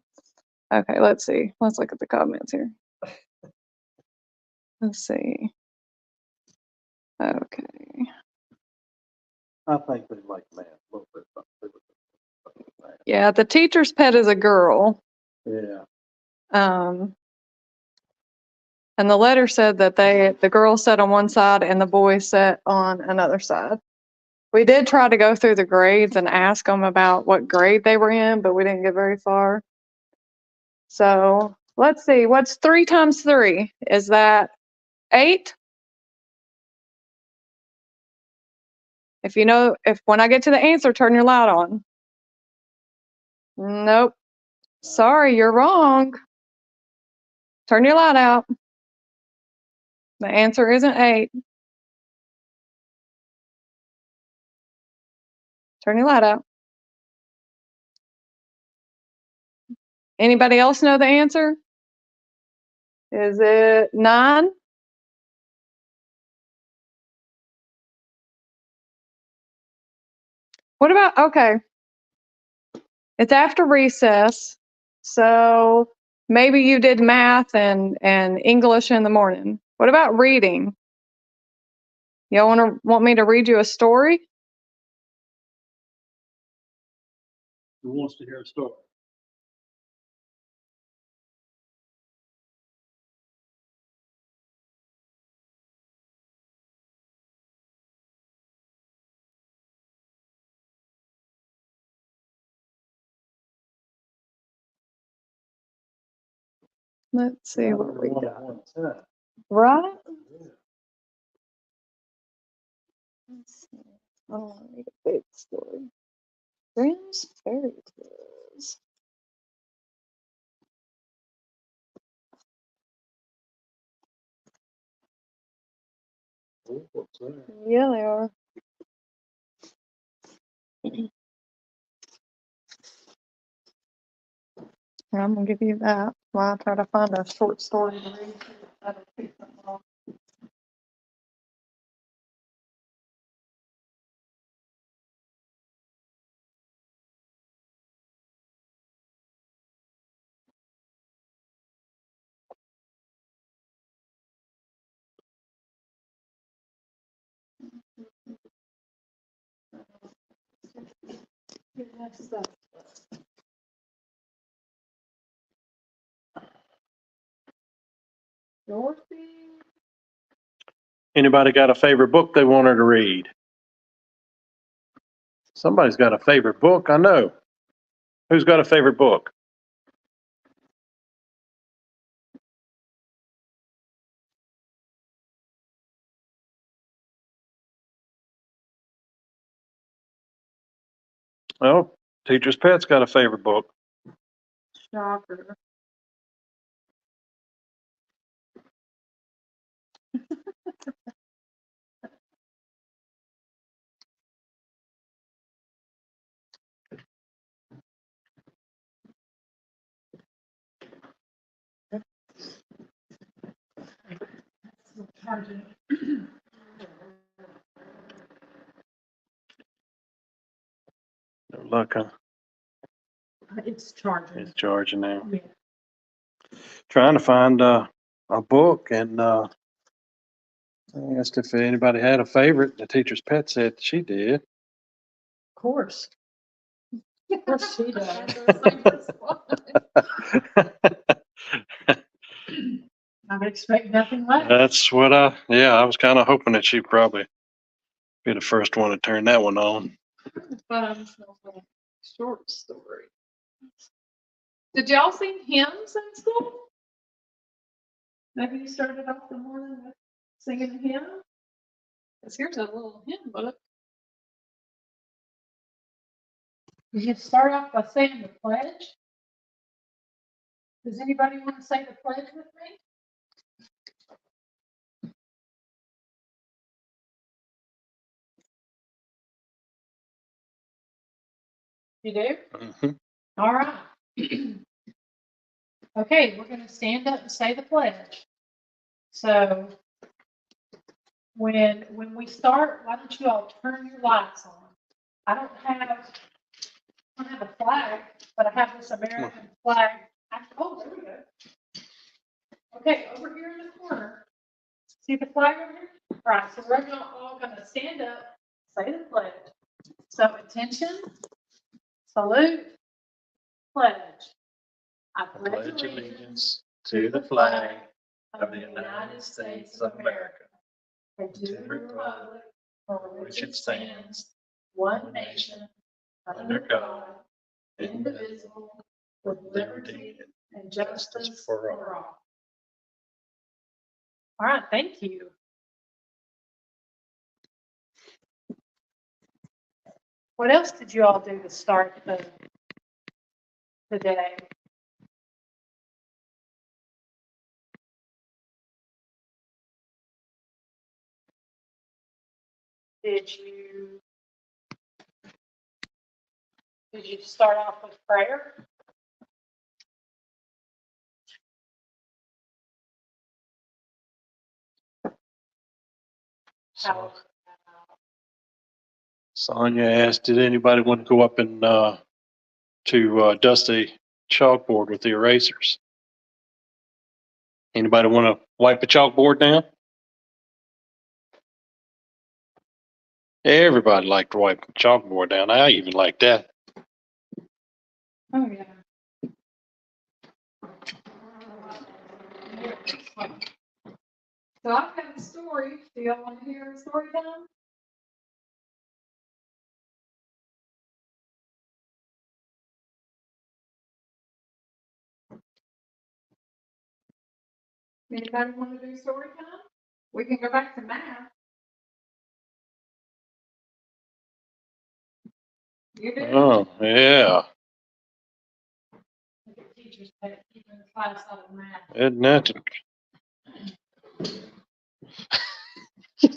Okay, let's see. Let's look at the comments here. Let's see. Okay. I think they like math a little bit. Yeah, the teacher's pet is a girl. Yeah. And the letter said that the girl sat on one side and the boy sat on another side. We did try to go through the grades and ask them about what grade they were in, but we didn't get very far. So let's see, what's 3 times 3? Is that 8? If you know, if when I get to the answer, turn your light on. Nope. Sorry, you're wrong. Turn your light out. The answer isn't 8. Turn your light out. Anybody else know the answer? Is it 9? What about, okay. It's after recess, so maybe you did math and English in the morning. What about reading? Y'all want me to read you a story? Who wants to hear a story? Let's see what we One got. at one time. Right? Yeah. Let's see. I don't want to read a big story. Grimm's Fairy Tales. What's that? Yeah, they are. And I'm gonna give you that while I try to find a short story to read. That'll pick them off. Dorothy. Anybody got a favorite book they want her to read? Somebody's got a favorite book, I know. Who's got a favorite book? Well, Teacher's Pet's got a favorite book. Shocker. No luck, huh? It's charging. It's charging now. Yeah. Trying to find a book, and I asked if anybody had a favorite. The Teacher's Pet said she did. Of course. Of course she does. I would expect nothing less. That's what I was kind of hoping that she'd probably be the first one to turn that one on. Short story. Did y'all sing hymns in school? Maybe you started off the morning with singing a hymn? Because here's a little hymn book. You start off by saying the pledge. Does anybody want to say the pledge with me? You do? Mhm. All right. Okay, we're going to stand up and say the pledge. So when we start, why don't you all turn your lights on? I don't have a flag, but I have this American flag. Oh, there we go. Okay, over here in the corner. See the flag over here? All right, so we're all going to stand up, say the pledge. So attention, salute, pledge. I Pledge allegiance to the flag of the United States of America, and to the republic for which it stands, one nation, under God, indivisible, with liberty and justice for all. All right, thank you. What else did you all do to start the day? Did you start off with prayer? How? Sonia asked, did anybody want to go up and to dust a chalkboard with the erasers? Anybody want to wipe a chalkboard down? Everybody liked to wipe the chalkboard down. I even like that. Oh, yeah. So I've got a story. Do y'all want to hear a story time? Anybody want to do story time? We can go back to math. You do. Oh, yeah. Look at teachers keeping the class out of math. Isn't that? All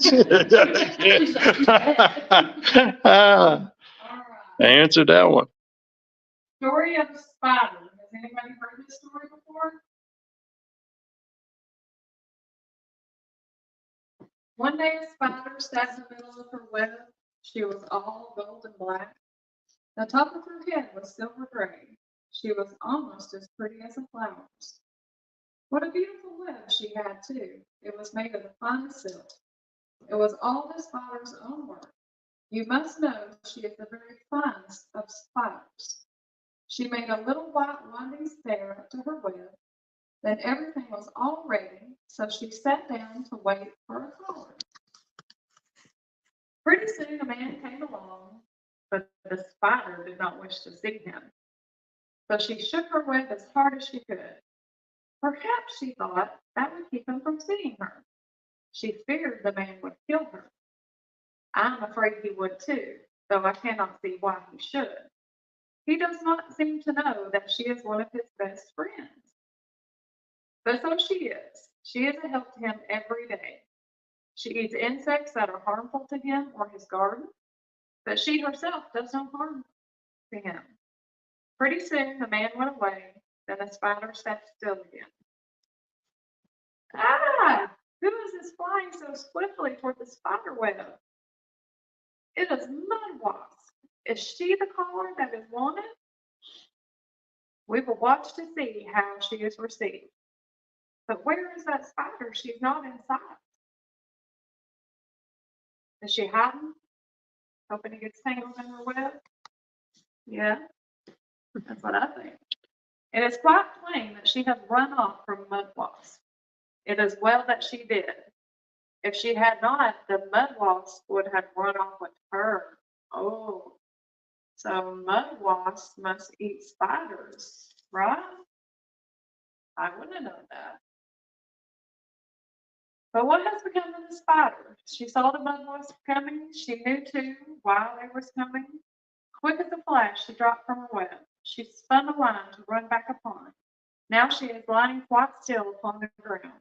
right. Answer that one. Story of the spider. Has anybody heard this story before? One day a spider sat in the middle of her web. She was all gold and black. The top of her head was silver gray. She was almost as pretty as the flowers. What a beautiful web she had, too. It was made of the finest silk. It was all the spider's own work. You must know she is the very finest of spiders. She made a little white winding stair up to her web. Then everything was all ready, so she sat down to wait for a caller. Pretty soon a man came along, but the spider did not wish to see him. So she shook her web as hard as she could. Perhaps she thought that would keep him from seeing her. She feared the man would kill her. I'm afraid he would too, though I cannot see why he should. He does not seem to know that she is one of his best friends. But so she is. She is a help to him every day. She eats insects that are harmful to him or his garden, but she herself does no harm to him. Pretty soon the man went away, then the spider sat still again. Ah! Who is this flying so swiftly toward the spider web? It is Mud Wasp. Is she the caller that is wanted? We will watch to see how she is received. But where is that spider? She's not in sight. Is she hiding? Hoping to get tangled in her web? Yeah, that's what I think. It is quite plain that she has run off from Mud Wasp. It is well that she did. If she had not, the Mud Wasp would have run off with her. Oh, so Mud Wasp must eat spiders, right? I wouldn't have known that. But what has become of the spider? She saw the Mud Wasp coming. She knew too why they were coming. Quick as a flash, she dropped from her web. She spun a line to run back upon. Now she is lying quite still upon the ground.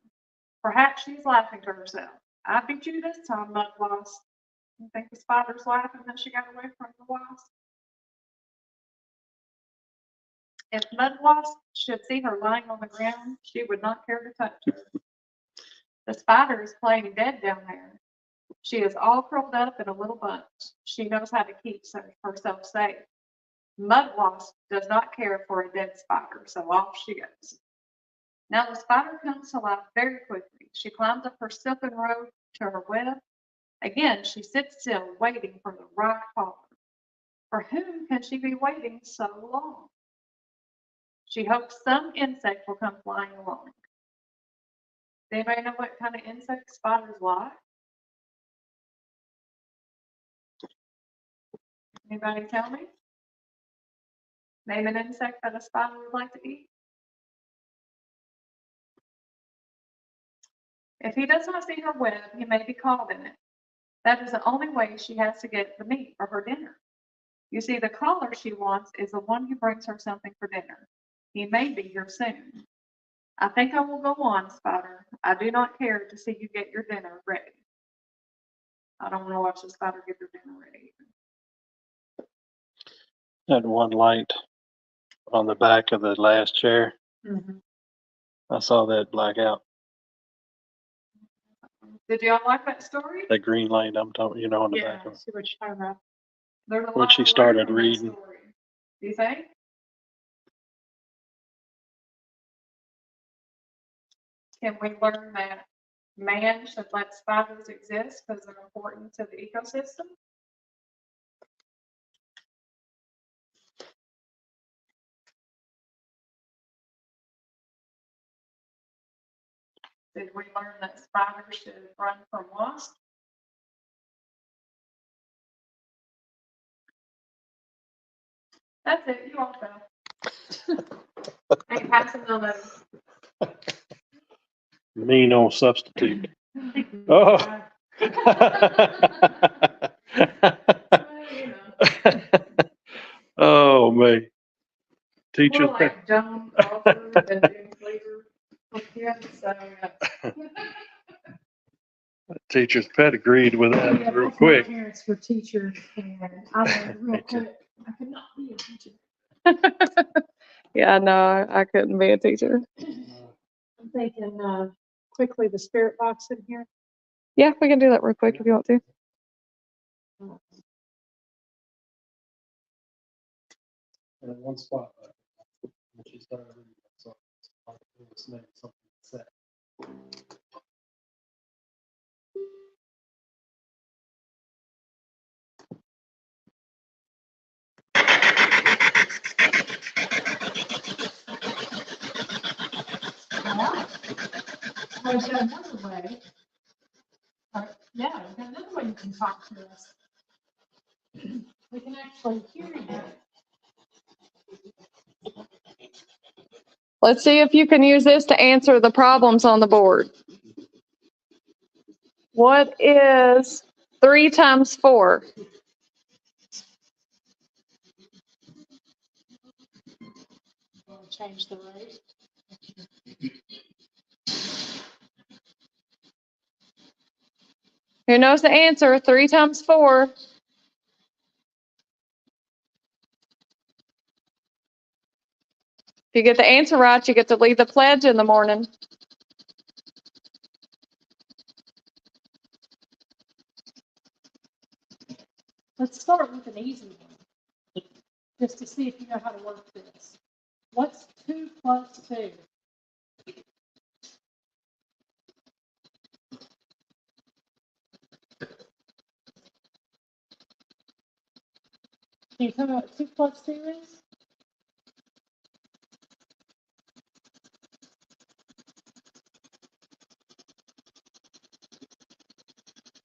Perhaps she is laughing to herself. I beat you this time, Mud Wasp. You think the spider's laughing that she got away from the wasp? If Mud Wasp should see her lying on the ground, she would not care to touch her. The spider is playing dead down there. She is all curled up in a little bunch. She knows how to keep herself safe. Mud Wasp does not care for a dead spider, so off she goes. Now the spider comes to life very quickly. She climbs up her silken robe to her web. Again, she sits still, waiting for the right caller. For whom can she be waiting so long? She hopes some insect will come flying along. Does anybody know what kind of insect spiders like? Anybody tell me? Name an insect that a spider would like to eat. If he does not see her web, he may be caught in it. That is the only way she has to get the meat for her dinner. You see, the caller she wants is the one who brings her something for dinner. He may be here soon. I think I will go on, Spider. I do not care to see you get your dinner ready. I don't want to watch the spider get her dinner ready. That one light on the back of the last chair. Mm-hmm. I saw that black out. Did y'all like that story? That green light I'm talking, you know, on the Yeah, back of it. see what you're talking about. There's a When lot she to started learn from that reading. story. Do you think? Can we learn that man should let spiders exist because they're important to the ecosystem? Did we learn that spiders should run from wasps? That's it, you all go. Ain't passing no notes. Mean old substitute. Oh. You know, Oh, man. Teacher. more like John Oliver than James Leader. Yeah, so, Teacher's pet agreed with Yeah, that real both my quick. parents were teachers, and I learned real quick, I could not be a teacher. Yeah, no, I couldn't be a teacher. I'm thinking, quickly, the spirit box in here. Yeah, we can do that real quick if you want to. In one spot. When she started reading that song, it was named something sad. Alright. Well, we've got another way. Yeah, we've got another way you can talk to us. We can actually hear you. Let's see if you can use this to answer the problems on the board. What is 3 times 4? Want to change the rate? Who knows the answer? 3 times 4. If you get the answer right, you get to lead the pledge in the morning. Let's start with an easy one, just to see if you know how to work this. What's 2 plus 2? Can you tell me what 2 plus 2 is?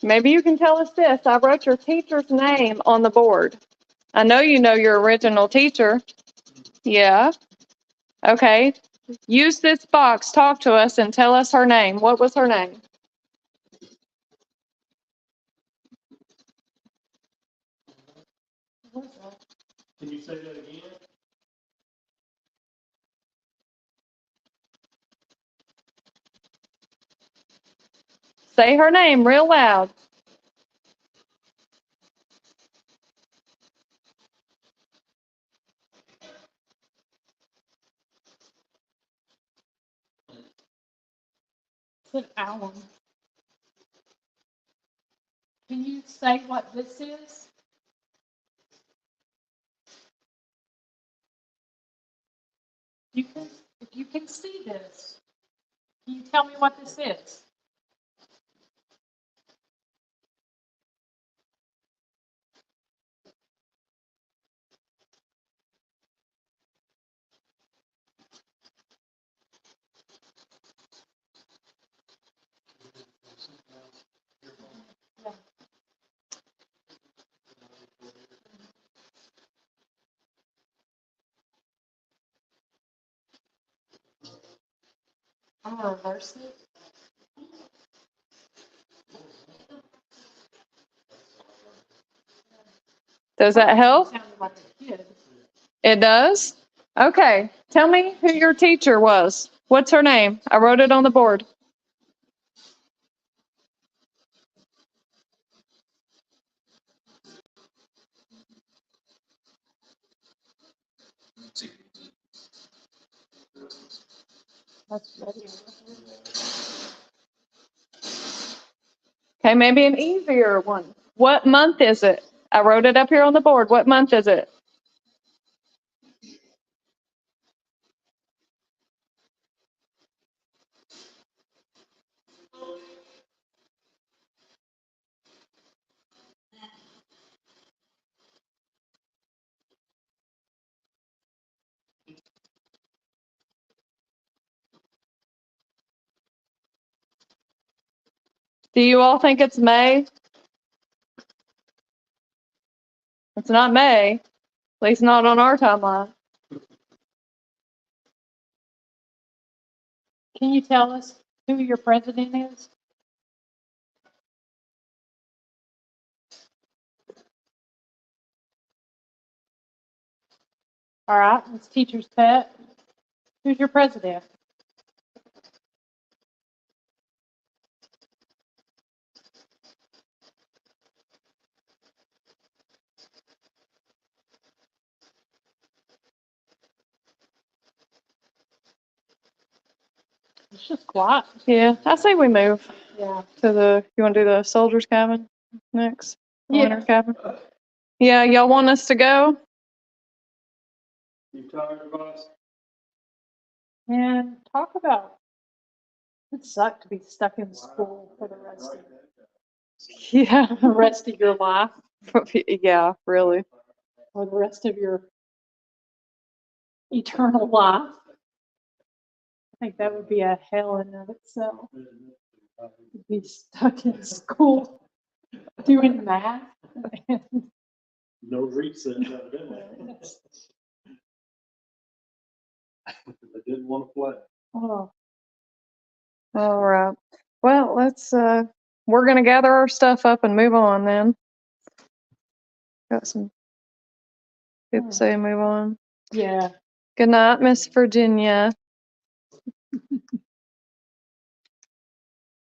Maybe you can tell us this. I wrote your teacher's name on the board. I know you know your original teacher. Yeah. Okay. Use this box, talk to us, and tell us her name. What was her name? What's that? Can you say that again? Say her name real loud. It's an alum. Can you say what this is? You can, if you can see this, can you tell me what this is? I'm gonna reverse it. Does that help? Sounded like a kid. It does? Okay. Tell me who your teacher was. What's her name? I wrote it on the board. That's ready. Okay, maybe an easier one. What month is it? I wrote it up here on the board. What month is it? Do you all think it's May? It's not May, at least not on our timeline. Can you tell us who your president is? All right, it's teacher's pet. Who's your president? It's just quiet. Yeah, I say we move Yeah. to you want to do the soldiers cabin next? The Yeah. winter cabin? Yeah, y'all want us to go? You tired of us? And talk about, it sucked to be stuck in school for the Yeah. rest of your life, Yeah, really. or the rest of your eternal life. I think that would be a hell in of itself. To be stuck in school doing math. No recess evidently. They didn't want to play. Oh, All right. Well, we're gonna gather our stuff up and move on then. Got some people say move on. yeah. Good night, Miss Virginia.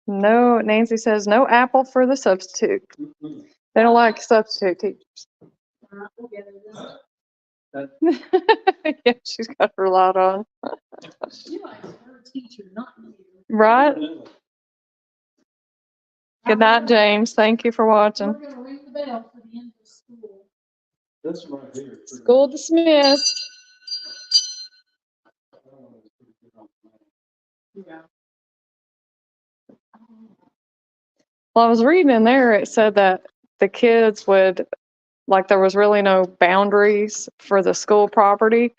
No, Nancy says no apple for the substitute. They don't like substitute teachers. We'll get it. Yeah, she's got her light on. She likes her teacher, not you. Right? Good night, James. Thank you for We're watching. gonna ring the bell for the end of school. This right here. School dismissed. Yeah. Well, I was reading in there, it said that the kids would, like, there was really no boundaries for the school property.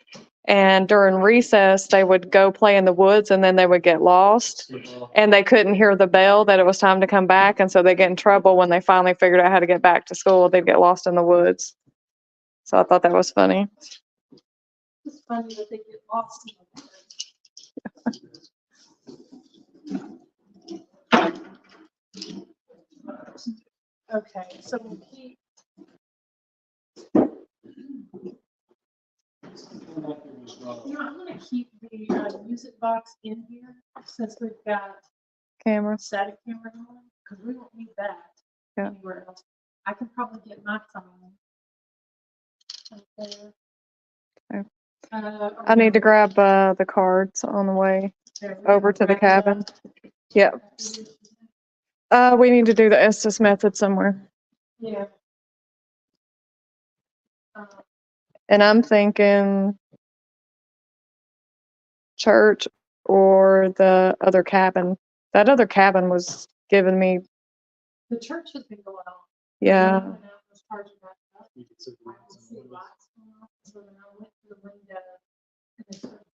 And during recess, they would go play in the woods and then they would get lost. And they couldn't hear the bell that it was time to come back. And so they get in trouble when they finally figured out how to get back to school. They'd get lost in the woods. So I thought that was funny. It's funny that they get lost in the woods. Okay, so we'll keep. I'm gonna keep the music box in here since we've got Camera. static camera on, because we won't need that Yeah. anywhere else. I can probably get my phone. Up there. Okay. I I need to grab the cards on the way over to the cabin. Yep. We need to do the Estes method somewhere. Yeah. And I'm thinking church or the other cabin. That other cabin was giving me, The church has been going on. yeah. When I was charging that up, I could see lights going off, so then I went to the window and they started.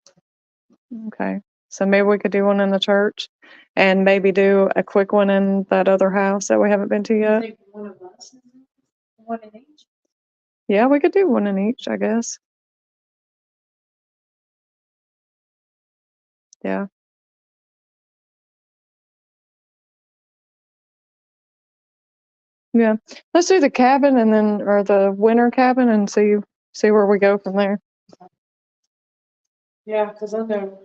Okay. So maybe we could do one in the church and maybe do a quick one in that other house that we haven't been to I yet. think one of us, one in each. Yeah, we could do one in each, I guess. Yeah. Yeah. Let's do the cabin and then, or the winter cabin and see where we go from there. Yeah, because I know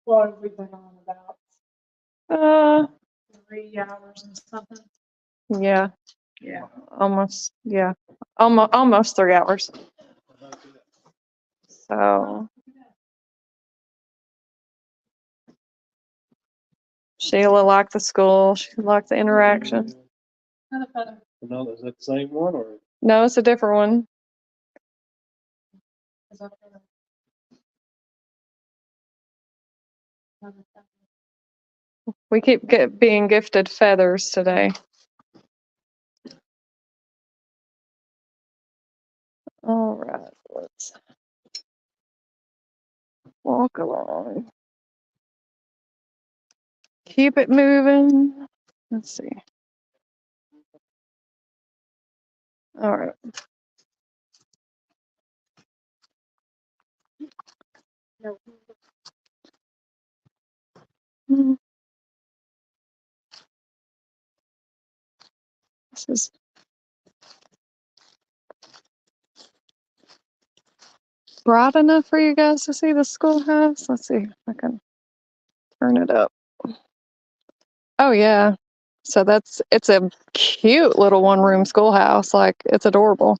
what we've been on about Uh, 3 hours and something. yeah. Yeah. Almost, yeah. Almost 3 hours. So Sheila liked the school. She liked the interaction. No, is that the same one or? No, it's a different one. We keep being gifted feathers today. All right, let's walk along. Keep it moving. Let's see. All right. This is bright enough for you guys to see the schoolhouse. Let's see if I can turn it up. Oh yeah. So it's a cute little one-room schoolhouse. Like, it's adorable.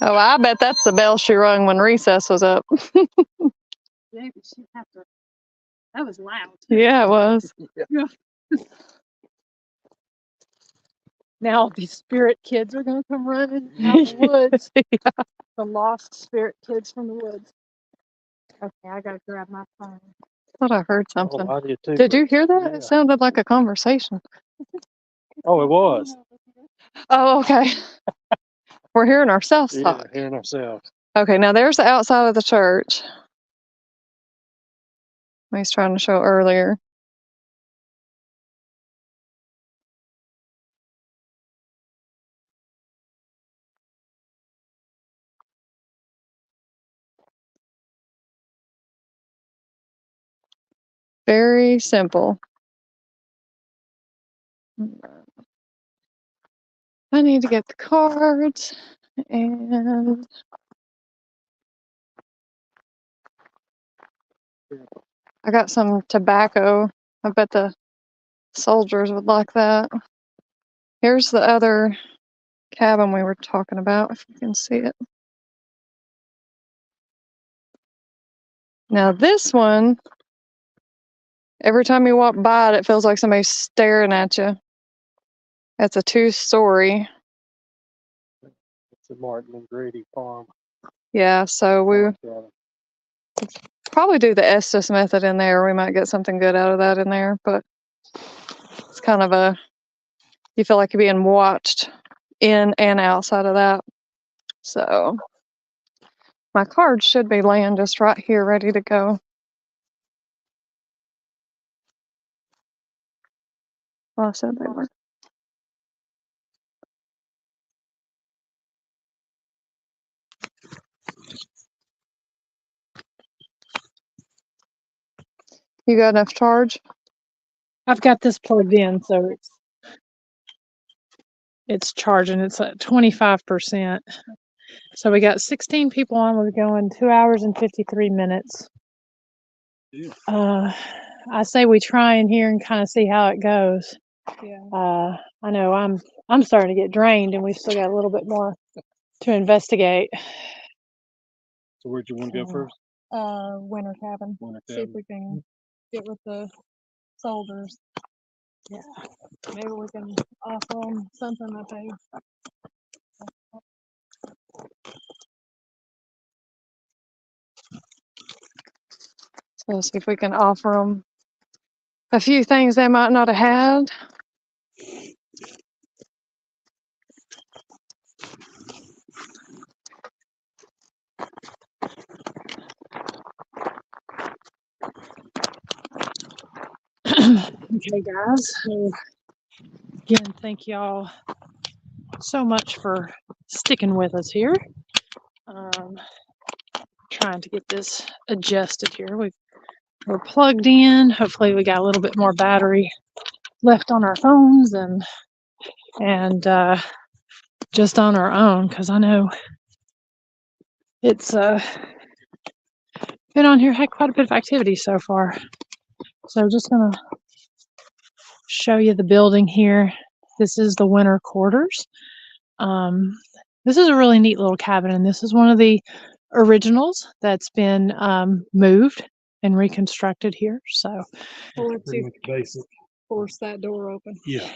Oh, I bet that's the bell she rung when recess was up. Maybe she'd have to. That was loud. Yeah, it was. Now these spirit kids are gonna come running out of the woods. The lost spirit kids from the woods. Okay, I gotta grab my phone. Thought I heard Oh, something. I did too. Did you hear that? Yeah. It sounded like a conversation. Oh, it was. Oh, okay. We're hearing ourselves Yeah, talk. hearing ourselves. Okay, now there's the outside of the church. I was trying to show earlier. Very simple. I need to get the cards and I got some tobacco. I bet the soldiers would like that. Here's the other cabin we were talking about, if you can see it. Now this one, every time you walk by it, it feels like somebody's staring at you. That's a 2-story. It's a Martin and Grady farm. Yeah, so we farm cabin. probably do the Estes method in there. We might get something good out of that in there, but it's kind of a, you feel like you're being watched in and outside of that. So my cards should be laying just right here, ready to go. Well, I said they were. You got enough charge? I've got this plugged in, so it's charging. It's at 25%. So we got 16 people on. We're going 2 hours and 53 minutes. Yeah. I say we try in here and kind of see how it goes. Yeah. I know I'm starting to get drained, and we've still got a little bit more to investigate. So where'd you want to go first? Winter cabin. Winter See if cabin. we can get with the soldiers. Yeah. Maybe we can offer them something that they. So see if we can offer them a few things they might not have had. Okay, guys. So again, thank y'all so much for sticking with us here. Trying to get this adjusted here. We're plugged in. Hopefully, we got a little bit more battery left on our phones and just on our own, because I know it's been on here, had quite a bit of activity so far. So just gonna show you the building here. This is the winter quarters. This is a really neat little cabin, and this is one of the originals that's been moved and reconstructed here. So We'll let Pretty you much basic. force that door open. Yeah.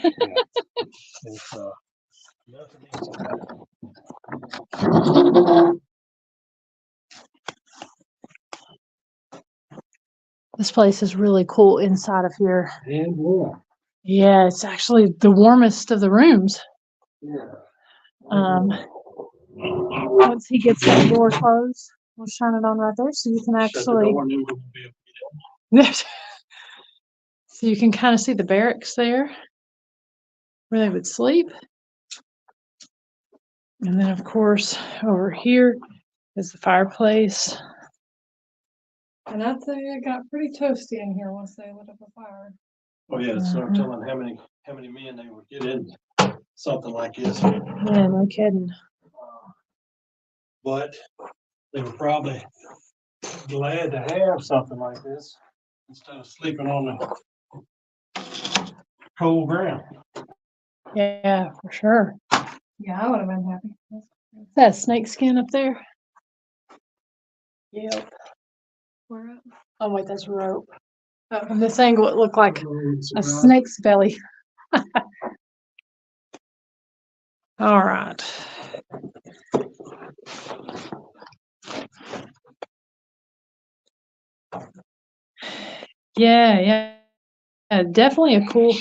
It's, nothing easy. this place is really cool inside of here. And warm. Yeah, it's actually the warmest of the rooms. Yeah. Once he gets that door closed, we'll shine it on right there so you can Shut the actually door and then we'll be able to get so you can kind of see the barracks there where they would sleep. And then of course over here is the fireplace. And I'd say it got pretty toasty in here once they lit up a fire. Oh, yeah, start telling how many men they would get in something like this. Yeah, no kidding. But they were probably glad to have something like this instead of sleeping on the cold ground. Yeah, for sure. Yeah, I would have been happy. Is that snake skin up there? Yep. Where at? Oh wait, that's rope. From this angle, it looked like a snake's belly. All right. Yeah, definitely a cool.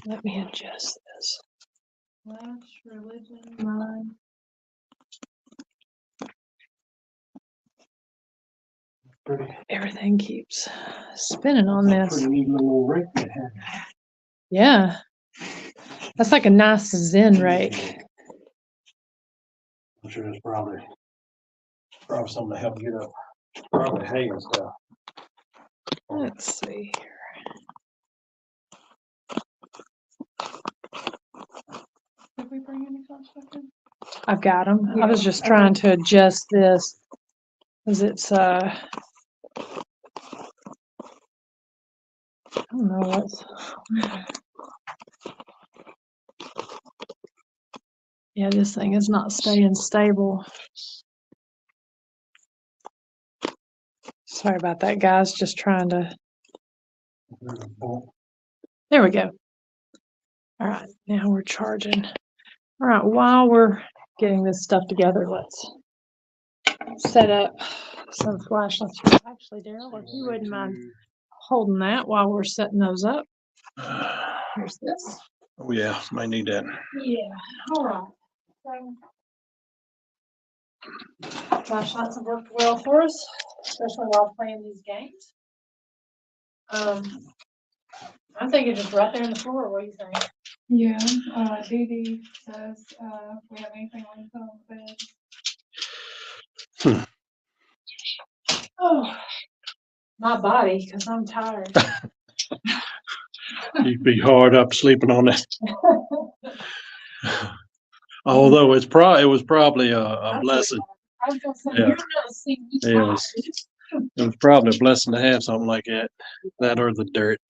Let me adjust this. Flesh, religion, mind. Everything keeps spinning on this. Pretty neat little rake they had. Yeah. That's like a nice Zen rake. I'm sure there's probably something to help get up, probably hay and stuff. Let's see here. Did we bring any flashlights in? I've got them. I was just trying to adjust this because it's I don't know what's. Yeah, this thing is not staying stable. Sorry about that, guys. Just trying to. There we go. All right, now we're charging. All right, while we're getting this stuff together, let's set up some flashlights. Actually, Daryl, if you wouldn't mind holding that while we're setting those up. Here's this. Oh yeah, might need that. Yeah, all right. Flashlights have worked well for us, especially while playing these games. I'm thinking just right there on the floor. What do you think? Yeah, Dee Dee says, if we have anything we can put on the bed. Oh, my body, because I'm tired. You'd be hard up sleeping on that. Although it was probably a blessing. I was gonna say, Yeah. you're not seeing me It was probably a blessing to have something like that or the dirt.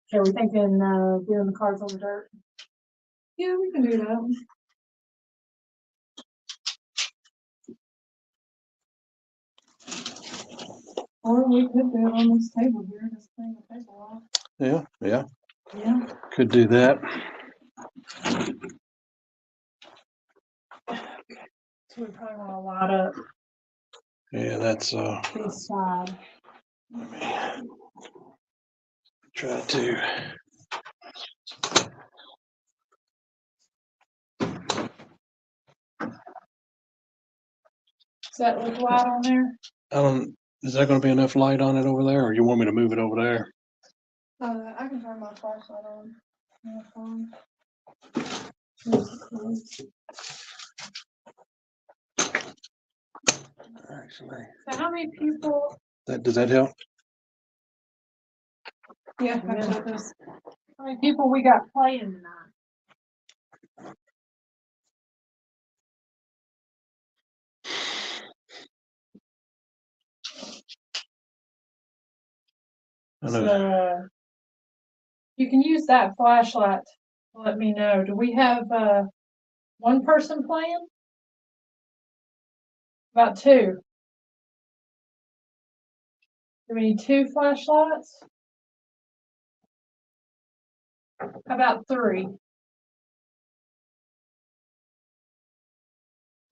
So we're thinking doing the cards on the dirt. Yeah, we can do that. Or we could do it on this table here, just bring the table off. Yeah. Yeah. Could do that. So we probably want to line up Yeah, that's this side. let me try to. Does that look light on there? Is that going to be enough light on it over there, or you want me to move it over there? I can turn my flashlight on. My phone. Actually, So how many people? does that help? Yeah, Yeah. I got this. How many people we got playing tonight? I know. So you can use that flashlight to let me know. Do we have one person playing? About two. Do we need two flashlights? How about three?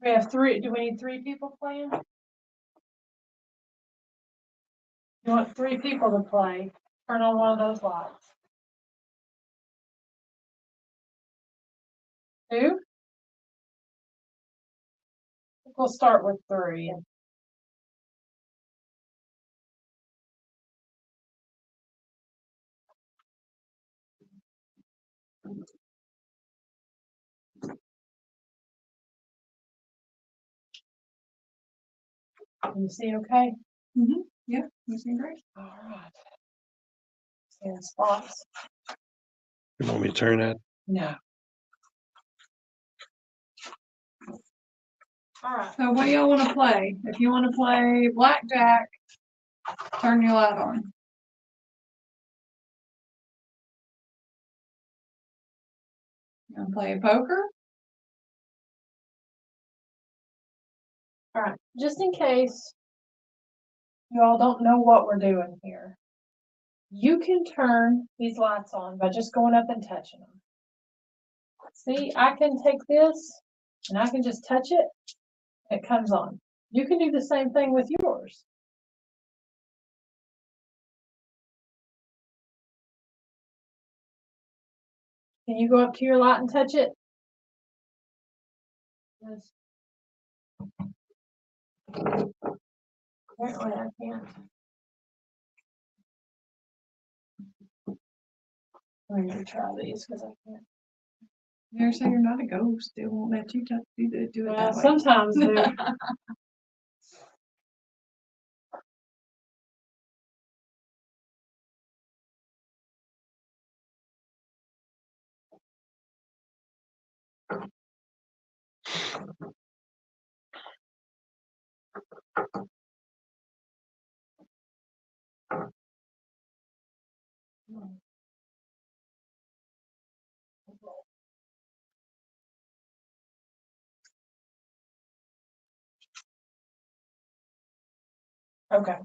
We have three. Do we need three people playing? You want three people to play? Turn on one of those lights. Two? We'll start with three. Can you see okay? Mm-hmm. Yeah, you seem great. All right. See the spots? You want me to turn that? No. All right. So what do y'all want to play? If you want to play blackjack, turn your light on. Gonna play poker? All right, just in case you all don't know what we're doing here, you can turn these lights on by just going up and touching them. See, I can take this and I can just touch it. It comes on. You can do the same thing with yours. Can you go up to your light and touch it? Yes. Apparently I can't. I'm gonna try these because I can't. You're saying you're not a ghost. It won't let you do it Well, that way. sometimes they're. Okay.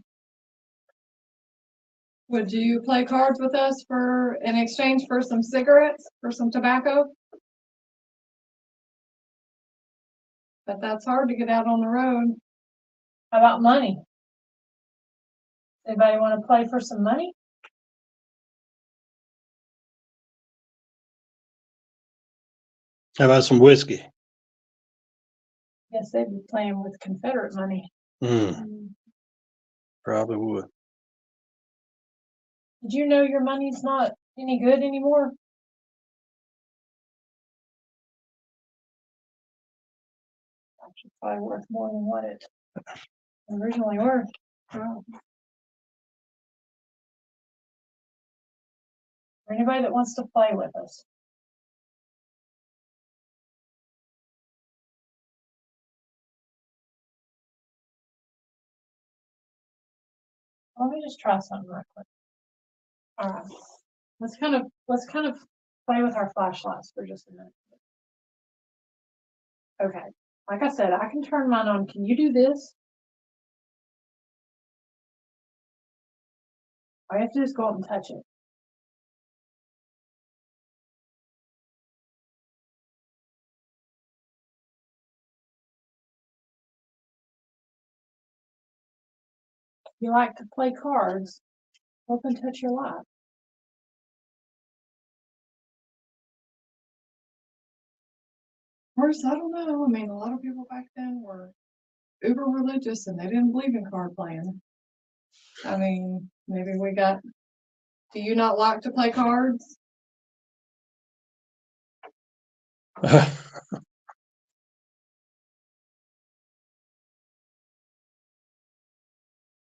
Would you play cards with us in exchange for some cigarettes, for some tobacco? But that's hard to get out on the road. How about money? Anybody want to play for some money? How about some whiskey? Yes, they'd be playing with Confederate money. Probably would. Did you know your money's not any good anymore? Actually, probably worth more than what it originally worth. Wow. For anybody that wants to play with us. Let me just try something real quick. All right. Let's kind of play with our flashlights for just a minute. Okay. Like I said, I can turn mine on. Can you do this? All you have to do is go up and touch it. If you like to play cards, go up and touch your light. First, I don't know. I mean, a lot of people back then were uber religious and they didn't believe in card playing. I mean, maybe do you not like to play cards?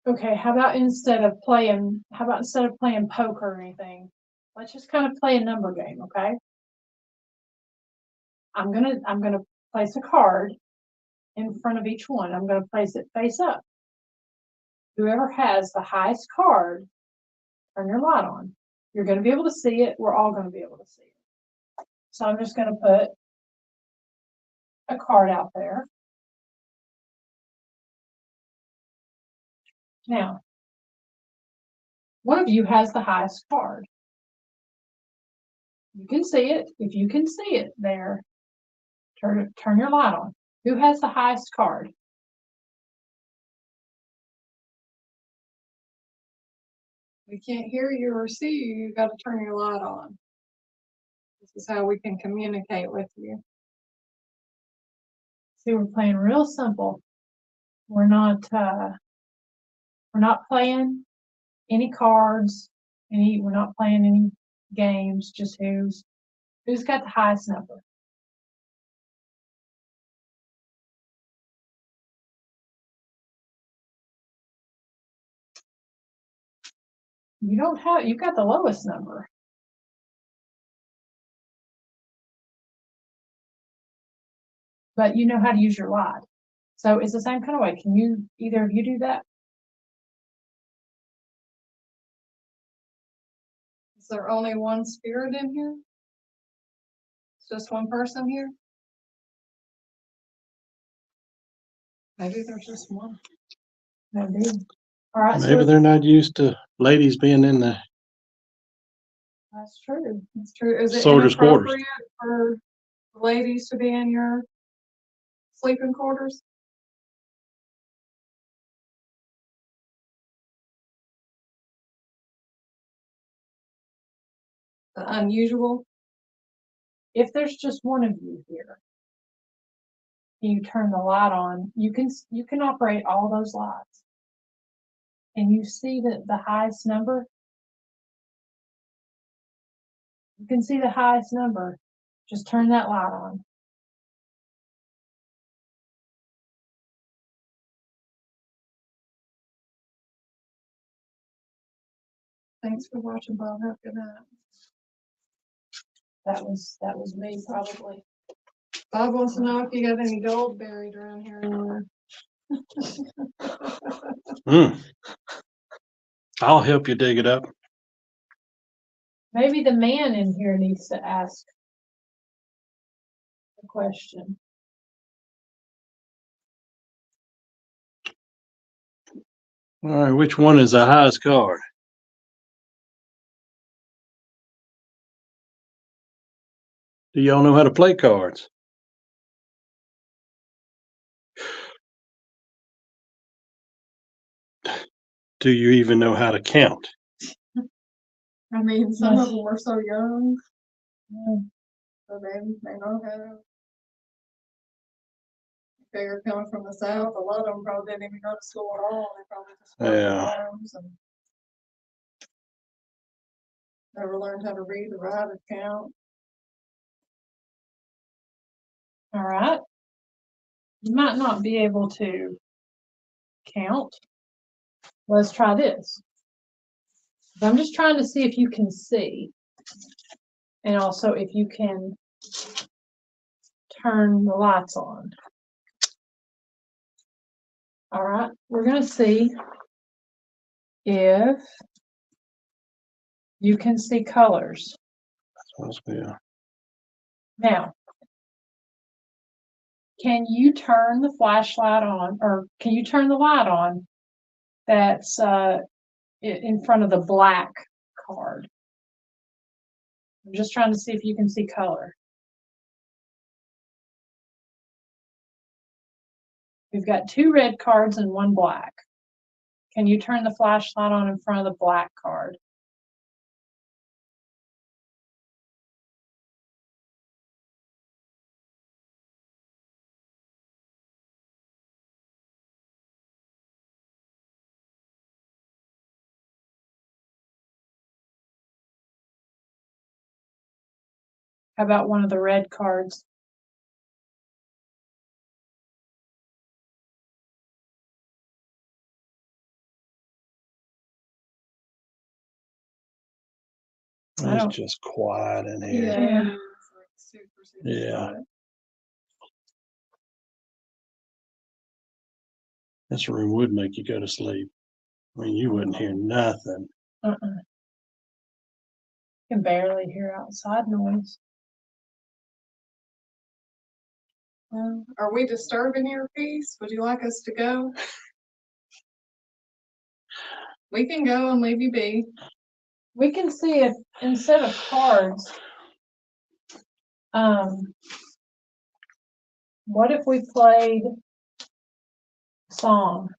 Okay, how about instead of playing poker or anything, let's just kind of play a number game, okay? I'm gonna place a card in front of each one. I'm gonna place it face up. Whoever has the highest card, turn your light on. You're gonna be able to see it. We're all gonna be able to see it. So I'm just gonna put a card out there. Now, one of you has the highest card. You can see it. If you can see it there, turn your light on. Who has the highest card? We can't hear you or see you. You got to turn your light on. This is how we can communicate with you. See, we're playing real simple. We're not playing any cards. We're not playing any games. Just who's got the highest number. You've got the lowest number. But you know how to use your light. So it's the same kind of way. Can either of you do that? Is there only one spirit in here? Just one person here? Maybe there's just one. Maybe. All right, so Maybe they're not used to ladies being in the That's true. That's true. Is it Soldiers' quarters. inappropriate for ladies to be in your sleeping quarters? The unusual? if there's just one of you here, you turn the light on, you can operate all those lights. And you see the highest number? You can see the highest number. Just turn that light on. Thanks for watching, Bob. Have a good night. That was me probably. Bob wants to know if you got any gold buried around here anywhere. I'll help you dig it up. Maybe the man in here needs to ask a question. All right, which one is the highest card? Do y'all know how to play cards? Do you even know how to count? I mean, some Yes. of them are so young, Mm, so they know how to. Figure coming from the South, a lot of them probably didn't even go to school at all. They probably just worked Yeah. farms and never learned how to read or write or count. all right. You might not be able to count. Let's try this. I'm just trying to see if you can see. And also if you can turn the lights on. All right, we're gonna see if you can see colors. Yeah. Now, can you turn the flashlight on, or can you turn the light on that's in front of the black card? I'm just trying to see if you can see color. We've got 2 red cards and 1 black. Can you turn the flashlight on in front of the black card? How about one of the red cards? I It's don't- just quiet in here. Yeah. It's like super Yeah. quiet. This room would make you go to sleep. I mean, you wouldn't hear nothing. You can barely hear outside noise. Are we disturbing your peace? Would you like us to go? We can go and leave you be. We can see if instead of cards, what if we played a song?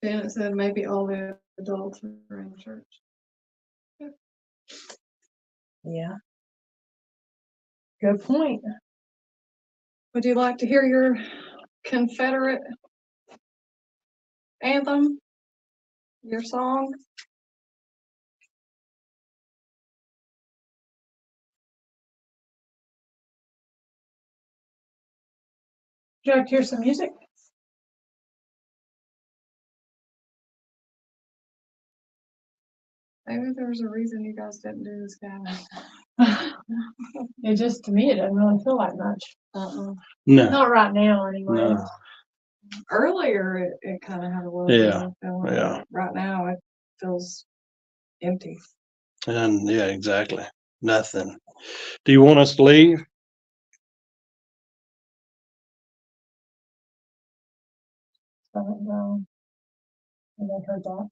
Janet said maybe all the adults are in church. Yeah. Good point. Would you like to hear your Confederate anthem? Your song? Would you like to hear some music? Maybe there's a reason you guys didn't do this guy. It just, to me, it doesn't really feel like much. Uh-uh. No. Not right now, anyway. No. Earlier, it kind of had a little Yeah, bit of feeling. yeah. Right now, it feels empty. And yeah, exactly. Nothing. Do you want us to leave? No. I haven't heard that.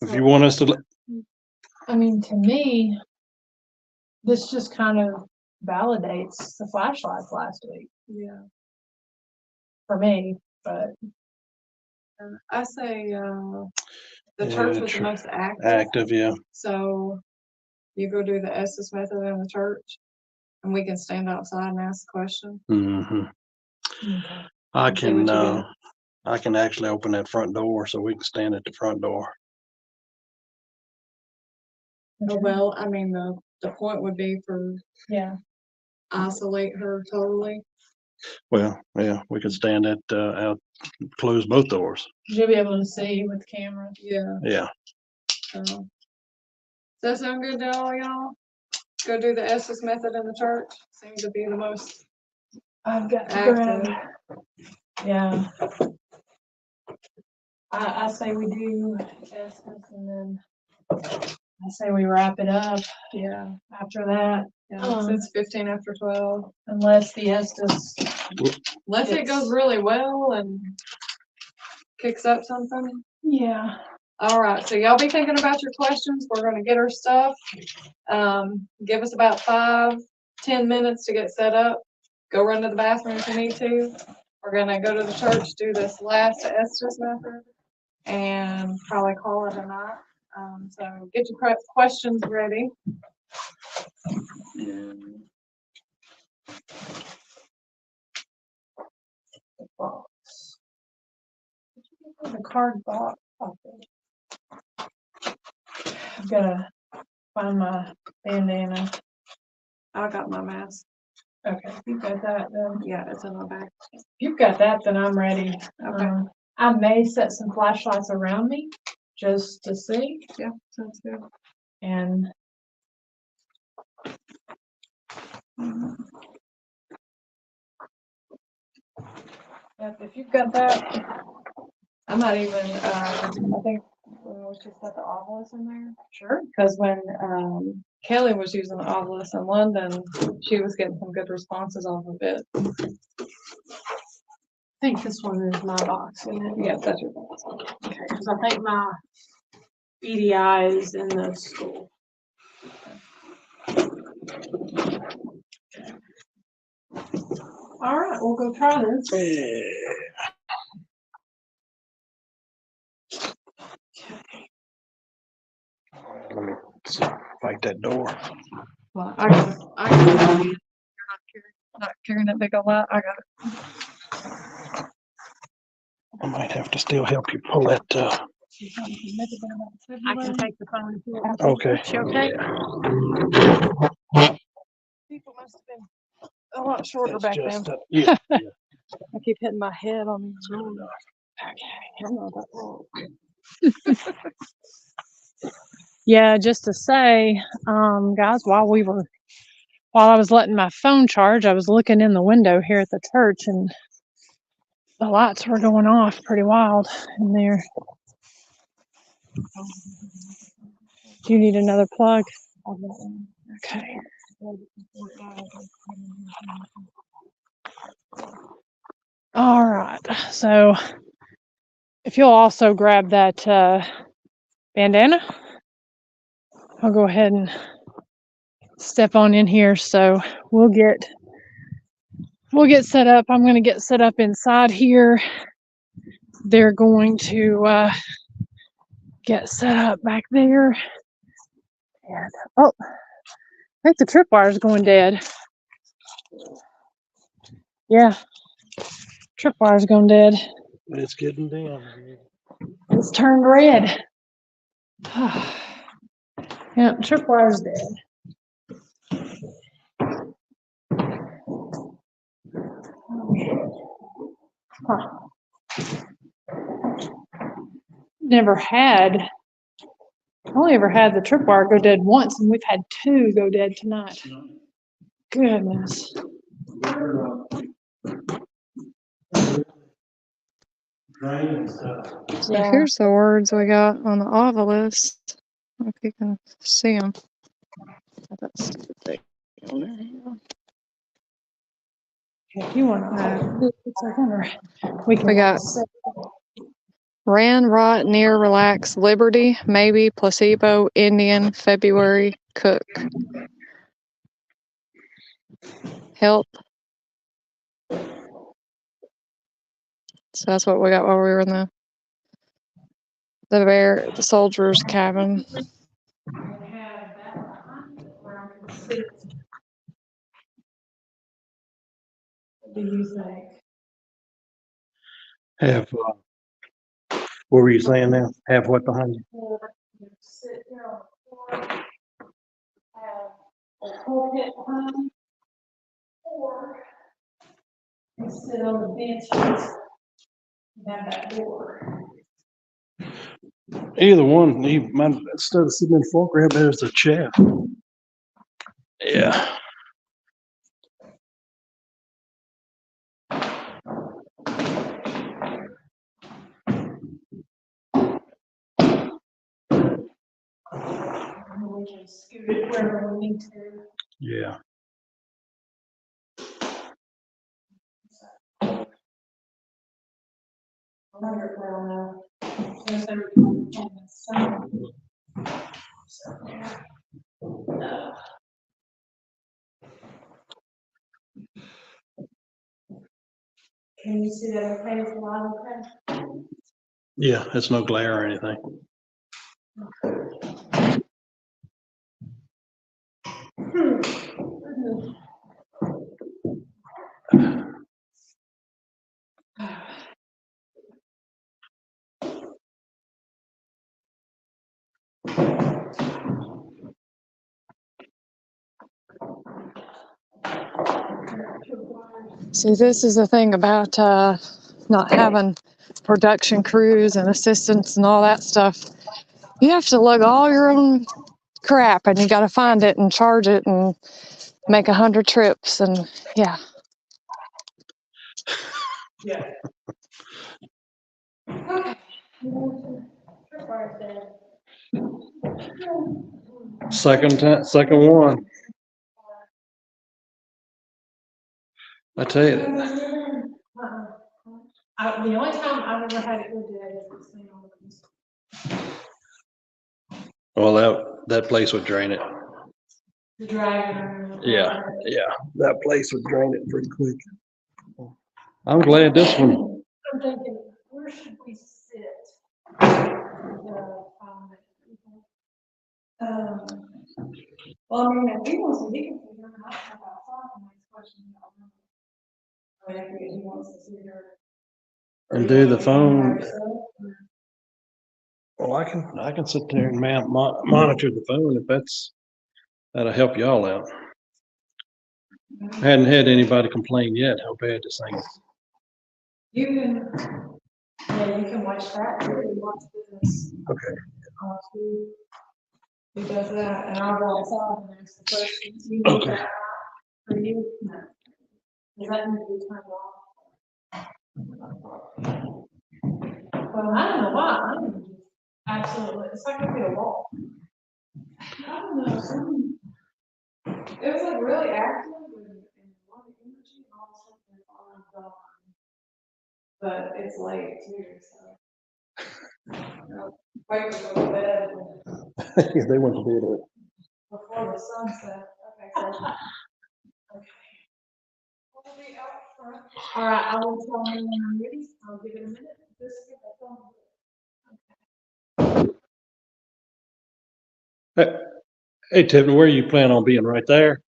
If you want us to, I mean, to me, this just kind of validates the flashlights last week Yeah. for me, but I say, the Yeah, church was the true. most active, active, yeah. so you go do the Estes method in the church, and we can stand outside and ask questions. Hmm. okay. I See what you can, get. I can actually open that front door so we can stand at the front door. Oh, well, I mean, the point would be for Yeah, isolate her totally. Well, yeah, we could stand at, close both doors. you'll be able to see with the camera. Yeah. Yeah. Does that sound good to all y'all? Go do the Estes method in the church. Seems to be the most I've got to active. grab. Yeah. I say we do Estes and then I say we wrap it up Yeah. after that. Yeah. So it's 15 after 12. Unless the Estes, Unless it goes really well and kicks up something. yeah. All right, so y'all be thinking about your questions. We're gonna get our stuff. Give us about 5-10 minutes to get set up. Go run to the bathroom if you need to. We're gonna go to the church, do this last Estes method, and probably call it a night. So get your questions ready. The box. The card box. I've gotta find my bandana. I got my mask. Okay, you've got that then. Yeah, it's in my bag. If you've got that, then I'm ready. Okay. I may set some flashlights around me just to see. Yeah, sounds good. And yep, if you've got that, I might even, I think we should set the obelisk in there. sure. Because when Kelly was using the obelisk in London, she was getting some good responses off of it. I think this one is my box, isn't it? Yeah, that's your box. Okay, because I think my EDI is in the school. All right, we'll go try this. Let me see, fight that door. Well, I got it. You're not carrying that big old light. I got it. I might have to still help you pull that, I can take the phone if you want. okay. She okay? People must have been a lot shorter That's back just, then. yeah. I keep hitting my head on these doors. Okay, I know that. Yeah, just to say, guys, while I was letting my phone charge, I was looking in the window here at the church and the lights were going off pretty wild in there. Do you need another plug? Okay. All right. So if you'll also grab that bandana, I'll go ahead and step on in here. So we'll get set up. I'm going to get set up inside here. They're going to get set up back there. And oh, I think the tripwire is going dead. Yeah, tripwire is going dead. It's getting down. It's turned red. Yeah, tripwire's dead. Only ever had the tripwire go dead once, and we've had 2 go dead tonight. Goodness. So Yeah. here's the words we got on the obelisk. If you can see them. That's stupid thing. If you want to, it's like, or we can. We got Ran, Rot, Near, Relax, Liberty, Maybe, Placebo, Indian, February, Cook. Help. So that's what we got while we were in the soldier's cabin. Have that behind it where I can sit. What do you think? Have, what were you saying now? Have what behind you? Or sit here on the floor, have a pulpit behind you, or you sit on the benches and have that door. Either one. Instead of sitting in the floor, grab it as a chair. Yeah. And we can scoot it wherever we need to. Yeah. Wonder well now. Since everything in the summer. So, yeah. Can you see that okay with the line okay? Yeah, it's no glare or anything. See, this is the thing about not having production crews and assistants and all that stuff. You have to lug all your own crap, and you got to find it and charge it and make 100 trips, and yeah. Yeah. Okay. Second one. I tell you. The only time I've ever had it go dead is this thing on the Well, that place would drain it. The dragon. Yeah, that place would drain it pretty quick. I'm glad this one. I'm thinking, where should we sit? Well, I mean, if he wants to, he can figure it out outside the next question. I mean, if he wants to sit here. And do the phone. Well, I can sit there and monitor the phone if that'll help y'all out. I hadn't had anybody complain yet how bad this thing is. You can watch that, or you watch this. Okay. Who does that, and I'll go outside and ask the questions. You need Okay. that for you? No. Does that need to be turned off? Well, I don't know why, I'm just absolutely, it's like I feel a wall. I don't know, it was like really active and a lot of energy and all of a sudden it's all gone. But it's late too, so. Wait to go to bed. Yeah, they went to bed. Before the sunset, okay, so. Okay. We'll be out front. All right, I will tell you when I'm ready, I'll give it a minute. This is the phone. Hey, Tiffany, where you plan on being? Right there?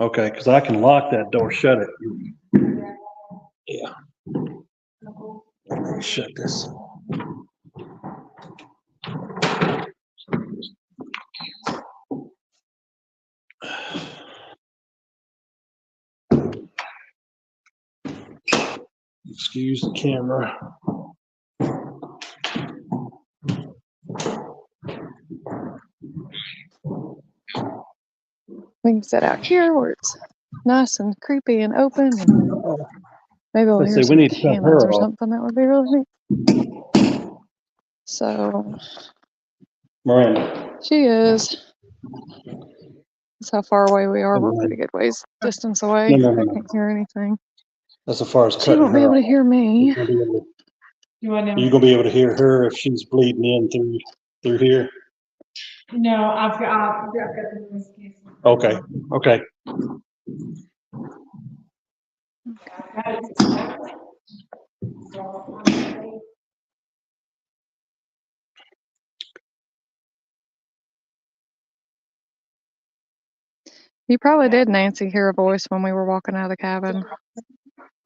Okay, because I can lock that door, shut it. Yeah. Let me shut this. Excuse the camera. We can sit out here where it's nice and creepy and open. And maybe we'll Let's hear see, we some need to cut cannons her or off. something. That would be really neat. So Miranda. she is. That's how far away we are. We're Mhm. pretty good ways distance away. No, no, I no, can't no. hear anything. That's as far as She cutting won't be her able to off. hear me. You're gonna be able to- You want you're to, gonna be able to hear her if she's bleeding in through here. no, I've got the noise canceling. Okay, okay. You probably did, Nancy, hear a voice when we were walking out of the cabin.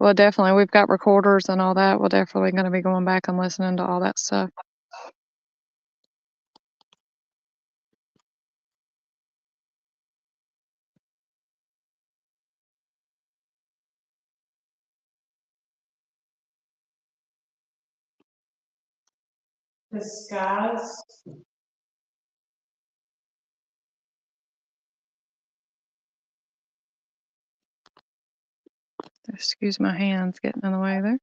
Well, definitely. We've got recorders and all that. We're definitely going to be going back and listening to all that stuff. Disguise. Excuse my hands getting in the way there.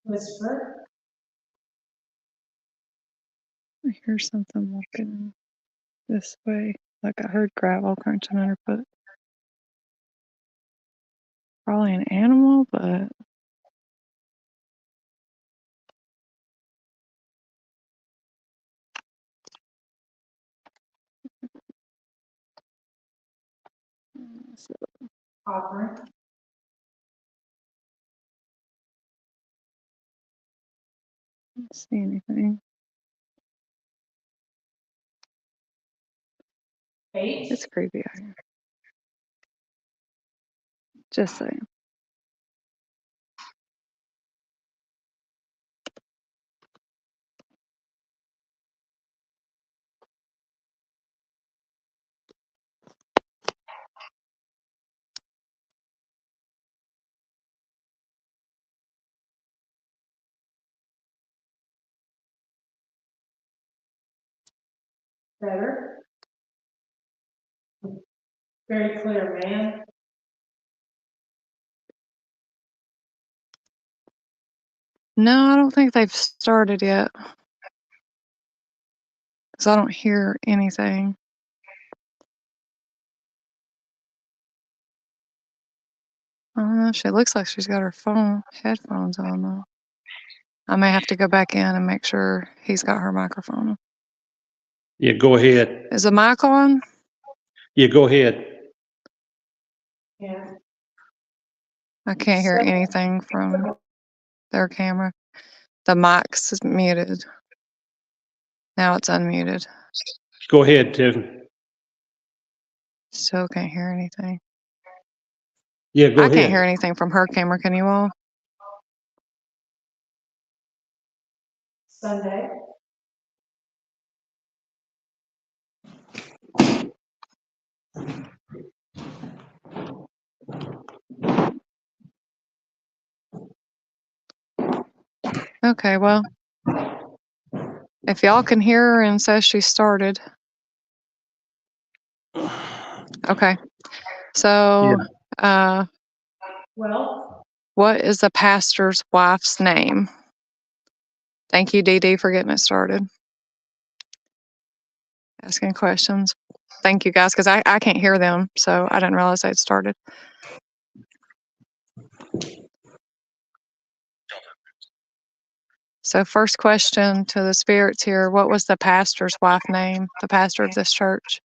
Whisper. I hear something walking this way. Like I heard gravel crunching underfoot. Probably an animal, but Offering. I don't see anything. Eight. It's creepy out here. Just saying. Better. Very clear, man. No, I don't think they've started yet. Because I don't hear anything. I don't know. She looks like she's got her headphones on though. I may have to go back in and make sure he's got her microphone on. Yeah, go ahead. Is the mic on? Yeah, go ahead. Yeah. I can't hear anything from their camera. The mic's is muted. Now it's unmuted. Go ahead, Tiffany. Still can't hear anything. Yeah, go I ahead. can't hear anything from her camera. Can you all? Sunday. Okay, well, if y'all can hear her and says she started. Okay. So, Well, what is the pastor's wife's name? Thank you, Dee Dee, for getting it started. Asking questions. Thank you, guys, because I can't hear them, so I didn't realize they'd started. So first question to the spirits here, what was the pastor's wife name, the pastor of this church?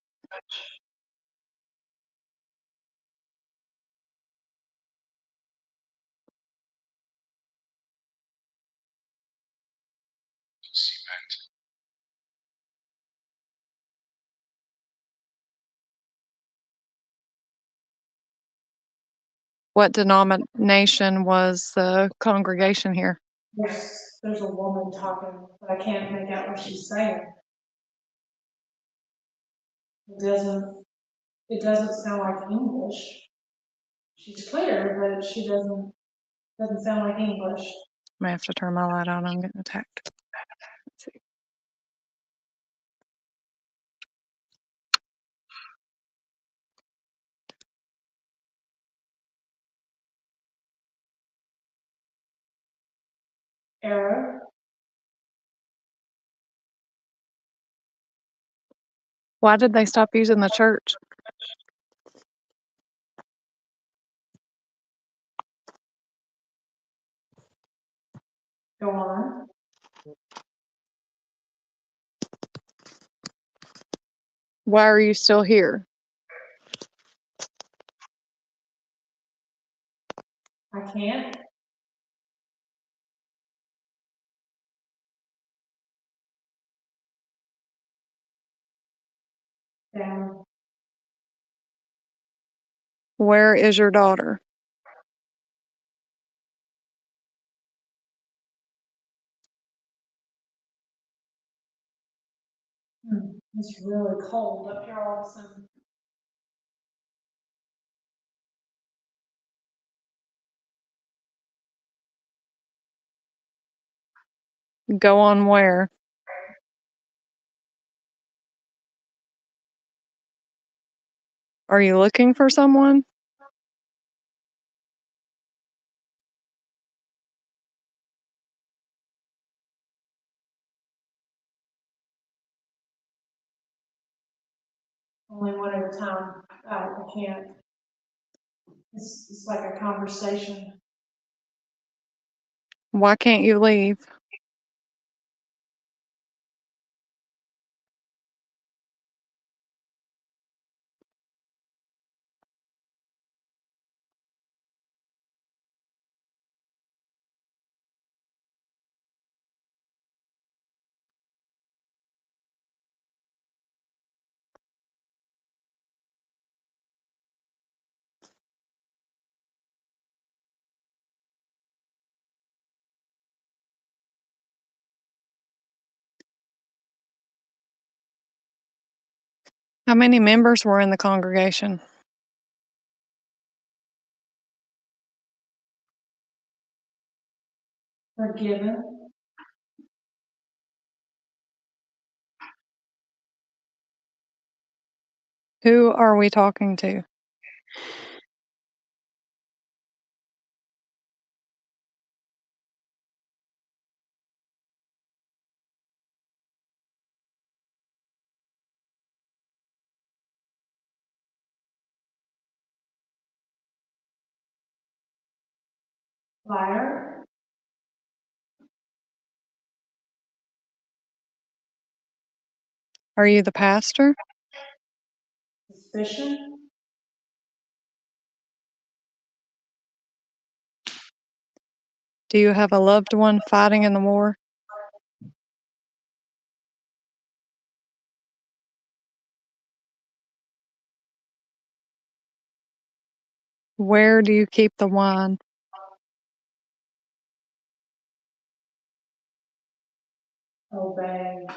What denomination was the congregation here? there's a woman talking, but I can't make out what she's saying. It doesn't sound like English. She's clear, but she doesn't sound like English. I may have to turn my light on. I'm getting attacked. Let's see. Error. Why did they stop using the church? Go on. Why are you still here? I can't. Down. Where is your daughter? It's really cold up here all of a sudden. Go on where? Are you looking for someone? Only one at a time. I can't. It's like a conversation. Why can't you leave? How many members were in the congregation? Forgiven. Who are we talking to? Liar. Are you the pastor? Suspicion. Do you have a loved one fighting in the war? Where do you keep the wine? Obey.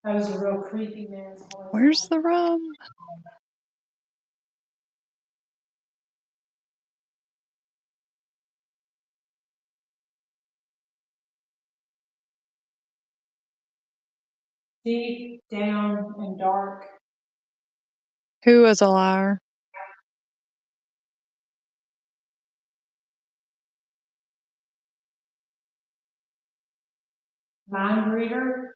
That was a real creepy man's voice. Where's the rum? Deep down and dark. Who is a liar? Mind reader.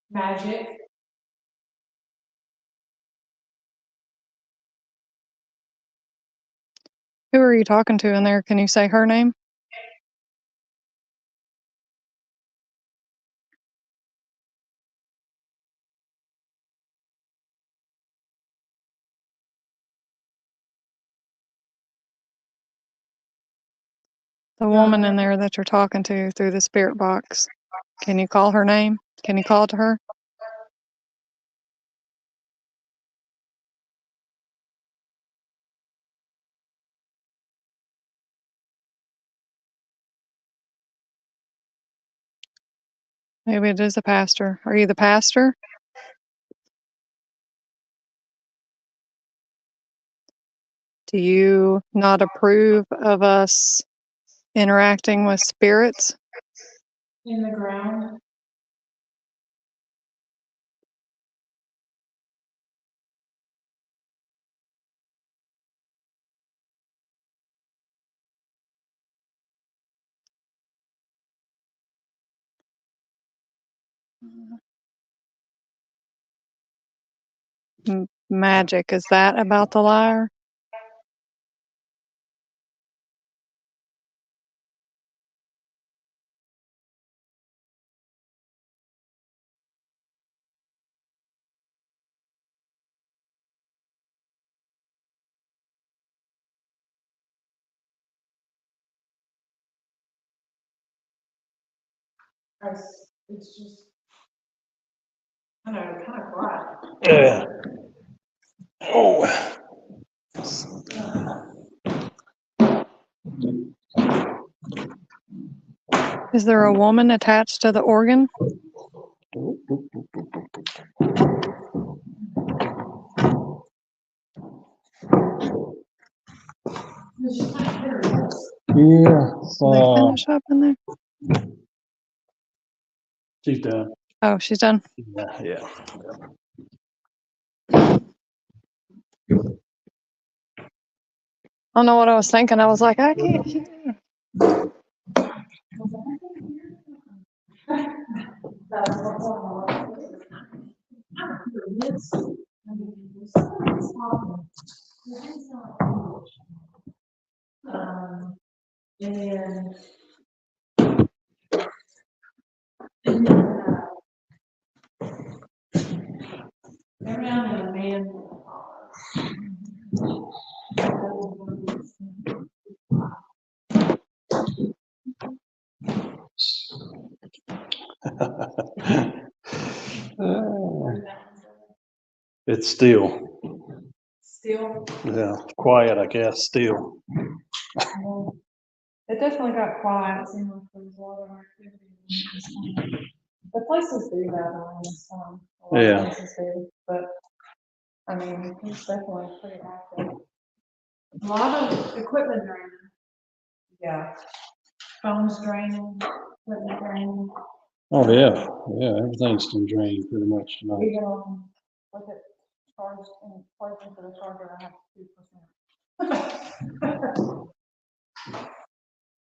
Magic. Who are you talking to in there? Can you say her name? The woman in there that you're talking to through the spirit box. Can you call her name? Can you call to her? Maybe it is a pastor. Are you the pastor? Do you not approve of us interacting with spirits? In the ground. Magic, is that about the liar? It's just kind of quiet. Yeah. Oh. Is there a woman attached to the organ? Yeah. Did they finish up in there? She's done. Oh, she's done. Yeah. I don't know what I was thinking. I was like, I can't hear. And then every now and then a man will It's still, still. yeah, quiet, I guess, still. It definitely got quiet. It seemed like there was a lot of activity. The places do that around this time. A lot Yeah. of places do, but I mean, it's definitely pretty active. A lot of equipment draining, Yeah. phones draining, equipment draining. Oh, yeah, yeah, everything's been drained pretty much tonight. Even on, look at charged and plugged into the charger, I have 2%.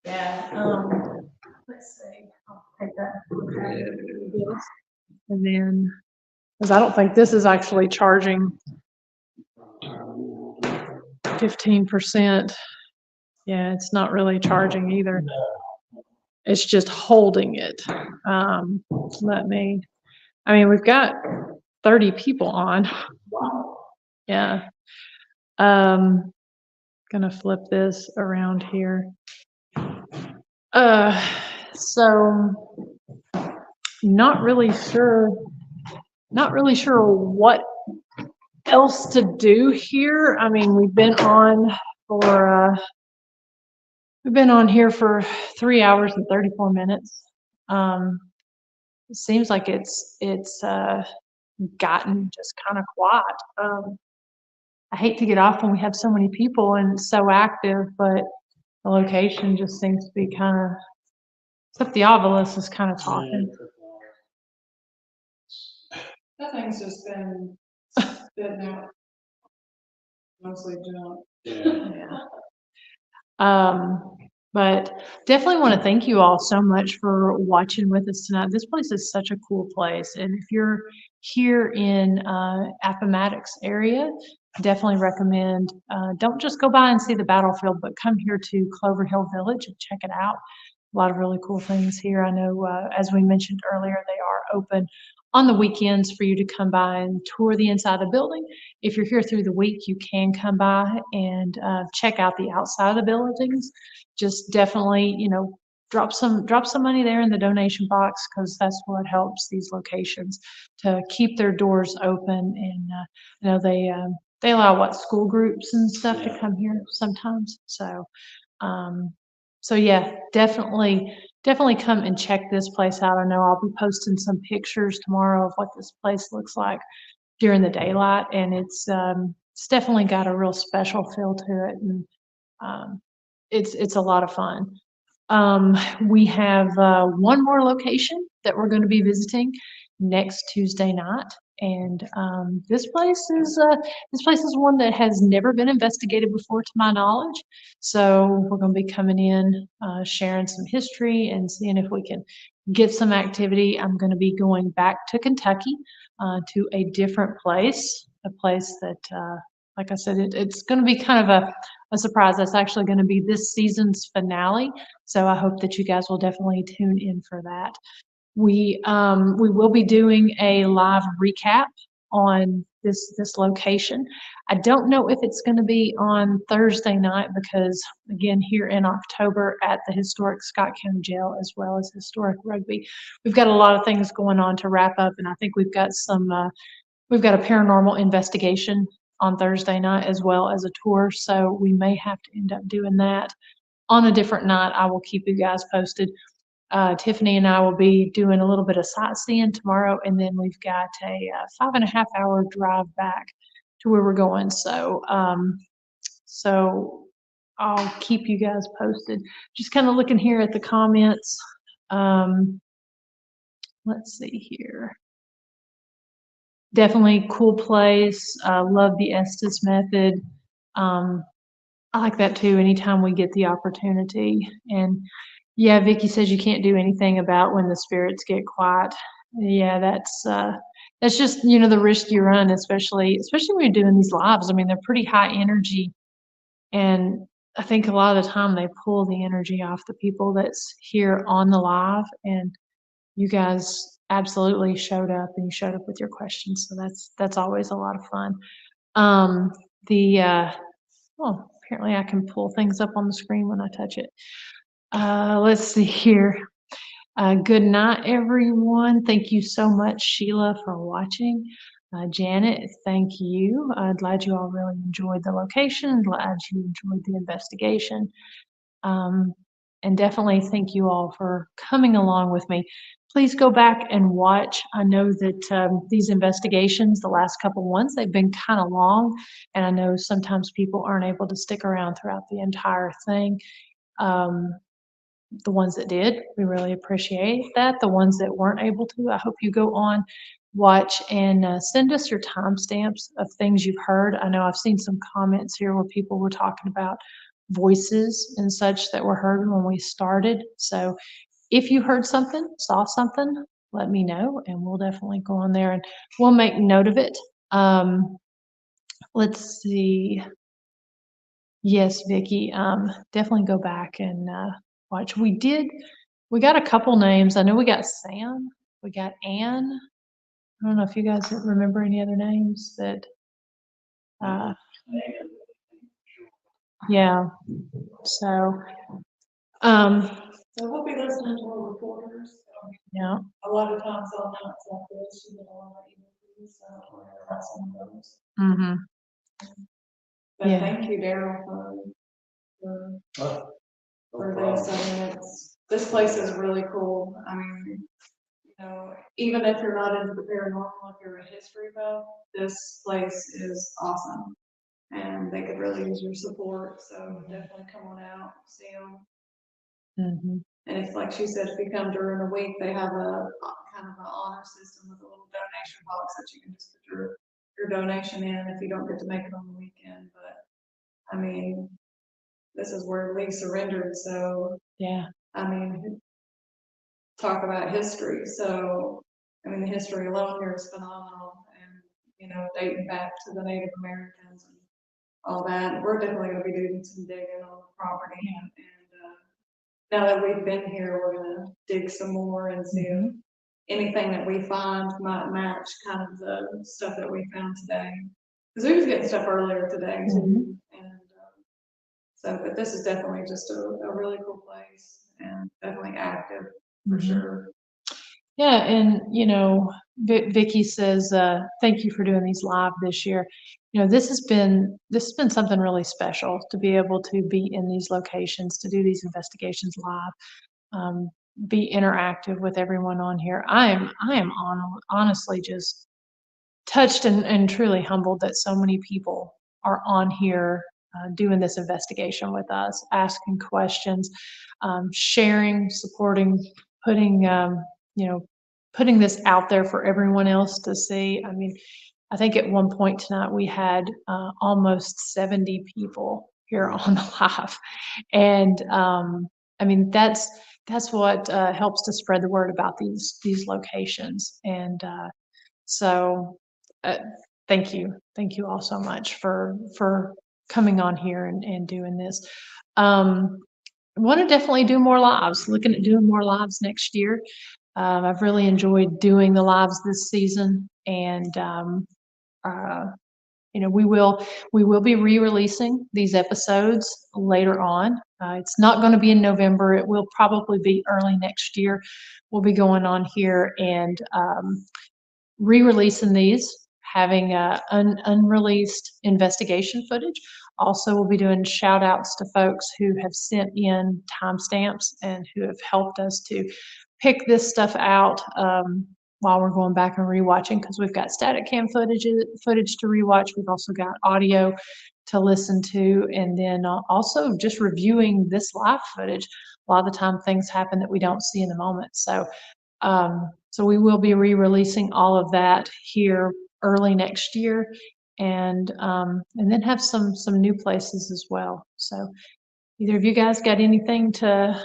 Yeah, let's see, I'll take that. And then, because I don't think this is actually charging 15%. Yeah, it's not really charging either. It's just holding it. We've got 30 people on. Yeah. Gonna flip this around here. So not really sure what else to do here. I mean, we've been on here for 3 hours and 34 minutes. It seems like it's gotten just kind of quiet. I hate to get off when we have so many people and so active, but the location just seems to be kind of, except the obelisk is kind of talking. That thing's just been spitting out mostly junk. Yeah. But definitely want to thank you all so much for watching with us tonight. This place is such a cool place. And if you're here in Appomattox area, definitely recommend, don't just go by and see the battlefield, but come here to Clover Hill Village and check it out. A lot of really cool things here. I know, as we mentioned earlier, they are open on the weekends for you to come by and tour the inside of the building. If you're here through the week, you can come by and check out the outside of the buildings. Just definitely, drop some money there in the donation box, because that's what helps these locations to keep their doors open. And they allow school groups and stuff to come here sometimes. So So yeah, definitely come and check this place out. I know I'll be posting some pictures tomorrow of what this place looks like during the daylight, and it's definitely got a real special feel to it, and it's a lot of fun. We have one more location that we're going to be visiting next Tuesday night, and this place is one that has never been investigated before, to my knowledge. So we're going to be coming in, sharing some history, and seeing if we can get some activity. I'm going to be going back to Kentucky to a different place, a place that, like I said, it's going to be kind of a surprise. That's actually going to be this season's finale. So I hope that you guys will definitely tune in for that. We will be doing a live recap on this location. I don't know if it's going to be on Thursday night because, again, here in October at the historic Scott County Jail as well as historic Rugby, we've got a lot of things going on to wrap up, and I think we've got a paranormal investigation on Thursday night as well as a tour, so we may have to end up doing that on a different night. I will keep you guys posted. Tiffany and I will be doing a little bit of sightseeing tomorrow, and then we've got a 5.5 hour drive back to where we're going. So I'll keep you guys posted. Just kind of looking here at the comments. Let's see here. Definitely cool place. Love the Estes method. I like that too, anytime we get the opportunity. And yeah, Vicky says you can't do anything about when the spirits get quiet. Yeah, that's just, the risk you run, especially when you're doing these lives. I mean, they're pretty high energy, and I think a lot of the time they pull the energy off the people that's here on the live, and you guys absolutely showed up, and you showed up with your questions. So that's always a lot of fun. Oh, apparently I can pull things up on the screen when I touch it. Let's see here. Good night, everyone. Thank you so much, Sheila, for watching. Janet, thank you. Glad you all really enjoyed the location. Glad you enjoyed the investigation. And definitely thank you all for coming along with me. Please go back and watch. I know that these investigations, the last couple ones, they've been kind of long, and I know sometimes people aren't able to stick around throughout the entire thing. The ones that did, we really appreciate that. The ones that weren't able to, I hope you go on, watch, and send us your timestamps of things you've heard. I know I've seen some comments here where people were talking about voices and such that were heard when we started. So if you heard something, saw something, let me know, and we'll definitely go on there and we'll make note of it. Let's see. Yes, Vicky, definitely go back and watch. We got a couple names. I know we got Sam, we got Anne. I don't know if you guys remember any other names that, yeah, so, So we'll be listening to our reporters. yeah. A lot of times on nights like this, you get a lot of interviews, so we'll hear about some of those. Mm-hmm. But Yeah. thank you, Daryl, for this. I mean, this place is really cool. I mean, even if you're not into the paranormal, if you're a history buff, this place is awesome. And they could really use your support, so definitely come on out, see them. Mm-hmm. And it's like she said, if you come during the week, they have a kind of an honor system with a little donation box that you can just put your donation in if you don't get to make it on the weekend. But I mean, this is where Lee surrendered, so Yeah. I mean, talk about history. So I mean, the history alone here is phenomenal, and dating back to the Native Americans and all that. We're definitely going to be doing some digging on the property, and now that we've been here, we're going to dig some more and see if anything that we find might match kind of the stuff that we found today. Because we was getting stuff earlier today too, and but this is definitely just a really cool place and definitely active for sure. Yeah, and Vicky says, thank you for doing these live this year. this has been something really special to be able to be in these locations, to do these investigations live, be interactive with everyone on here. I am honestly just touched and truly humbled that so many people are on here doing this investigation with us, asking questions, sharing, supporting, putting putting this out there for everyone else to see. I mean, I think at one point tonight we had almost 70 people here on the live, and I mean that's what helps to spread the word about these locations. And so, thank you all so much for coming on here and doing this. Want to definitely do more lives. Looking at doing more lives next year. I've really enjoyed doing the lives this season, and we will be re-releasing these episodes later on. It's not going to be in November. It will probably be early next year. We'll be going on here and re-releasing these, having unreleased investigation footage. Also, we'll be doing shout outs to folks who have sent in timestamps and who have helped us to pick this stuff out while we're going back and rewatching, because we've got static cam footage to rewatch. We've also got audio to listen to, and then also just reviewing this live footage. A lot of the time things happen that we don't see in the moment. So we will be re-releasing all of that here early next year, and then have some new places as well. So either of you guys got anything to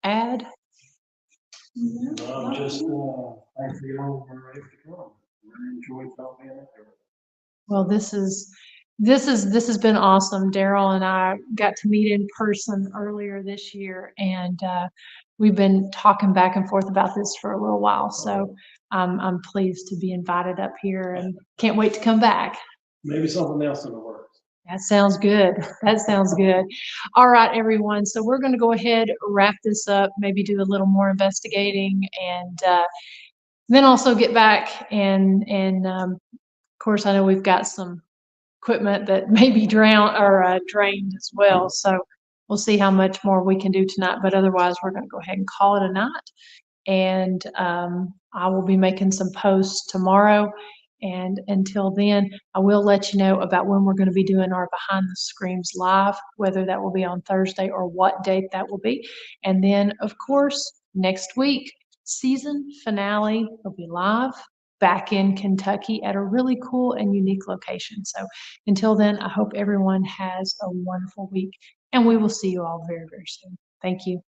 add? Just thanks for your own ready to come. Really enjoyed talking to everything. Well, this has been awesome. Daryl and I got to meet in person earlier this year, and we've been talking back and forth about this for a little while. So I'm pleased to be invited up here and can't wait to come back. Maybe something else in the works. That sounds good. That sounds good. All right, everyone. So we're going to go ahead, wrap this up, maybe do a little more investigating, and then also get back and of course, I know we've got some equipment that may be drowned or drained as well. So we'll see how much more we can do tonight. But otherwise, we're going to go ahead and call it a night. And I will be making some posts tomorrow. And until then, I will let you know about when we're going to be doing our Behind the Screams live, whether that will be on Thursday or what date that will be. And then, of course, next week, season finale will be live back in Kentucky at a really cool and unique location. So until then, I hope everyone has a wonderful week, and we will see you all very, very soon. Thank you.